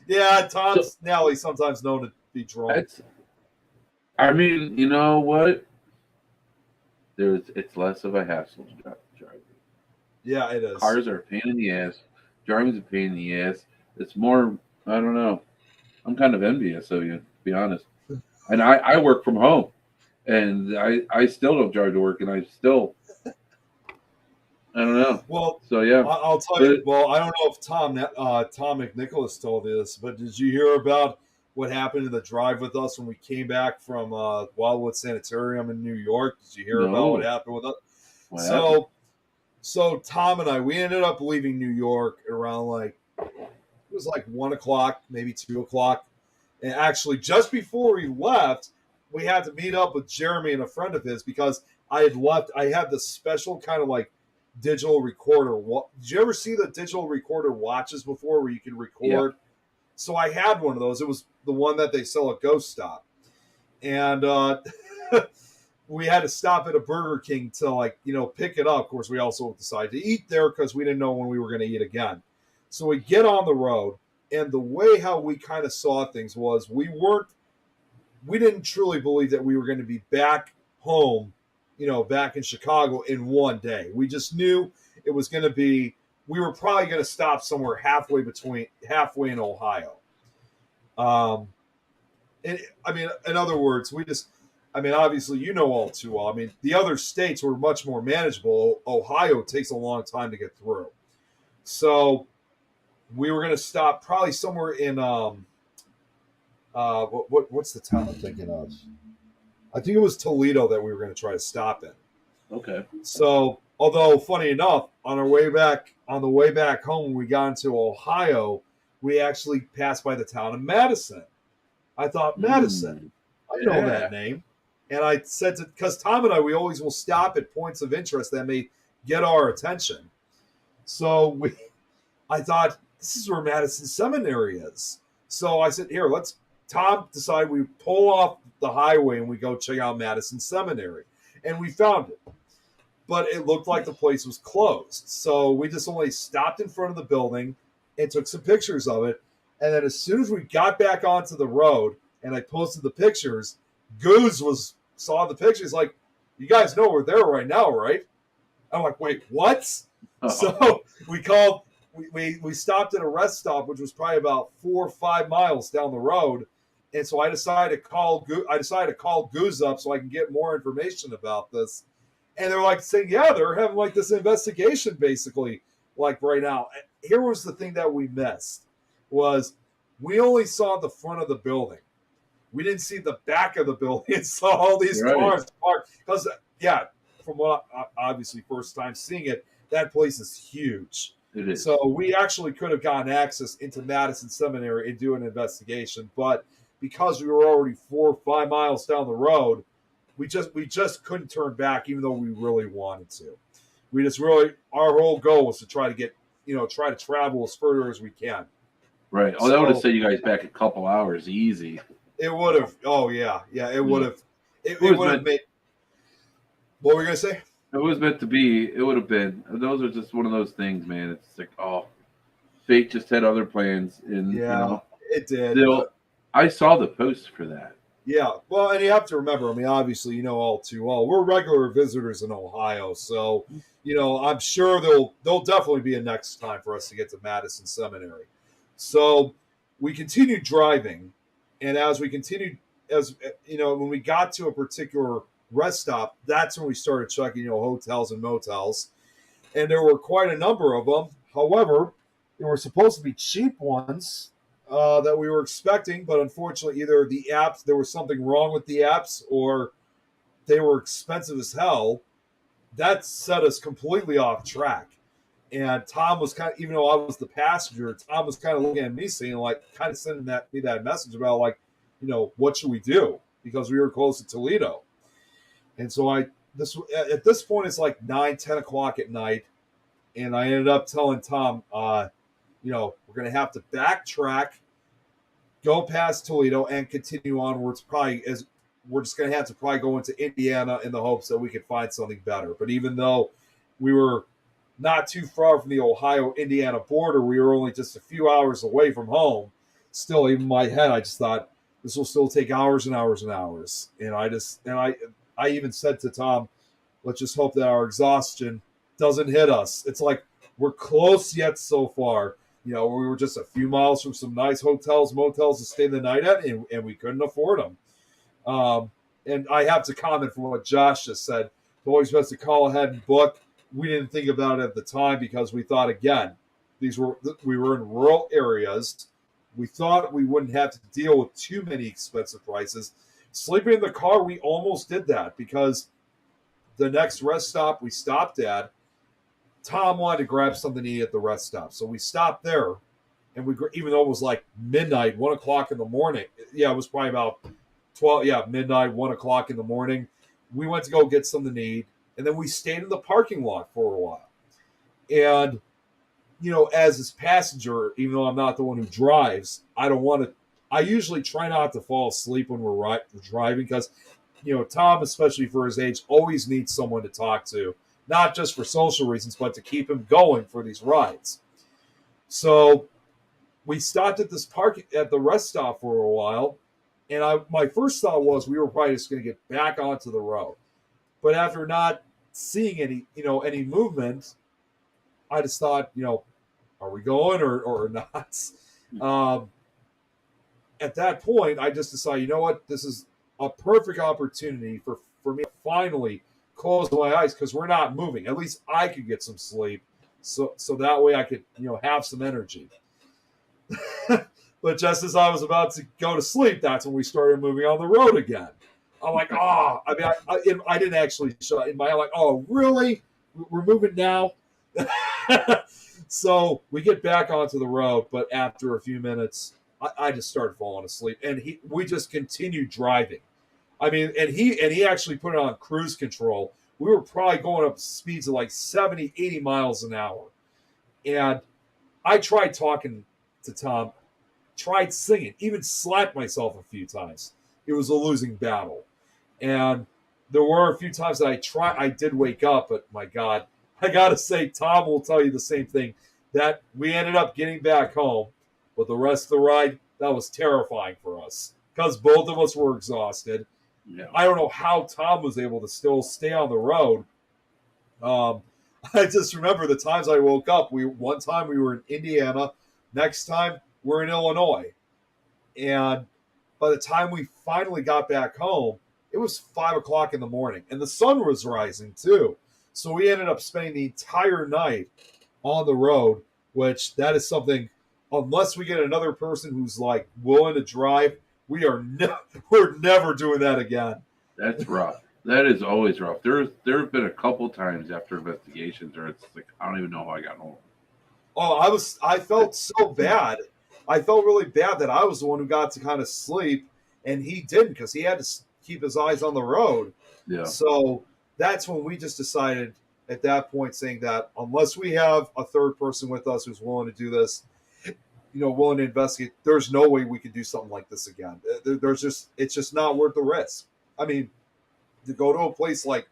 Yeah, Tom's Nelly sometimes known to be drunk. I mean, you know what? It's less of a hassle to drive. Yeah, it is. Cars are a pain in the ass. Driving's a pain in the ass. It's more, I don't know. I'm kind of envious of you, to be honest. And I work from home, and I still don't drive to work, and I don't know. Well, so yeah, I'll tell you. Well, I don't know if Tom McNicholas told you this, but did you hear about what happened in the drive with us when we came back from Wildwood Sanatorium in New York? Did you hear about what happened with us? So Tom and I, we ended up leaving New York around it was 1 o'clock, maybe 2 o'clock. And actually, just before we left, we had to meet up with Jeremy and a friend of his because I had left. I had this special kind of digital recorder. Did you ever see the digital recorder watches before where you can record? Yeah. So I had one of those. It was the one that they sell at Ghost Stop. And we had to stop at a Burger King to pick it up. Of course, we also decided to eat there because we didn't know when we were going to eat again. So we get on the road. And the way how we kind of saw things was we didn't truly believe that we were going to be back home, back in Chicago in one day. We just knew it was going to be, we were probably going to stop somewhere halfway in Ohio. In other words, obviously, all too well. The other states were much more manageable. Ohio takes a long time to get through. So we were going to stop probably somewhere in what's the town I'm thinking of? I think it was Toledo that we were going to try to stop in. Okay. So, although funny enough, on the way back home, when we got into Ohio, we actually passed by the town of Madison. I thought, Madison, I know that name. And I said because Tom and I, we always will stop at points of interest that may get our attention. So I thought, this is where Madison Seminary is. So I said, here, Tom decided we pull off the highway and we go check out Madison Seminary. And we found it. But it looked like the place was closed. So we just only stopped in front of the building and took some pictures of it. And then as soon as we got back onto the road and I posted the pictures, Goose saw the pictures like, you guys know we're there right now, right? I'm like, wait, what? Uh-oh. So we called... We stopped at a rest stop, which was probably about 4 or 5 miles down the road, and so I decided to call Goose up so I can get more information about this. And they're saying, yeah, they're having this investigation basically right now. Here was the thing that we missed was we only saw the front of the building. We didn't see the back of the building and saw all these cars parked because from what obviously first time seeing it, that place is huge. It is. So we actually could have gotten access into Madison Seminary and do an investigation, but because we were already 4 or 5 miles down the road, we just couldn't turn back, even though we really wanted to. We just our whole goal was to try to travel as further as we can. Right. Oh, that would have set you guys back a couple hours easy. It would have. Oh yeah, it would have. It would have made. What were you gonna say? It was meant to be. It would have been. Those are just one of those things, man. It's fate just had other plans. And, it did. I saw the post for that. Yeah. Well, and you have to remember, obviously, all too well, we're regular visitors in Ohio. So, I'm sure there'll definitely be a next time for us to get to Madison Seminary. So we continued driving. And as we continued, when we got to a particular rest stop, that's when we started checking hotels and motels, and there were quite a number of them. However, They were supposed to be cheap ones that we were expecting, but unfortunately, either the apps, there was something wrong with the apps, or they were expensive as hell. That set us completely off track. And Tom was kind of, even though I was the passenger, Tom was kind of looking at me saying, like, kind of sending me that message about, like, what should we do? Because we were close to Toledo. And so at this point, it's like 9-10 o'clock at night. And I ended up telling Tom, we're going to have to backtrack, go past Toledo, and continue onwards. We're just going to have to probably go into Indiana in the hopes that we could find something better. But even though we were not too far from the Ohio-Indiana border, we were only just a few hours away from home. Still, even in my head, I just thought this will still take hours and hours and hours. And I even said to Tom, let's just hope that our exhaustion doesn't hit us. It's like we're close yet so far. We were just a few miles from some nice hotels, motels to stay the night at, and we couldn't afford them. And I have to comment from what Josh just said. It's always best to call ahead and book. We didn't think about it at the time because we thought, again, we were in rural areas. We thought we wouldn't have to deal with too many expensive prices. Sleeping in the car, we almost did that because the next rest stop we stopped at, Tom wanted to grab something to eat at the rest stop. So we stopped there, and even though it was like midnight, 1 o'clock in the morning, it was probably about midnight, 1 o'clock in the morning, we went to go get something to eat. And then we stayed in the parking lot for a while. And, as his passenger, even though I'm not the one who drives, I usually try not to fall asleep when we're driving because, Tom, especially for his age, always needs someone to talk to, not just for social reasons, but to keep him going for these rides. So we stopped at at the rest stop for a while. And my first thought was we were probably just going to get back onto the road. But after not seeing any movement, I just thought, are we going or not? At that point, I just decided, you know what? This is a perfect opportunity for me to finally close my eyes because we're not moving. At least I could get some sleep, so that way I could, have some energy. But just as I was about to go to sleep, that's when we started moving on the road again. I'm like, I didn't actually shut in my head, like, oh, really? We're moving now? So we get back onto the road, but after a few minutes, I just started falling asleep, and we just continued driving. I mean, and he actually put it on cruise control. We were probably going up speeds of like 70, 80 miles an hour. And I tried talking to Tom, tried singing, even slapped myself a few times. It was a losing battle. And there were a few times that I did wake up, but my God, I got to say, Tom will tell you the same thing, that we ended up getting back home, but the rest of the ride, that was terrifying for us because both of us were exhausted. Yeah. I don't know how Tom was able to still stay on the road. I just remember the times I woke up. One time we were in Indiana. Next time we're in Illinois. And by the time we finally got back home, it was 5 o'clock in the morning. And the sun was rising too. So we ended up spending the entire night on the road, which that is something, unless we get another person who's like willing to drive, we're never doing that again. That's rough. That is always rough. There have been a couple times after investigations where it's like, I don't even know how I got home. Oh, I felt so bad. I felt really bad that I was the one who got to kind of sleep and he didn't because he had to keep his eyes on the road. Yeah. So that's when we just decided at that point saying that unless we have a third person with us who's willing to do this, willing to investigate, there's no way we could do something like this again. It's just not worth the risk. I mean, to go to a place like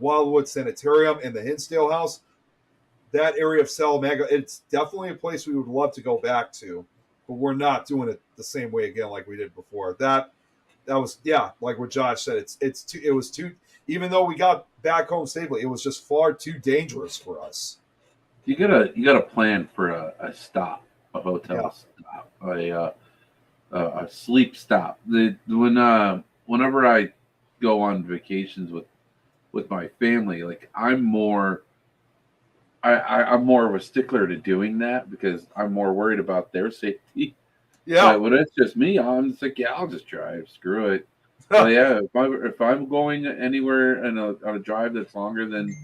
Wildwood Sanatorium and the Hinsdale House, that area of Salamanca, it's definitely a place we would love to go back to, but we're not doing it the same way again like we did before. That was, like what Josh said, it was too, even though we got back home safely, it was just far too dangerous for us. You gotta plan for a stop, a hotel stop, a sleep stop. Whenever I go on vacations with my family, like I'm more I'm more of a stickler to doing that because I'm more worried about their safety. Yeah. But when it's just me, I'm just like, yeah, I'll just drive. Screw it. But yeah, if I'm going anywhere on a drive that's longer than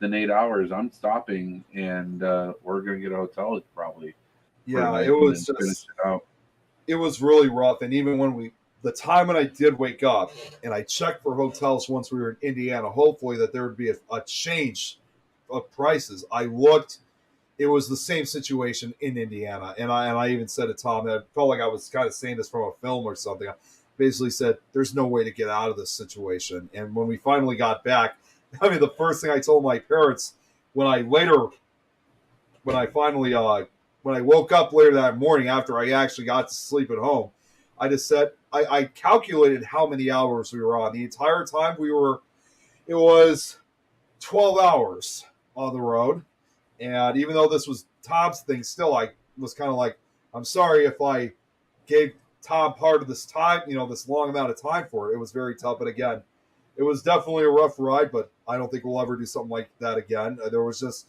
8 hours, I'm stopping and we're gonna get a hotel probably for the Yeah, night it and was then finish just, it out. it was really rough. And even the time when I did wake up and I checked for hotels once we were in Indiana, hopefully that there would be a change of prices. I looked, it was the same situation in Indiana. And I even said to Tom, and I felt like I was kind of saying this from a film or something. I basically said, there's no way to get out of this situation. And when we finally got back, I mean, the first thing I told my parents when I finally when I woke up later that morning after I actually got to sleep at home, I just said I calculated how many hours we were on. The entire time it was 12 hours on the road. And even though this was Tom's thing, still I was kind of like, I'm sorry if I gave Tom part of this time, this long amount of time for it. It was very tough. But again, it was definitely a rough ride, but I don't think we'll ever do something like that again. There was just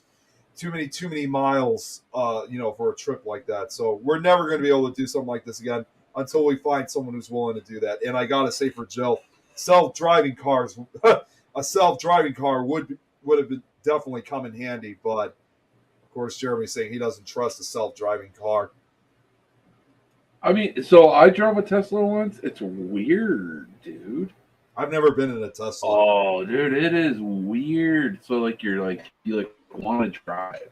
too many miles, for a trip like that. So we're never going to be able to do something like this again until we find someone who's willing to do that. And I got to say for Jill, self-driving cars, a self-driving car would have been definitely come in handy. But of course, Jeremy's saying he doesn't trust a self-driving car. I mean, so I drove a Tesla once. It's weird, dude. I've never been in a Tesla. Oh, dude, it is weird. So you want to drive.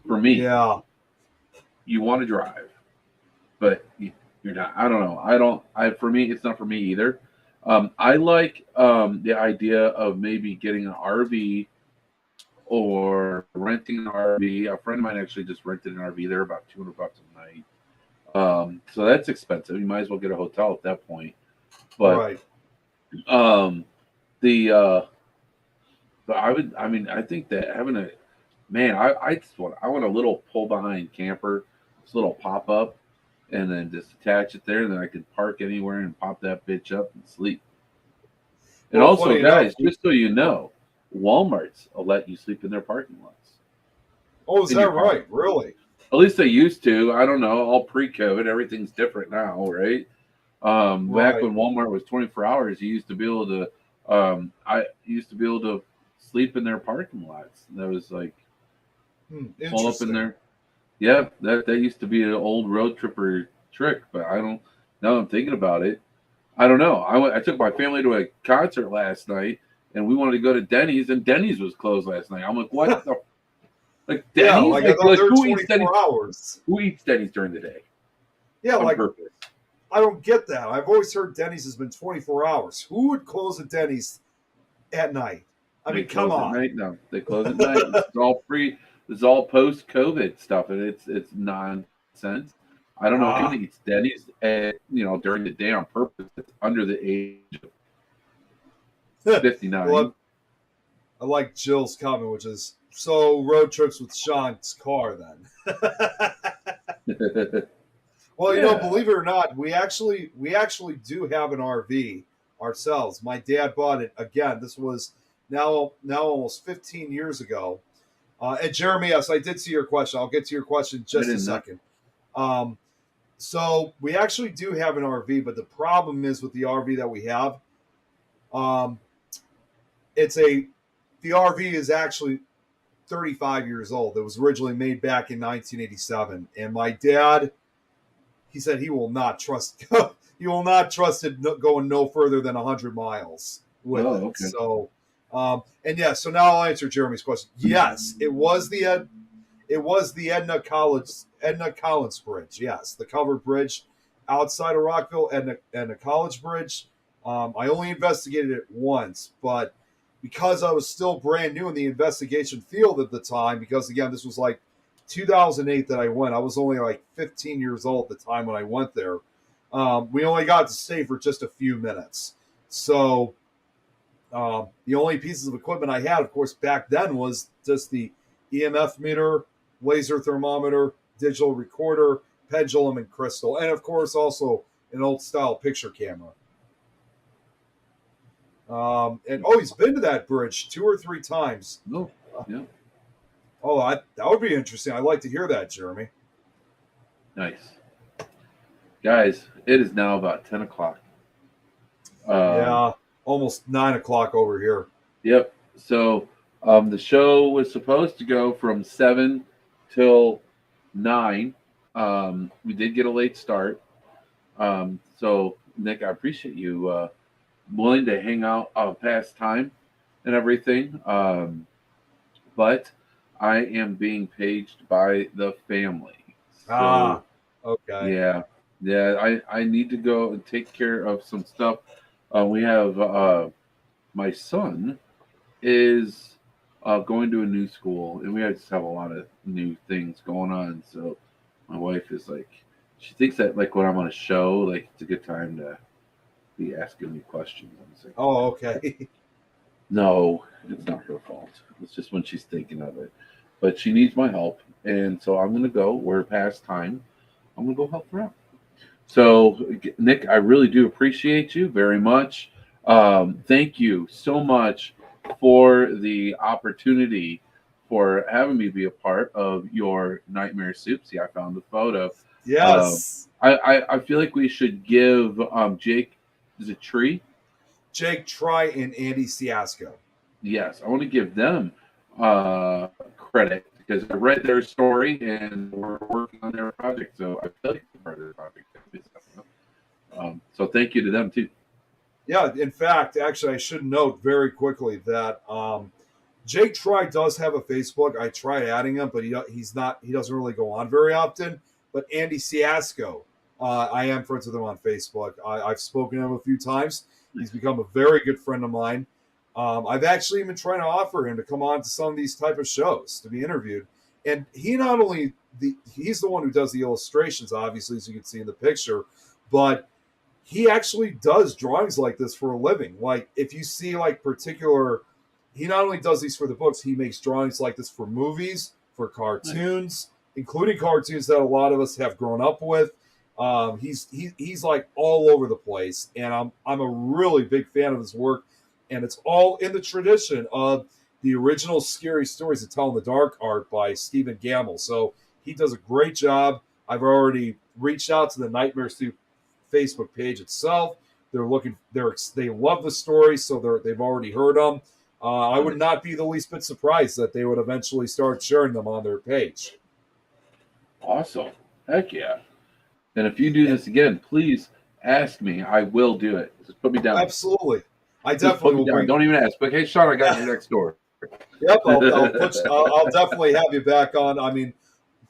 For me, Yeah. you want to drive, but you're not. I don't know. For me, it's not for me either. I like the idea of maybe getting an RV or renting an RV. A friend of mine actually just rented an RV. They're about $200 a night. So that's expensive. You might as well get a hotel at that point. But Right. but I think that having I want a little pull behind camper, this little pop up, and then just attach it there, and then I can park anywhere and pop that bitch up and sleep. And Well, also, funny guys, enough, just so you know, Walmart's will let you sleep in their parking lots. oh, is In that your car. right? Really? At least they used to. I don't know. All pre-COVID, everything's different now, right? Back Right. when Walmart was 24 hours, you used to be able to. I used to be able to sleep in their parking lots. That was like pull up in Interesting. there. Yeah, that used to be an old road tripper trick, but I don't. Now I'm thinking about it. I don't know. I took my family to a concert last night, and we wanted to go to Denny's, and Denny's was closed last night. I'm like, what the? Like Yeah, Denny's? like I thought they were who eats 24 Denny's? hours. Who eats Denny's during the day? Yeah, On like purpose. I don't get that. I've always heard Denny's has been 24 hours. Who would close a Denny's at night? I They mean, come close at on. night. No, they close at night. This is all This is all post-COVID stuff, and it's nonsense. I don't know who eats Denny's, during the day on purpose. It's under the age of 59. Well, I like Jill's comment, which is so road trips with Sean's car then. Well, Yeah. believe it or not, we actually do have an RV ourselves. My dad bought it again. This was now almost 15 years ago. And Jeremy, yes, I did see your question. I'll get to your question in just a second. So we actually do have an RV, but the problem is with the RV that we have, the RV is actually 35 years old. It was originally made back in 1987, and my dad, he said he will not trust it going no further than 100 miles with it. Okay. So, so now I'll answer Jeremy's question. Yes, it was the Edna Collins Bridge. Yes, the covered bridge outside of Rockville, Edna College Bridge. I only investigated it once, but because I was still brand new in the investigation field at the time, because again, this was like 2008 that I went. I was only like 15 years old at the time when I went there. We only got to stay for just a few minutes. So the only pieces of equipment I had, of course, back then was just the EMF meter, laser thermometer, digital recorder, pendulum, and crystal. And, of course, also an old-style picture camera. He's been to that bridge 2 or 3 times. No, yeah. Oh, that would be interesting. I'd like to hear that, Jeremy. Nice. Guys, it is now about 10 o'clock. Yeah, almost 9 o'clock over here. Yep. So the show was supposed to go from 7 till 9. We did get a late start. So, Nick, I appreciate you willing to hang out past time and everything. But I am being paged by the family. So, okay. Yeah. I need to go and take care of some stuff. We have my son is going to a new school, and we just have a lot of new things going on. So my wife is like, she thinks that like when I'm on a show, like it's a good time to be asking me questions. I'm like, oh, okay. No, it's not her fault. It's just when she's thinking of it. But she needs my help, and so I'm going to go. We're past time. I'm going to go help her out. So, Nick, I really do appreciate you very much. Thank you so much for the opportunity for having me be a part of your Nightmare Soup. See, I found the photo. Yes. I feel like we should give Jake, is it Tree? Jake Try and Andy Ciasco. Yes, I want to give them credit because I read their story and we're working on their project. So I feel like part of their project. So thank you to them too. Yeah, in fact, actually, I should note very quickly that Jake Try does have a Facebook. I tried adding him, but he doesn't really go on very often. But Andy Ciasco, I am friends with him on Facebook. I've spoken to him a few times. He's become a very good friend of mine. I've actually been trying to offer him to come on to some of these type of shows to be interviewed. And he not only he's the one who does the illustrations, obviously, as you can see in the picture, but he actually does drawings like this for a living. Like if you see like particular, he not only does these for the books, he makes drawings like this for movies, for cartoons, including cartoons that a lot of us have grown up with. He's like all over the place, and I'm a really big fan of his work, and it's all in the tradition of the original Scary Stories to Tell in the Dark art by Stephen Gamble. So he does a great job. I've already reached out to the Nightmare Soup Facebook page itself. They love the story, so they've already heard them. I would not be the least bit surprised that they would eventually start sharing them on their page. Awesome. Heck yeah. And if you do this again, please ask me. I will do it. Just put me down. Absolutely. I definitely will bring. Don't even ask. But hey, Shawn, I got you next door. Yep, I'll definitely have you back on. I mean,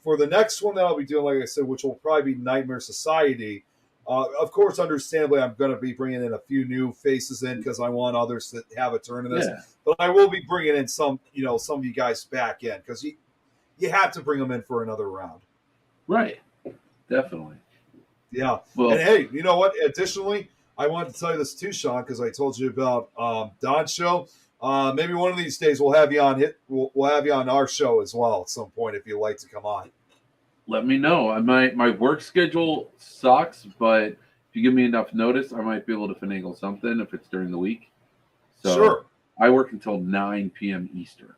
for the next one that I'll be doing, like I said, which will probably be Nightmare Society. Of course, understandably, I'm going to be bringing in a few new faces in because I want others to have a turn in this. Yeah. But I will be bringing in some of you guys back in because you have to bring them in for another round. Right. Definitely. Yeah. Well, and hey, you know what? Additionally, I wanted to tell you this too, Shawn, because I told you about Don's show. Maybe one of these days we'll have you on. We'll have you on our show as well at some point if you'd like to come on. Let me know. My work schedule sucks, but if you give me enough notice, I might be able to finagle something if it's during the week. So sure. I work until 9 p.m. Eastern.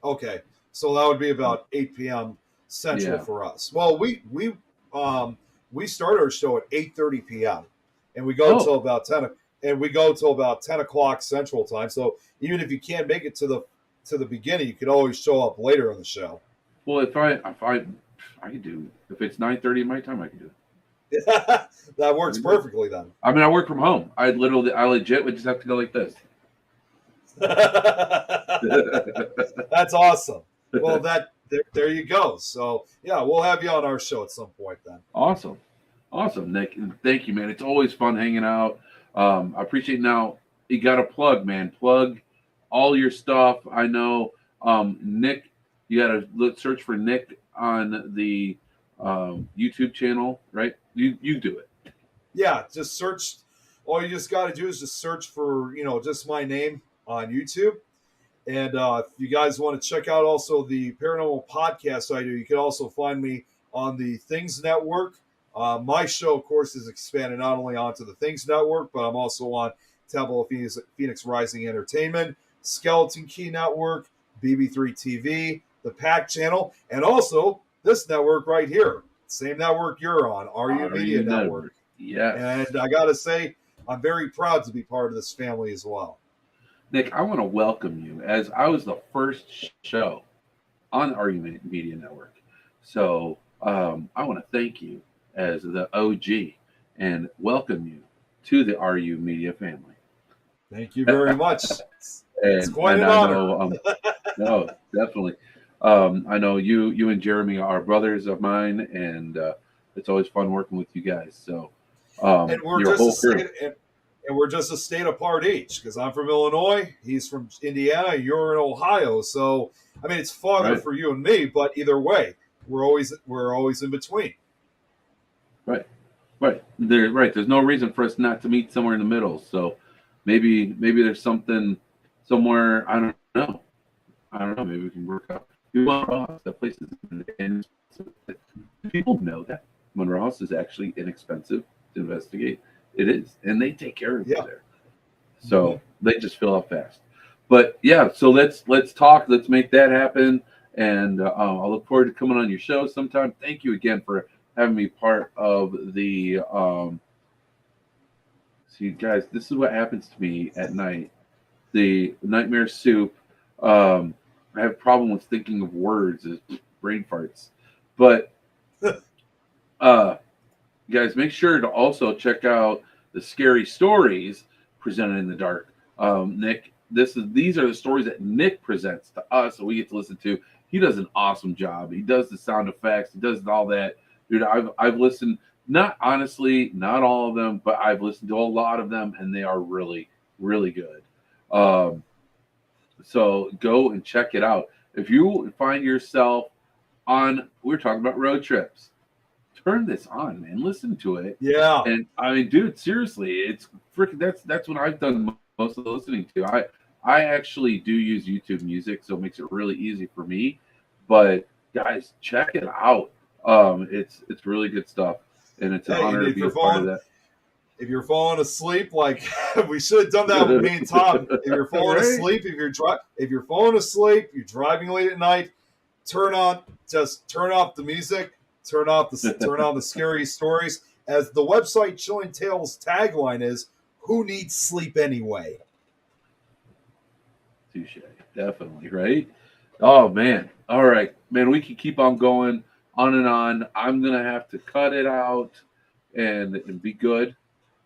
Okay, so that would be about 8 p.m. Central for us. Well, we start our show at 8:30 p.m. and we go until about 10. And we go till about 10 o'clock Central Time. So even if you can't make it to the beginning, you can always show up later in the show. Well, if I can do, if it's 9:30 my time, I can do it. That works perfectly then. I mean, I work from home. I legit would just have to go like this. That's awesome. Well, there you go. So yeah, we'll have you on our show at some point then. Awesome, Nick. Thank you, man. It's always fun hanging out. I appreciate it. Now you got to plug, man. Plug all your stuff. I know, Nick. You got to search for Nick on the YouTube channel, right? You do it. Yeah, just search. All you just got to do is just search for just my name on YouTube. And if you guys want to check out also the paranormal podcast I do, you can also find me on the Things Network. My show, of course, is expanded not only onto the Things Network, but I'm also on Temple of Phoenix Rising Entertainment, Skeleton Key Network, BB3 TV, the PAC channel, and also this network right here. Same network you're on, RU Media Network. Yes. And I got to say, I'm very proud to be part of this family as well. Nick, I want to welcome you, as I was the first show on RU Media Network. So I want to thank you as the OG and welcome you to the RU Media family. Thank you very much. It's quite an honor. No, definitely. I know you and Jeremy are brothers of mine, and it's always fun working with you guys. So, and we're just a state apart each, because I'm from Illinois, he's from Indiana, you're in Ohio. So, I mean, it's farther for you and me, but either way, we're always in between. Right. There's no reason for us not to meet somewhere in the middle. So, maybe there's something somewhere. I don't know. Maybe we can work out. Monroe House, that place is inexpensive. People know that Monroe House is actually inexpensive to investigate. It is, and they take care of you there. So they just fill up fast. But yeah, so let's talk. Let's make that happen. And I'll look forward to coming on your show sometime. Thank you again for having me part of the. See, guys, this is what happens to me at night. The nightmare soup. I have a problem with thinking of words as brain farts. But guys, make sure to also check out the scary stories presented in the dark. Nick, these are the stories that Nick presents to us that we get to listen to. He does an awesome job. He does the sound effects. He does all that. Dude, I've listened, not all of them, but I've listened to a lot of them, and they are really, really good. So go and check it out. If you find yourself we're talking about road trips, turn this on, man. Listen to it. Yeah. And I mean, dude, seriously, it's freaking. That's what I've done most of the listening to. I actually do use YouTube Music, so it makes it really easy for me. But guys, check it out. It's really good stuff, and it's an honor to be a part of that. If you're falling asleep, like we should have done that with me and Tom. If you're falling asleep, if you're falling asleep, you're driving late at night, turn off the music, turn on the scary stories. As the website Chilling Tales tagline is, "Who needs sleep anyway?" Touche, definitely, right? Oh man, all right, man. We can keep on going on and on. I'm gonna have to cut it out and be good.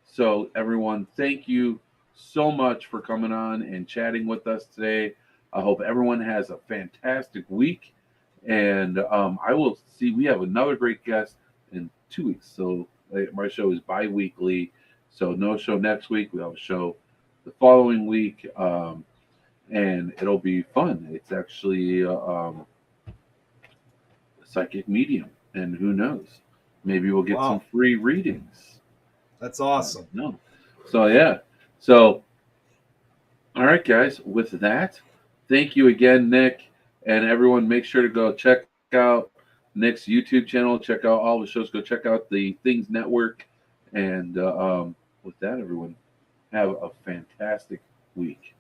So everyone, thank you so much for coming on and chatting with us today. I hope everyone has a fantastic week. And I will see, we have another great guest in 2 weeks. So my show is bi-weekly. So no show next week. We'll have a show the following week. And it'll be fun. It's actually a psychic medium. And who knows? Maybe we'll get some free readings. That's awesome. No. So, yeah. So, all right, guys. With that, thank you again, Nick. And everyone, make sure to go check out Nick's YouTube channel. Check out all the shows. Go check out the Things Network. And with that, everyone, have a fantastic week.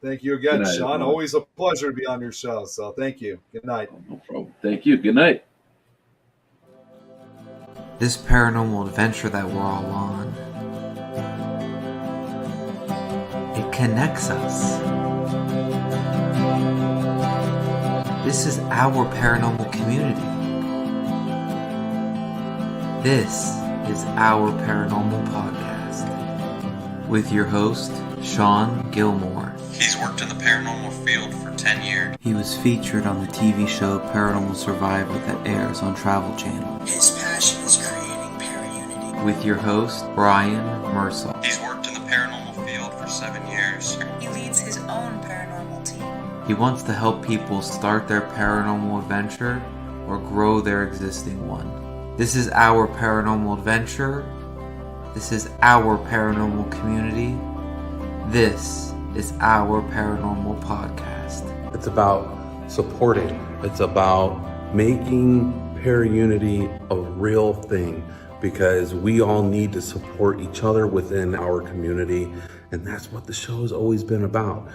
Thank you again, night, Shawn. Everyone. Always a pleasure to be on your show. So thank you. Good night. No problem. Thank you. Good night. This paranormal adventure that we're all on, it connects us. This is our paranormal community. This is our paranormal podcast with your host, Shawn Gilmore. He's worked in the paranormal field for 10 years. He was featured on the TV show Paranormal Survivor that airs on Travel Channel. His passion is creating para-unity. With your host, Brian Mersel. He's worked in the paranormal field for 7 years. He leads his own paranormal team. He wants to help people start their paranormal adventure or grow their existing one. This is our paranormal adventure. This is our paranormal community. This is our paranormal podcast. It's about supporting. It's about making para-unity a real thing, because we all need to support each other within our community, and that's what the show has always been about.